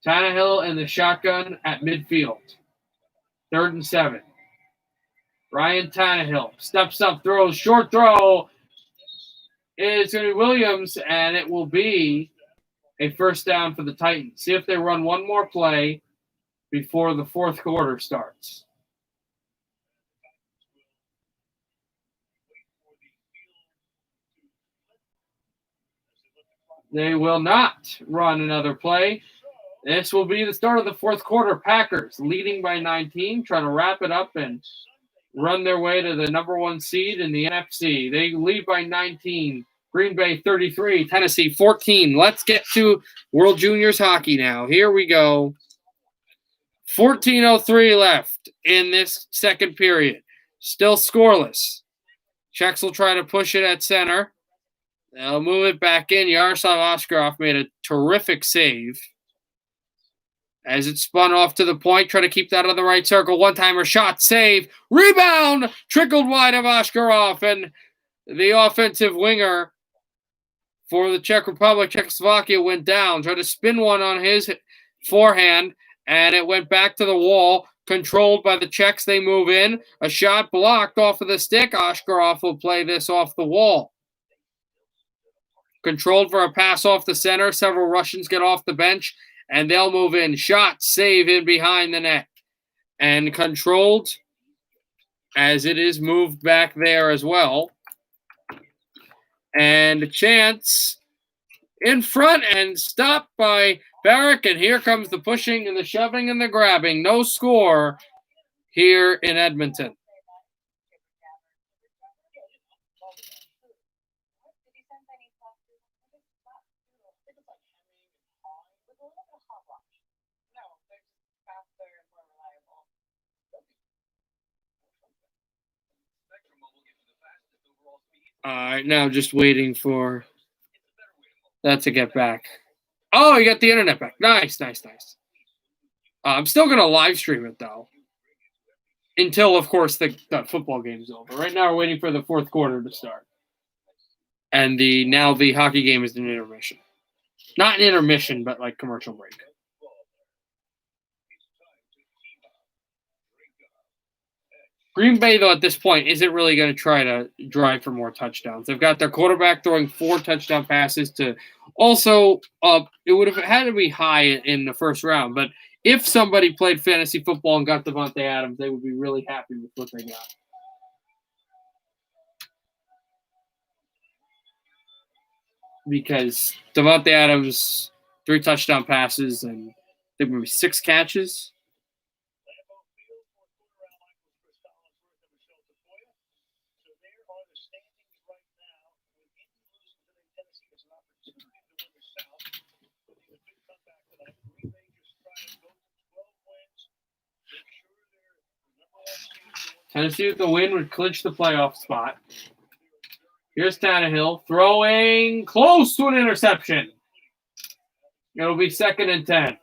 A: Tannehill in the shotgun at midfield. 3rd and 7. Ryan Tannehill steps up, throws, short throw. It's going to be Williams, and it will be a first down for the Titans. See if they run one more play before the fourth quarter starts. They will not run another play. This will be the start of the fourth quarter. Packers leading by 19, trying to wrap it up and run their way to the number 1 seed in the NFC. They lead by 19. Green Bay 33, Tennessee 14. Let's get to World Juniors hockey now. Here we go. 14:03 left in this second period. Still scoreless. Czechs will try to push it at center. They'll move it back in. Yaroslav Askarov made a terrific save. As it spun off to the point, try to keep that on the right circle. One-timer shot, save, rebound, trickled wide of Askarov, and the offensive winger for the Czech Republic, Czechoslovakia, went down. Tried to spin one on his forehand, and it went back to the wall. Controlled by the Czechs, they move in. A shot blocked off of the stick. Askarov will play this off the wall. Controlled for a pass off the center. Several Russians get off the bench, and they'll move in. Shot, save in behind the net. And controlled as it is moved back there as well. And a chance in front and stopped by Barrick. And here comes the pushing and the shoving and the grabbing. No score here in Edmonton. All right, now just waiting for that to get back. Oh, you got the internet back. Nice. I'm still going to live stream it, though, until, of course, the football game is over. Right now we're waiting for the fourth quarter to start. And now the hockey game is an intermission. Not an intermission, but like commercial break. Green Bay, though, at this point, isn't really going to try to drive for more touchdowns. They've got their quarterback throwing 4 touchdown passes to also it would have had to be high in the first round. But if somebody played fantasy football and got Davante Adams, they would be really happy with what they got. Because Davante Adams, 3 touchdown passes and I think maybe 6 catches. Tennessee with the win would clinch the playoff spot. Here's Tannehill throwing close to an interception. It'll be 2nd and 10.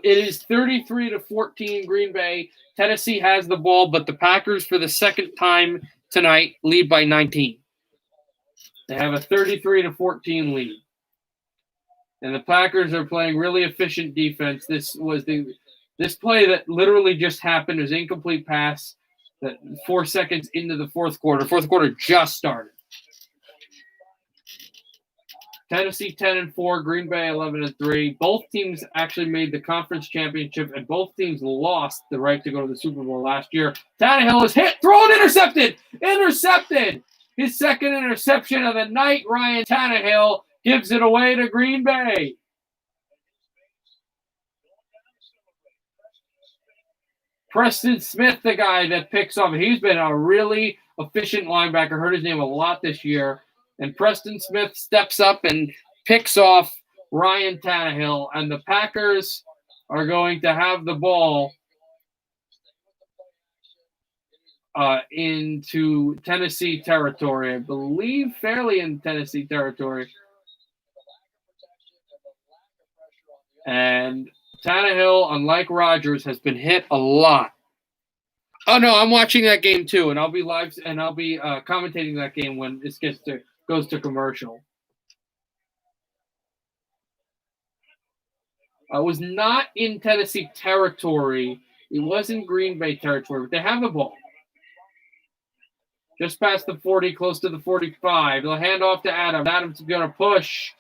A: It is 33-14 Green Bay. Tennessee has the ball, but the Packers, for the second time tonight, lead by 19. They have a 33-14 lead. And the Packers are playing really efficient defense. This play that literally just happened was incomplete pass that 4 seconds into the fourth quarter. Fourth quarter just started. Tennessee 10-4, Green Bay 11-3. Both teams actually made the conference championship, and both teams lost the right to go to the Super Bowl last year. Tannehill is hit, thrown, intercepted! Intercepted! His second interception of the night. Ryan Tannehill gives it away to Green Bay. Preston Smith, the guy that picks off. He's been a really efficient linebacker. Heard his name a lot this year. And Preston Smith steps up and picks off Ryan Tannehill. And the Packers are going to have the ball into Tennessee territory. I believe fairly in Tennessee territory. And Tannehill, unlike Rodgers, has been hit a lot. Oh, no, I'm watching that game too, and I'll be live and I'll be commentating that game when this goes to commercial. It was not in Tennessee territory. It was in Green Bay territory, but they have the ball. Just past the 40, close to the 45. They'll hand off to Adams. Adams is going to push.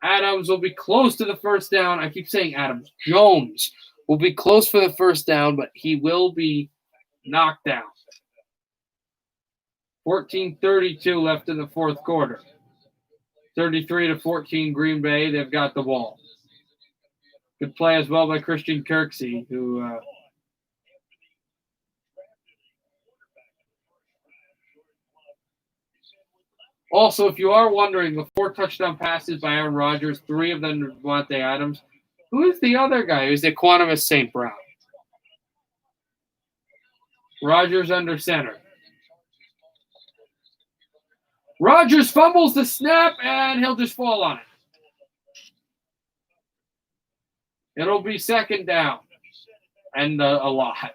A: Adams will be close to the first down. I keep saying Adams. Jones will be close for the first down, but he will be knocked down. 14:32 left in the fourth quarter. 33-14 Green Bay. They've got the ball. Good play as well by Christian Kirksey, who also, if you are wondering, the 4 touchdown passes by Aaron Rodgers, 3 of them to Davante Adams. Who is the other guy? Who's Equanimus St. Brown? Rodgers under center. Rodgers fumbles the snap, and he'll just fall on it. It'll be second down, and a lot.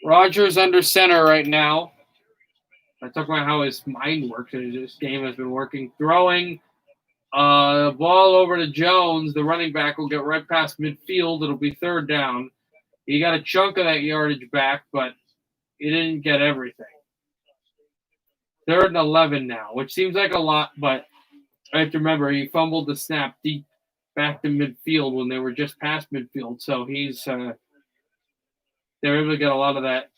A: Rodgers under center right now. I talk about how his mind works. This game has been working. Throwing the ball over to Jones. The running back will get right past midfield. It'll be third down. He got a chunk of that yardage back, but he didn't get everything. 3rd and 11 now, which seems like a lot, but I have to remember he fumbled the snap deep back to midfield when they were just past midfield. So he's they're able to get a lot of that.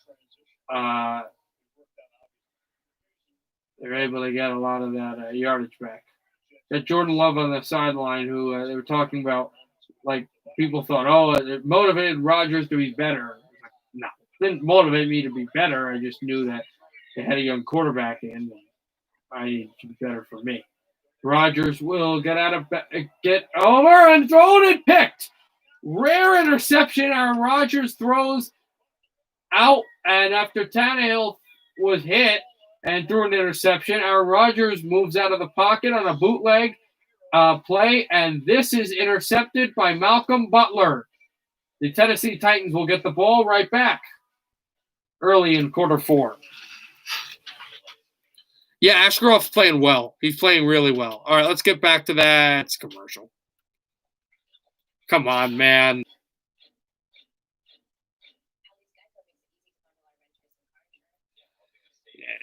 A: They're able to get a lot of that yardage back. Got Jordan Love on the sideline, who they were talking about. Like people thought, oh, it motivated Rodgers to be better. Like, no, it didn't motivate me to be better. I just knew that they had a young quarterback in, and I needed to be better for me. Rodgers will get over and thrown and picked. Rare interception. Aaron Rodgers throws out, and after Tannehill was hit and threw an interception, Aaron Rodgers moves out of the pocket on a bootleg play, and this is intercepted by Malcolm Butler. The Tennessee Titans will get the ball right back early in quarter 4. Yeah, Ashcroft's playing well. He's playing really well. All right, let's get back to that. It's commercial. Come on, man.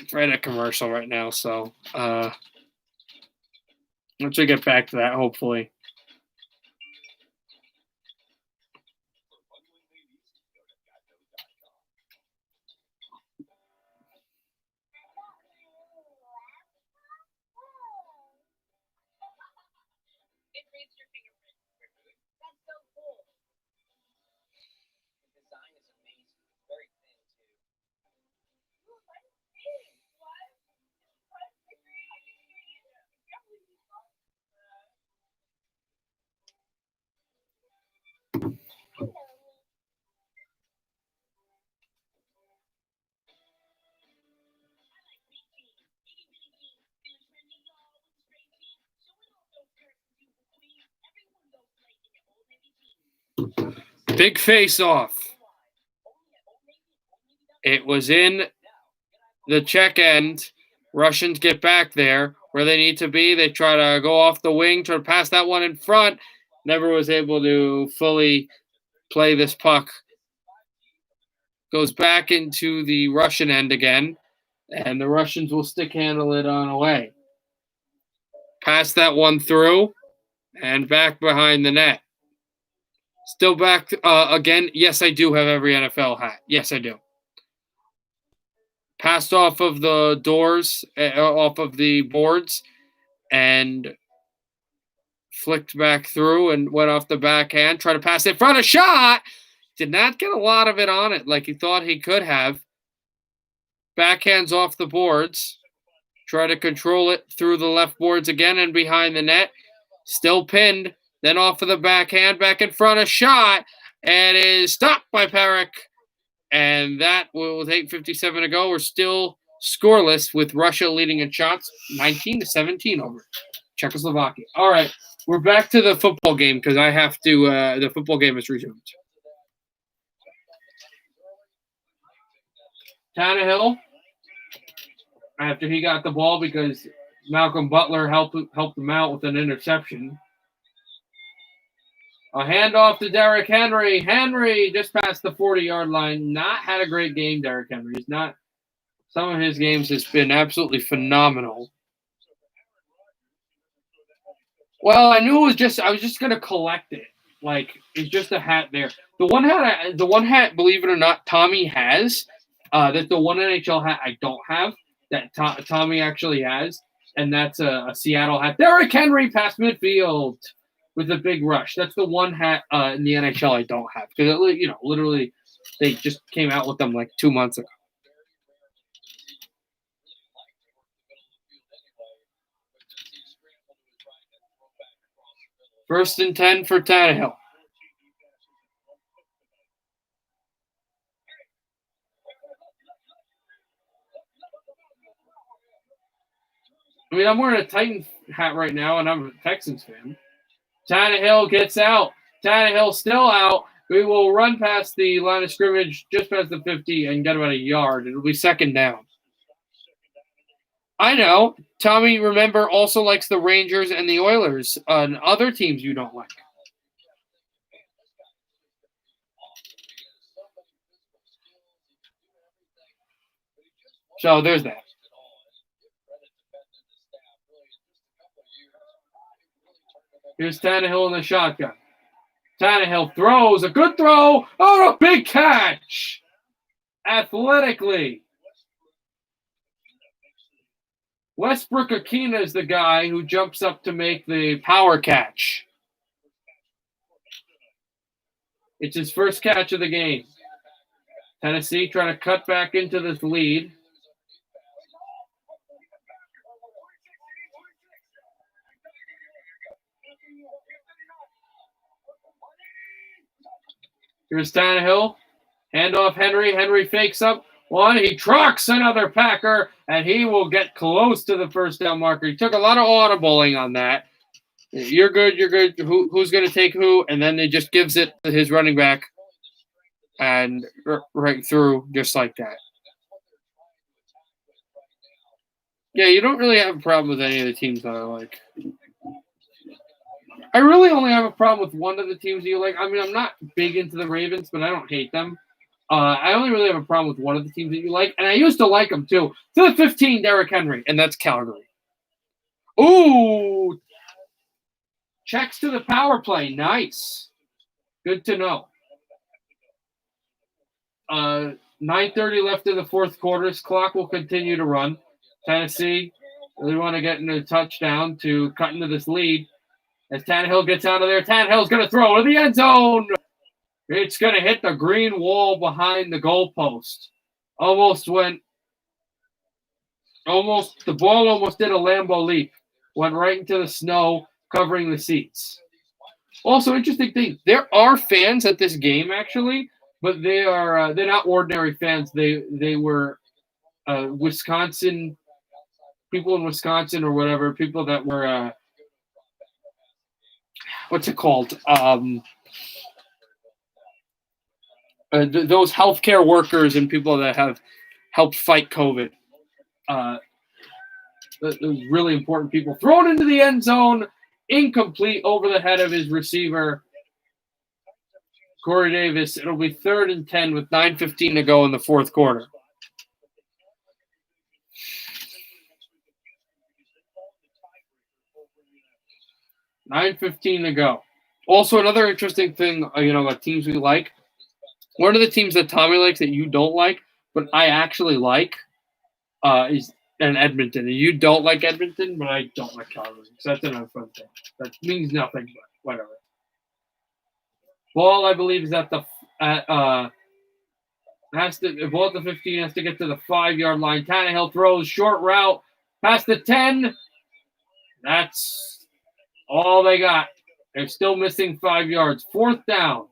A: it's right at commercial right now, so once we get back to that, hopefully. Big face off. It was in the check end. Russians get back there where they need to be. They try to go off the wing, try to pass that one in front. Never was able to fully play this puck. Goes back into the Russian end again, and the Russians will stick handle it on away. Pass that one through, and back behind the net. Still back again. Yes, I do have every NFL hat. Yes, I do. Passed off of the doors, off of the boards, and flicked back through and went off the backhand. Tried to pass it in front of shot. Did not get a lot of it on it like he thought he could have. Backhands off the boards. Try to control it through the left boards again and behind the net. Still pinned. Then off of the backhand, back in front of shot, and is stopped by Parik. And that will take 8:57 to go. We're still scoreless with Russia leading in shots, 19-17 over Czechoslovakia. All right, we're back to the football game because I have to. The football game is resumed. Tannehill, after he got the ball because Malcolm Butler helped him out with an interception. A handoff to Derrick Henry. Henry just past the 40-yard line. Not had a great game, Derrick Henry. He's not. Some of his games has been absolutely phenomenal. Well, I knew it was just. I was just gonna collect it. Like it's just a hat there. The one hat, believe it or not, Tommy has. That's the one NHL hat I don't have. That Tommy actually has, and that's a Seattle hat. Derrick Henry past midfield with a big rush. That's the one hat in the NHL I don't have because literally they just came out with them like 2 months ago. First and 10 for Tannehill. I mean, I'm wearing a Titans hat right now, and I'm a Texans fan. Tannehill gets out. Tannehill still out. We will run past the line of scrimmage, just past the 50, and get about a yard. It'll be second down. I know. Tommy, remember, also likes the Rangers and the Oilers and other teams you don't like. So there's that. Here's Tannehill in the shotgun. Tannehill throws. A good throw. Oh, a big catch. Athletically. Westbrook-Ikhine is the guy who jumps up to make the power catch. It's his first catch of the game. Tennessee trying to cut back into this lead. Here's Tannehill. Handoff Henry. Henry fakes up one. He trucks another Packer, and he will get close to the first down marker. He took a lot of audibling on that. You're good. You're good. Who's going to take who? And then he just gives it to his running back and right through just like that. Yeah, you don't really have a problem with any of the teams that I like. I really only have a problem with one of the teams you like. I mean, I'm not big into the Ravens, but I don't hate them. I only really have a problem with one of the teams that you like, and I used to like them too. To the 15, Derrick Henry, and that's Calgary. Ooh, checks to the power play. Nice. Good to know. 9:30 left in the fourth quarter. This clock will continue to run. Tennessee really want to get into a touchdown to cut into this lead. As Tannehill gets out of there, Tannehill's going to throw to the end zone. It's going to hit the green wall behind the goalpost. The ball almost did a Lambeau leap. Went right into the snow, covering the seats. Also, interesting thing, there are fans at this game, actually, but they're not ordinary fans. They were Wisconsin, people in Wisconsin or whatever, people that were, what's it called? Those healthcare workers and people that have helped fight COVID. Those really important people. Thrown into the end zone, incomplete over the head of his receiver, Corey Davis. It'll be 3rd and 10 with 9:15 to go in the fourth quarter. $9:15 to go. Also, another interesting thing, about teams we like. One of the teams that Tommy likes that you don't like, but I actually like, is Edmonton. And you don't like Edmonton, but I don't like Calgary. So that's another fun thing. That means nothing, but whatever. Ball, I believe, is at the ball at the 15, has to get to the 5-yard line. Tannehill throws short route past the 10. That's all they got. They're still missing 5 yards. 4th down.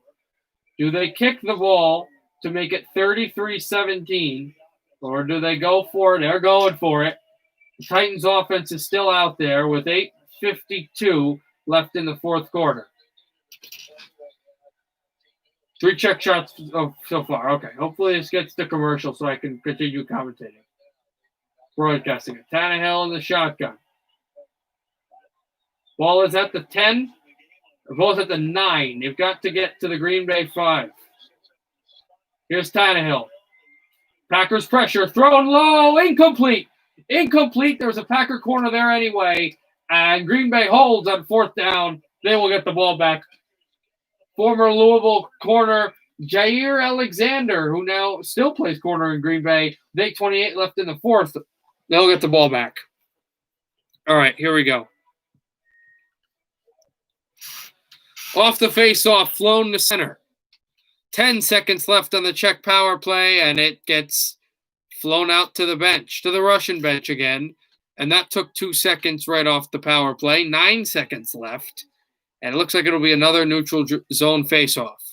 A: Do they kick the ball to make it 33-17, or do they go for it? They're going for it. The Titans offense is still out there with 8:52 left in the fourth quarter. 3 check shots so far. Okay, hopefully this gets to commercial so I can continue commentating. Broadcasting it. Tannehill in the shotgun. Ball is at the 10. The ball's at the 9. They've got to get to the Green Bay 5. Here's Tannehill. Packers pressure. Thrown low. Incomplete. There was a Packer corner there anyway. And Green Bay holds on 4th down. They will get the ball back. Former Louisville corner Jair Alexander, who now still plays corner in Green Bay. 8:28 left in the fourth. They'll get the ball back. All right, here we go. Off the face-off, flown to center. 10 seconds left on the check power play, and it gets flown out to the bench, to the Russian bench again. And that took 2 seconds right off the power play. 9 seconds left. And it looks like it'll be another neutral zone face-off.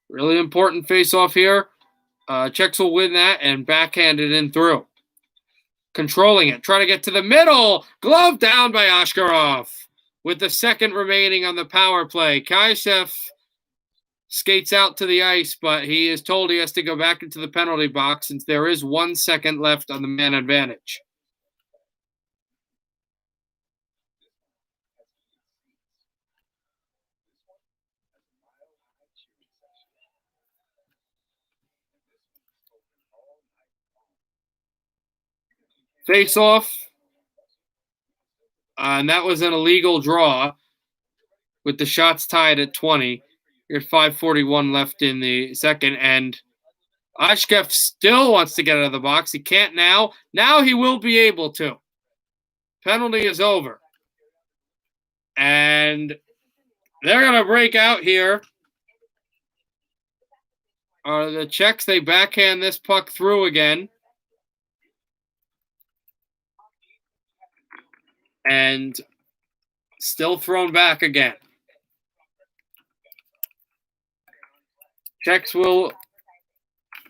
A: Really important face-off here. Czechs will win that and backhand it in through. Controlling it. Try to get to the middle. Glove down by Ashkarov. With the second remaining on the power play. Kaisev skates out to the ice, but he is told he has to go back into the penalty box since there is 1 second left on the man advantage. Face off. And that was an illegal draw with the shots tied at 20. Here's 5:41 left in the second. And Ashkev still wants to get out of the box. He can't now. Now he will be able to. Penalty is over. And they're going to break out here. The Czechs, they backhand this puck through again. And still thrown back again. Czechs will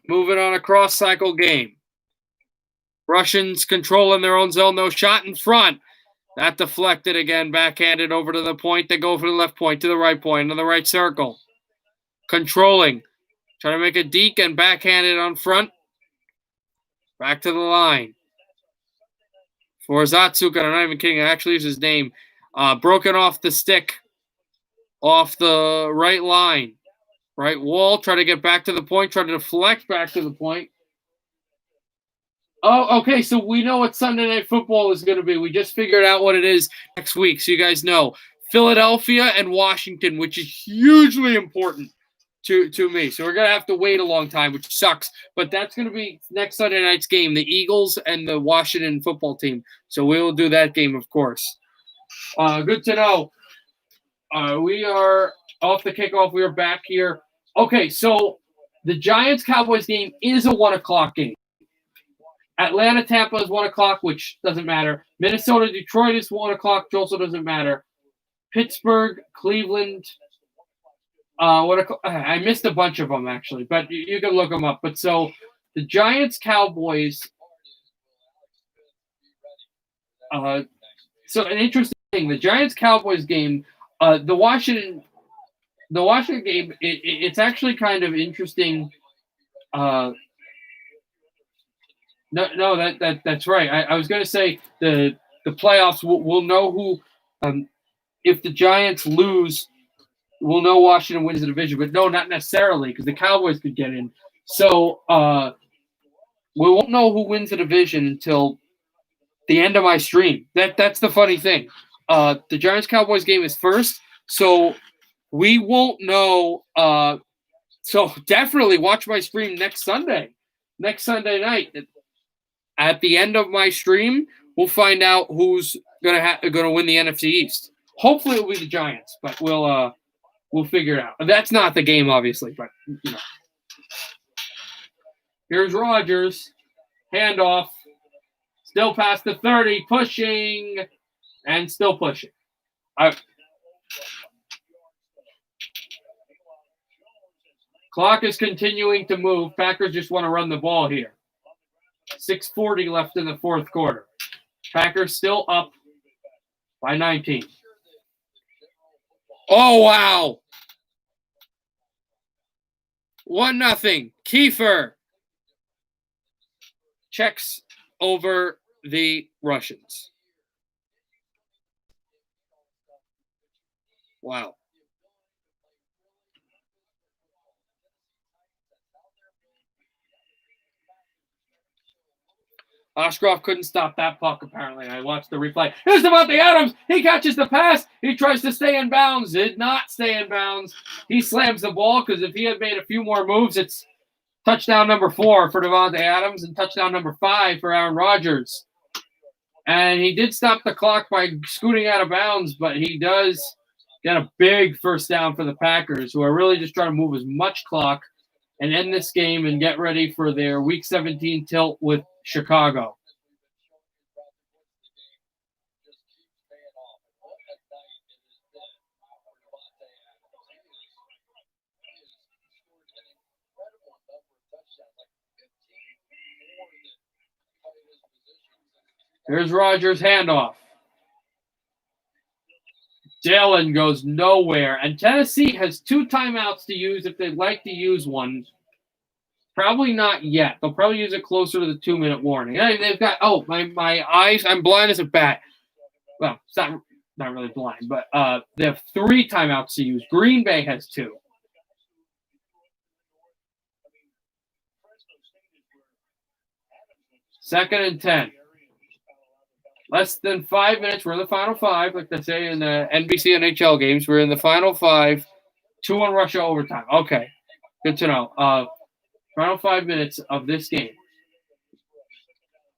A: move it on a cross-cycle game. Russians controlling their own zone, though. Shot in front. That deflected again, backhanded over to the point. They go for the left point, to the right point, to the right circle. Controlling. Trying to make a deke and backhanded on front. Back to the line. or Zatsuka, I'm not even kidding, I actually use his name, broken off the stick, off the right line, right wall, try to get back to the point, try to deflect back to the point. Oh, okay, so we know what Sunday Night Football is going to be. We just figured out what it is next week, so you guys know. Philadelphia and Washington, which is hugely important to me. So we're going to have to wait a long time, which sucks. But that's going to be next Sunday night's game, the Eagles and the Washington football team. So we will do that game, of course. Good to know. We are off the kickoff. We are back here. Okay, so the Giants-Cowboys game is a 1 o'clock game. Atlanta-Tampa is 1 o'clock, which doesn't matter. Minnesota-Detroit is 1 o'clock, which also doesn't matter. Pittsburgh, Cleveland. I missed a bunch of them, actually, but you can look them up. But so the Giants-Cowboys. So an interesting thing, the Giants-Cowboys game, the Washington game, it's actually kind of interesting. No, that's right. I was going to say the playoffs. We'll know who. If the Giants lose, we'll know Washington wins the division. But no, not necessarily, because the Cowboys could get in. So we won't know who wins the division until the end of my stream. That's the funny thing. The Giants-Cowboys game is first, so we won't know. So definitely watch my stream next Sunday night. At the end of my stream, we'll find out who's gonna win the NFC East. Hopefully, it'll be the Giants, but we'll figure it out. That's not the game, obviously, but you know. Here's Rodgers, handoff, still past the 30, pushing, and still pushing. Clock is continuing to move. Packers just want to run the ball here. 6:40 left in the fourth quarter. Packers still up by 19. Oh, wow. 1-0. Kiefer checks over the Russians. Wow. Oshkoff couldn't stop that puck, apparently. I watched the replay. Here's Davante Adams. He catches the pass. He tries to stay in bounds. Did not stay in bounds. He slams the ball because if he had made a few more moves, it's touchdown number 4 for Davante Adams and touchdown number 5 for Aaron Rodgers. And he did stop the clock by scooting out of bounds, but he does get a big first down for the Packers, who are really just trying to move as much clock and end this game and get ready for their Week 17 tilt with Chicago. Here's Rodgers' handoff. Dillon goes nowhere. And Tennessee has 2 timeouts to use if they'd like to use one. Probably not yet. They'll probably use it closer to the 2-minute warning. They've got, my eyes, I'm blind as a bat. Well, it's not really blind, but they have 3 timeouts to use. Green Bay has 2. Second and 10. Less than 5 minutes. We're in the final 5, like they say in the NBC NHL games. We're in the final 5. 2-1 Russia overtime. Okay, good to know. Final 5 minutes of this game.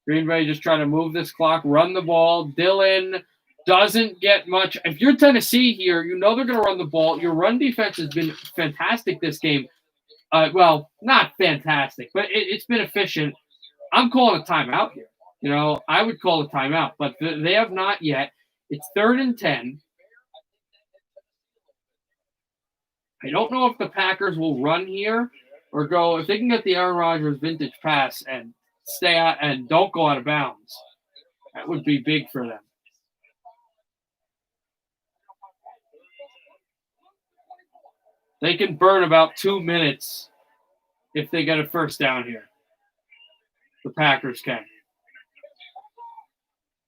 A: Green Bay just trying to move this clock, run the ball. Dillon doesn't get much. If you're Tennessee here, you know they're going to run the ball. Your run defense has been fantastic this game. Well, not fantastic, but it's been efficient. I'm calling a timeout here. You know, I would call a timeout, but they have not yet. It's 3rd and 10. I don't know if the Packers will run here or go, if they can get the Aaron Rodgers vintage pass and stay out and don't go out of bounds. That would be big for them. They can burn about 2 minutes if they get a first down here. The Packers can.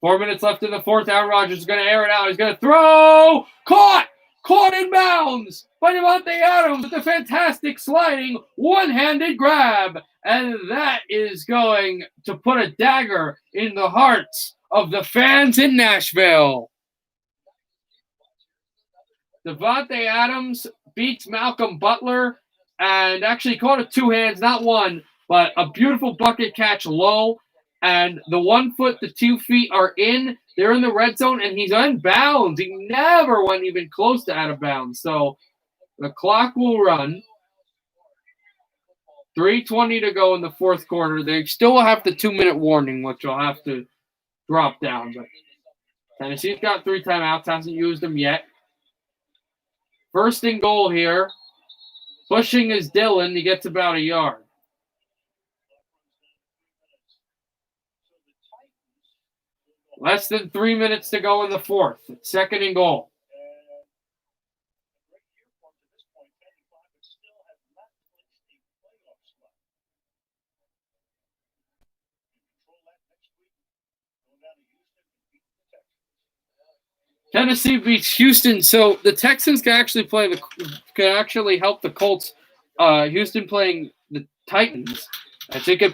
A: 4 minutes left in the fourth. Aaron Rodgers is going to air it out. He's going to throw. Caught in bounds by Davante Adams with a fantastic sliding one-handed grab. And that is going to put a dagger in the hearts of the fans in Nashville. Davante Adams beats Malcolm Butler and actually caught it two hands, not one, but a beautiful bucket catch low. And the 1 foot, the 2 feet are in. They're in the red zone, and he's on bounds. He never went even close to out of bounds. So the clock will run. 3:20 to go in the fourth quarter. They still have the 2-minute warning, which will have to drop down. But Tennessee's got 3 timeouts, hasn't used them yet. First and goal here. Pushing is Dillon. He gets about a yard. Less than 3 minutes to go in the fourth. It's second and goal. Tennessee beats Houston, so the Texans can actually help the Colts. Houston playing the Titans. I think we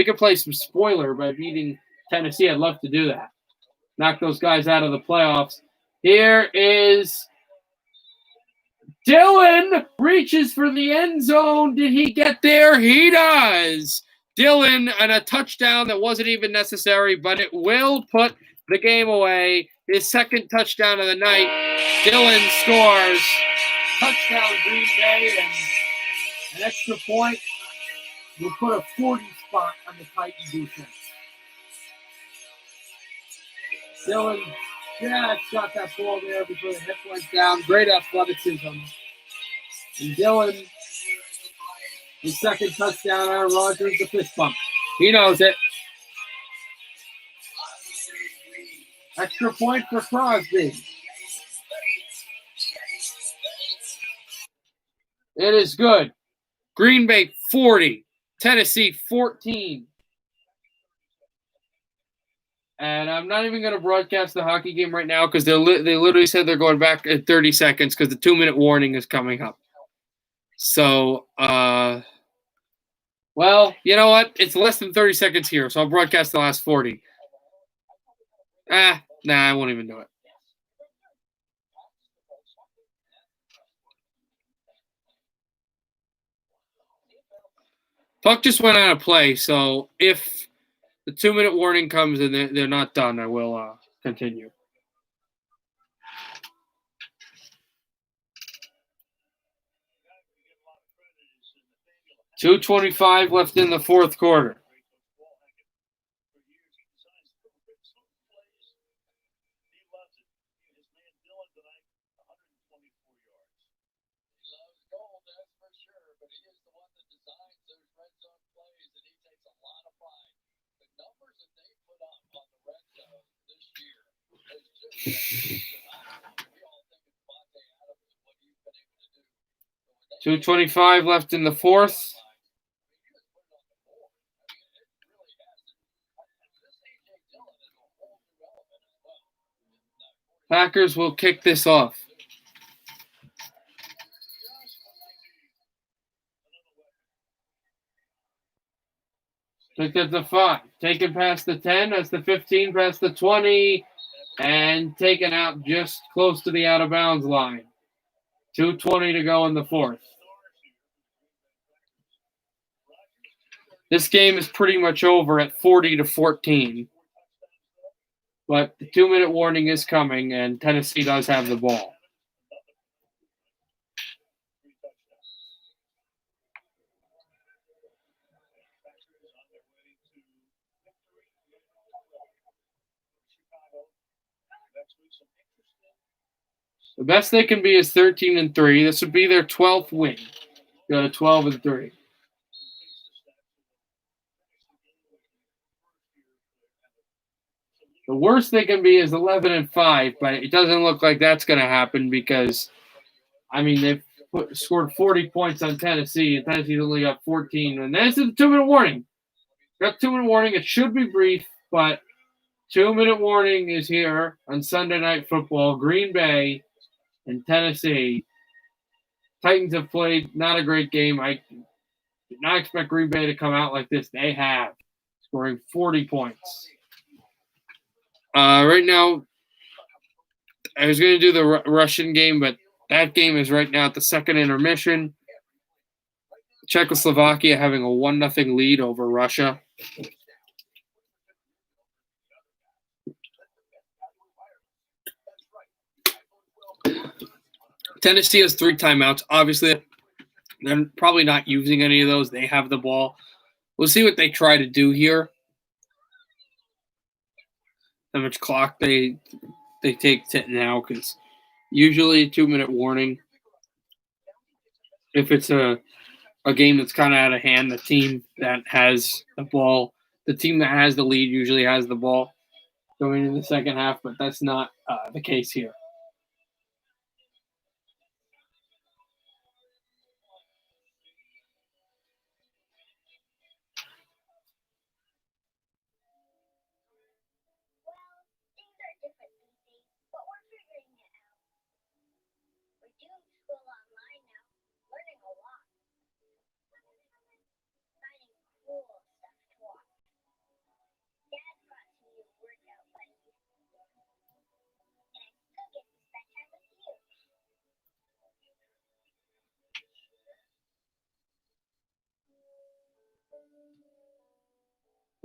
A: could play some spoiler by beating Tennessee. I'd love to do that. Knock those guys out of the playoffs. Here is Dillon. Reaches for the end zone. Did he get there? He does. Dillon and a touchdown that wasn't even necessary, but it will put the game away. His second touchdown of the night. Dillon scores. Touchdown Green Bay, and an extra point will put a 40 spot on the Titans defense. Dillon just got that ball there before the hip went down. Great athleticism. And Dillon, his second touchdown, Aaron Rodgers, the fist bump. He knows it. Extra point for Crosby. It is good. Green Bay 40, Tennessee 14. And I'm not even going to broadcast the hockey game right now because they literally said they're going back in 30 seconds because the 2-minute warning is coming up. So, well, you know what? It's less than 30 seconds here, so I'll broadcast the last 40. Nah, I won't even do it. Puck just went out of play, so if the 2-minute warning comes and they're not done, I will continue. .225 left in the fourth quarter. .225 left in the fourth. Packers will kick this off. Look at the 5. Taken past the 10. That's the 15 past the 20. And taken out just close to the out-of-bounds line. 2:20 to go in the fourth. This game is pretty much over at 40-14. But the 2-minute warning is coming, and Tennessee does have the ball. The best they can be is 13-3. This would be their 12th win. Go to 12-3. The worst they can be is 11-5, but it doesn't look like that's going to happen because, I mean, they've scored 40 points on Tennessee, and Tennessee's only got 14. And this is the 2-minute warning. Got 2-minute warning. It should be brief, but 2-minute warning is here on Sunday Night Football. Green Bay and Tennessee. Titans have played not a great game. I did not expect Green Bay to come out like this. They have, scoring 40 points. Right now, I was going to do the Russian game, but that game is right now at the second intermission. Czechoslovakia having a 1-0 lead over Russia. Tennessee has 3 timeouts. Obviously, they're probably not using any of those. They have the ball. We'll see what they try to do here. How much clock they take now, because usually a 2-minute warning. If it's a game that's kind of out of hand, the team that has the ball, the team that has the lead usually has the ball going into the second half, but that's not the case here.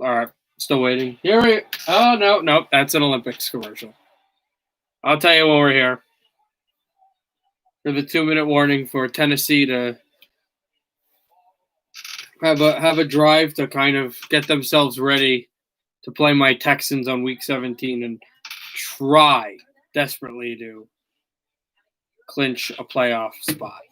A: All right, still waiting. Oh, no, that's an Olympics commercial. I'll tell you when we're here. For the 2-minute warning for Tennessee to have a drive to kind of get themselves ready to play my Texans on Week 17 and try desperately to clinch a playoff spot.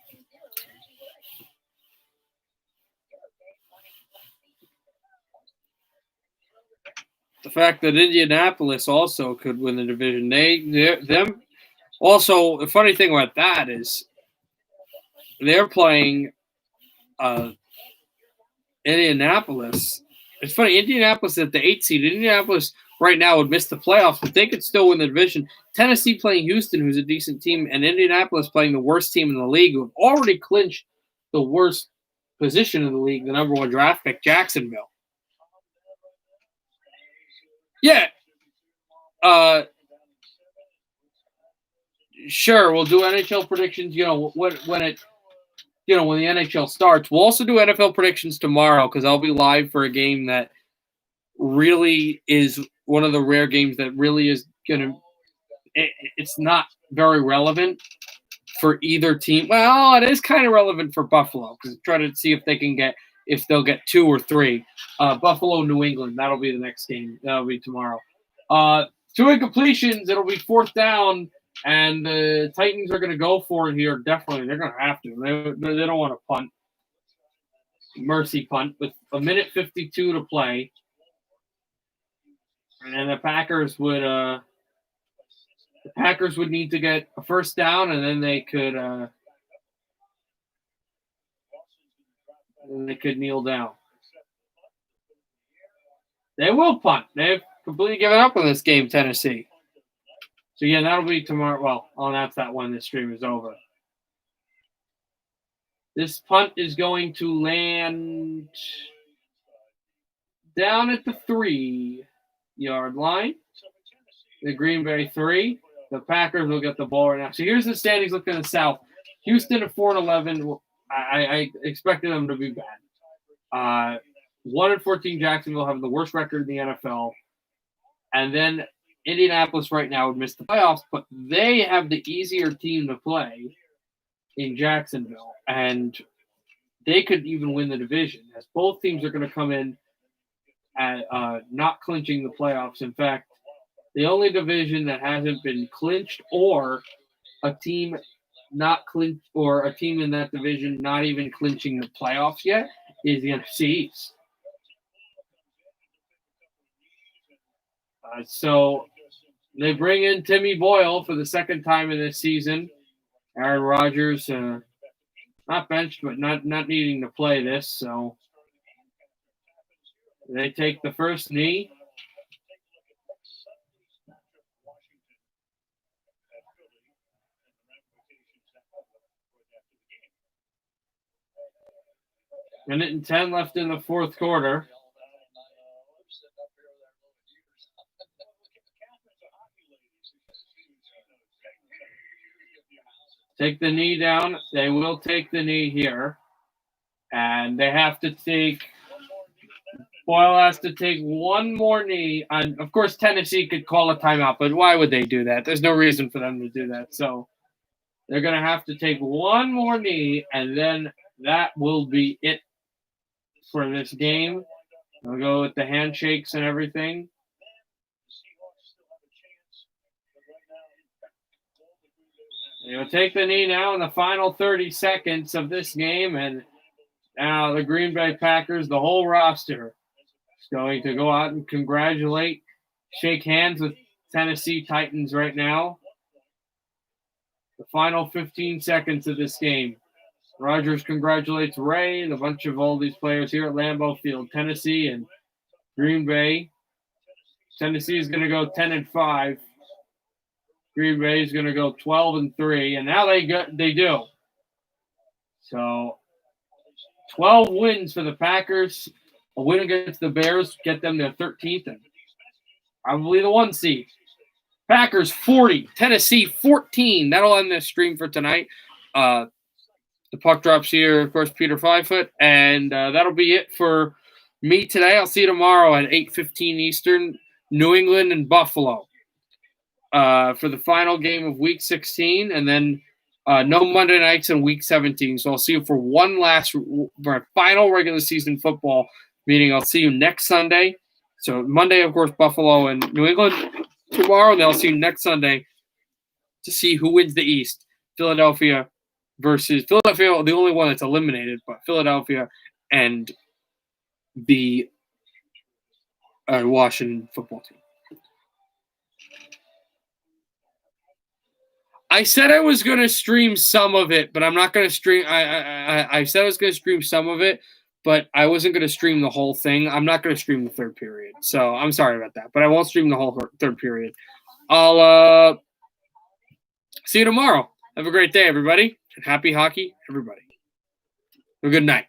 A: The fact that Indianapolis also could win the division, them. Also, the funny thing about that is they're playing Indianapolis. It's funny, Indianapolis at the 8th seed. Indianapolis right now would miss the playoffs, but they could still win the division. Tennessee playing Houston, who's a decent team, and Indianapolis playing the worst team in the league, who have already clinched the worst position in the league, the number 1 draft pick, Jacksonville. Yeah. Sure, we'll do NHL predictions, when the NHL starts. We'll also do NFL predictions tomorrow because I'll be live for a game that really is one of the rare games that really is it's not very relevant for either team. Well, it is kind of relevant for Buffalo because try to see if they'll get 2 or 3. Buffalo, New England, that'll be the next game. That'll be tomorrow. 2 incompletions, it'll be 4th down, and the Titans are going to go for it here. Definitely, they're going to have to. They don't want to punt. Mercy punt with 1:52 to play. And the Packers would need to get a 1st down, and then they could kneel down. They will punt. They've completely given up on this game, Tennessee. So yeah, that'll be tomorrow. Well, I'll announce that when this stream is over. This punt is going to land down at the 3-yard line. The Green Bay 3. The Packers will get the ball right now. So here's the standings looking at the South. Houston at 4-11. I expected them to be bad. 1-14 Jacksonville having the worst record in the NFL. And then Indianapolis right now would miss the playoffs, but they have the easier team to play in Jacksonville. And they could even win the division, as both teams are going to come in at not clinching the playoffs. In fact, the only division that hasn't been clinched or a team not clinched or a team in that division not even clinching the playoffs yet is the NFC East. So they bring in Timmy Boyle for the 2nd time in this season. Aaron Rodgers, not benched, but not needing to play this. So they take the first knee. Minute and 10 left in the fourth quarter. Take the knee down. They will take the knee here. And they have to take – Boyle has to take one more knee. And, of course, Tennessee could call a timeout, but why would they do that? There's no reason for them to do that. So they're going to have to take one more knee, and then that will be it for this game. We'll go with the handshakes and everything. They'll take the knee now in the final 30 seconds of this game, and now the Green Bay Packers, the whole roster, is going to go out and congratulate, shake hands with Tennessee Titans right now. The final 15 seconds of this game. Rodgers congratulates Ray and a bunch of all these players here at Lambeau Field. Tennessee and Green Bay. Tennessee is going to go 10-5. Green Bay is going to go 12-3, and now they do. So 12 wins for the Packers. A win against the Bears get them their 13th and probably the 1 seed. Packers 40, Tennessee 14. That'll end this stream for tonight. The puck drops here, of course, Peter Fivefoot, and that'll be it for me today. I'll see you tomorrow at 8:15 Eastern, New England and Buffalo. For the final game of Week 16, and then no Monday nights in Week 17. So I'll see you for for final regular season football meeting. I'll see you next Sunday. So Monday, of course, Buffalo and New England. Tomorrow, and I'll see you next Sunday to see who wins the East. Philadelphia versus Philadelphia, the only one that's eliminated, but Philadelphia and the Washington football team. I said I was going to stream some of it, but I'm not going to stream. I said I was going to stream some of it, but I wasn't going to stream the whole thing. I'm not going to stream the third period. So I'm sorry about that, but I won't stream the whole third period. I'll see you tomorrow. Have a great day, everybody. And happy hockey, everybody. Have a good night.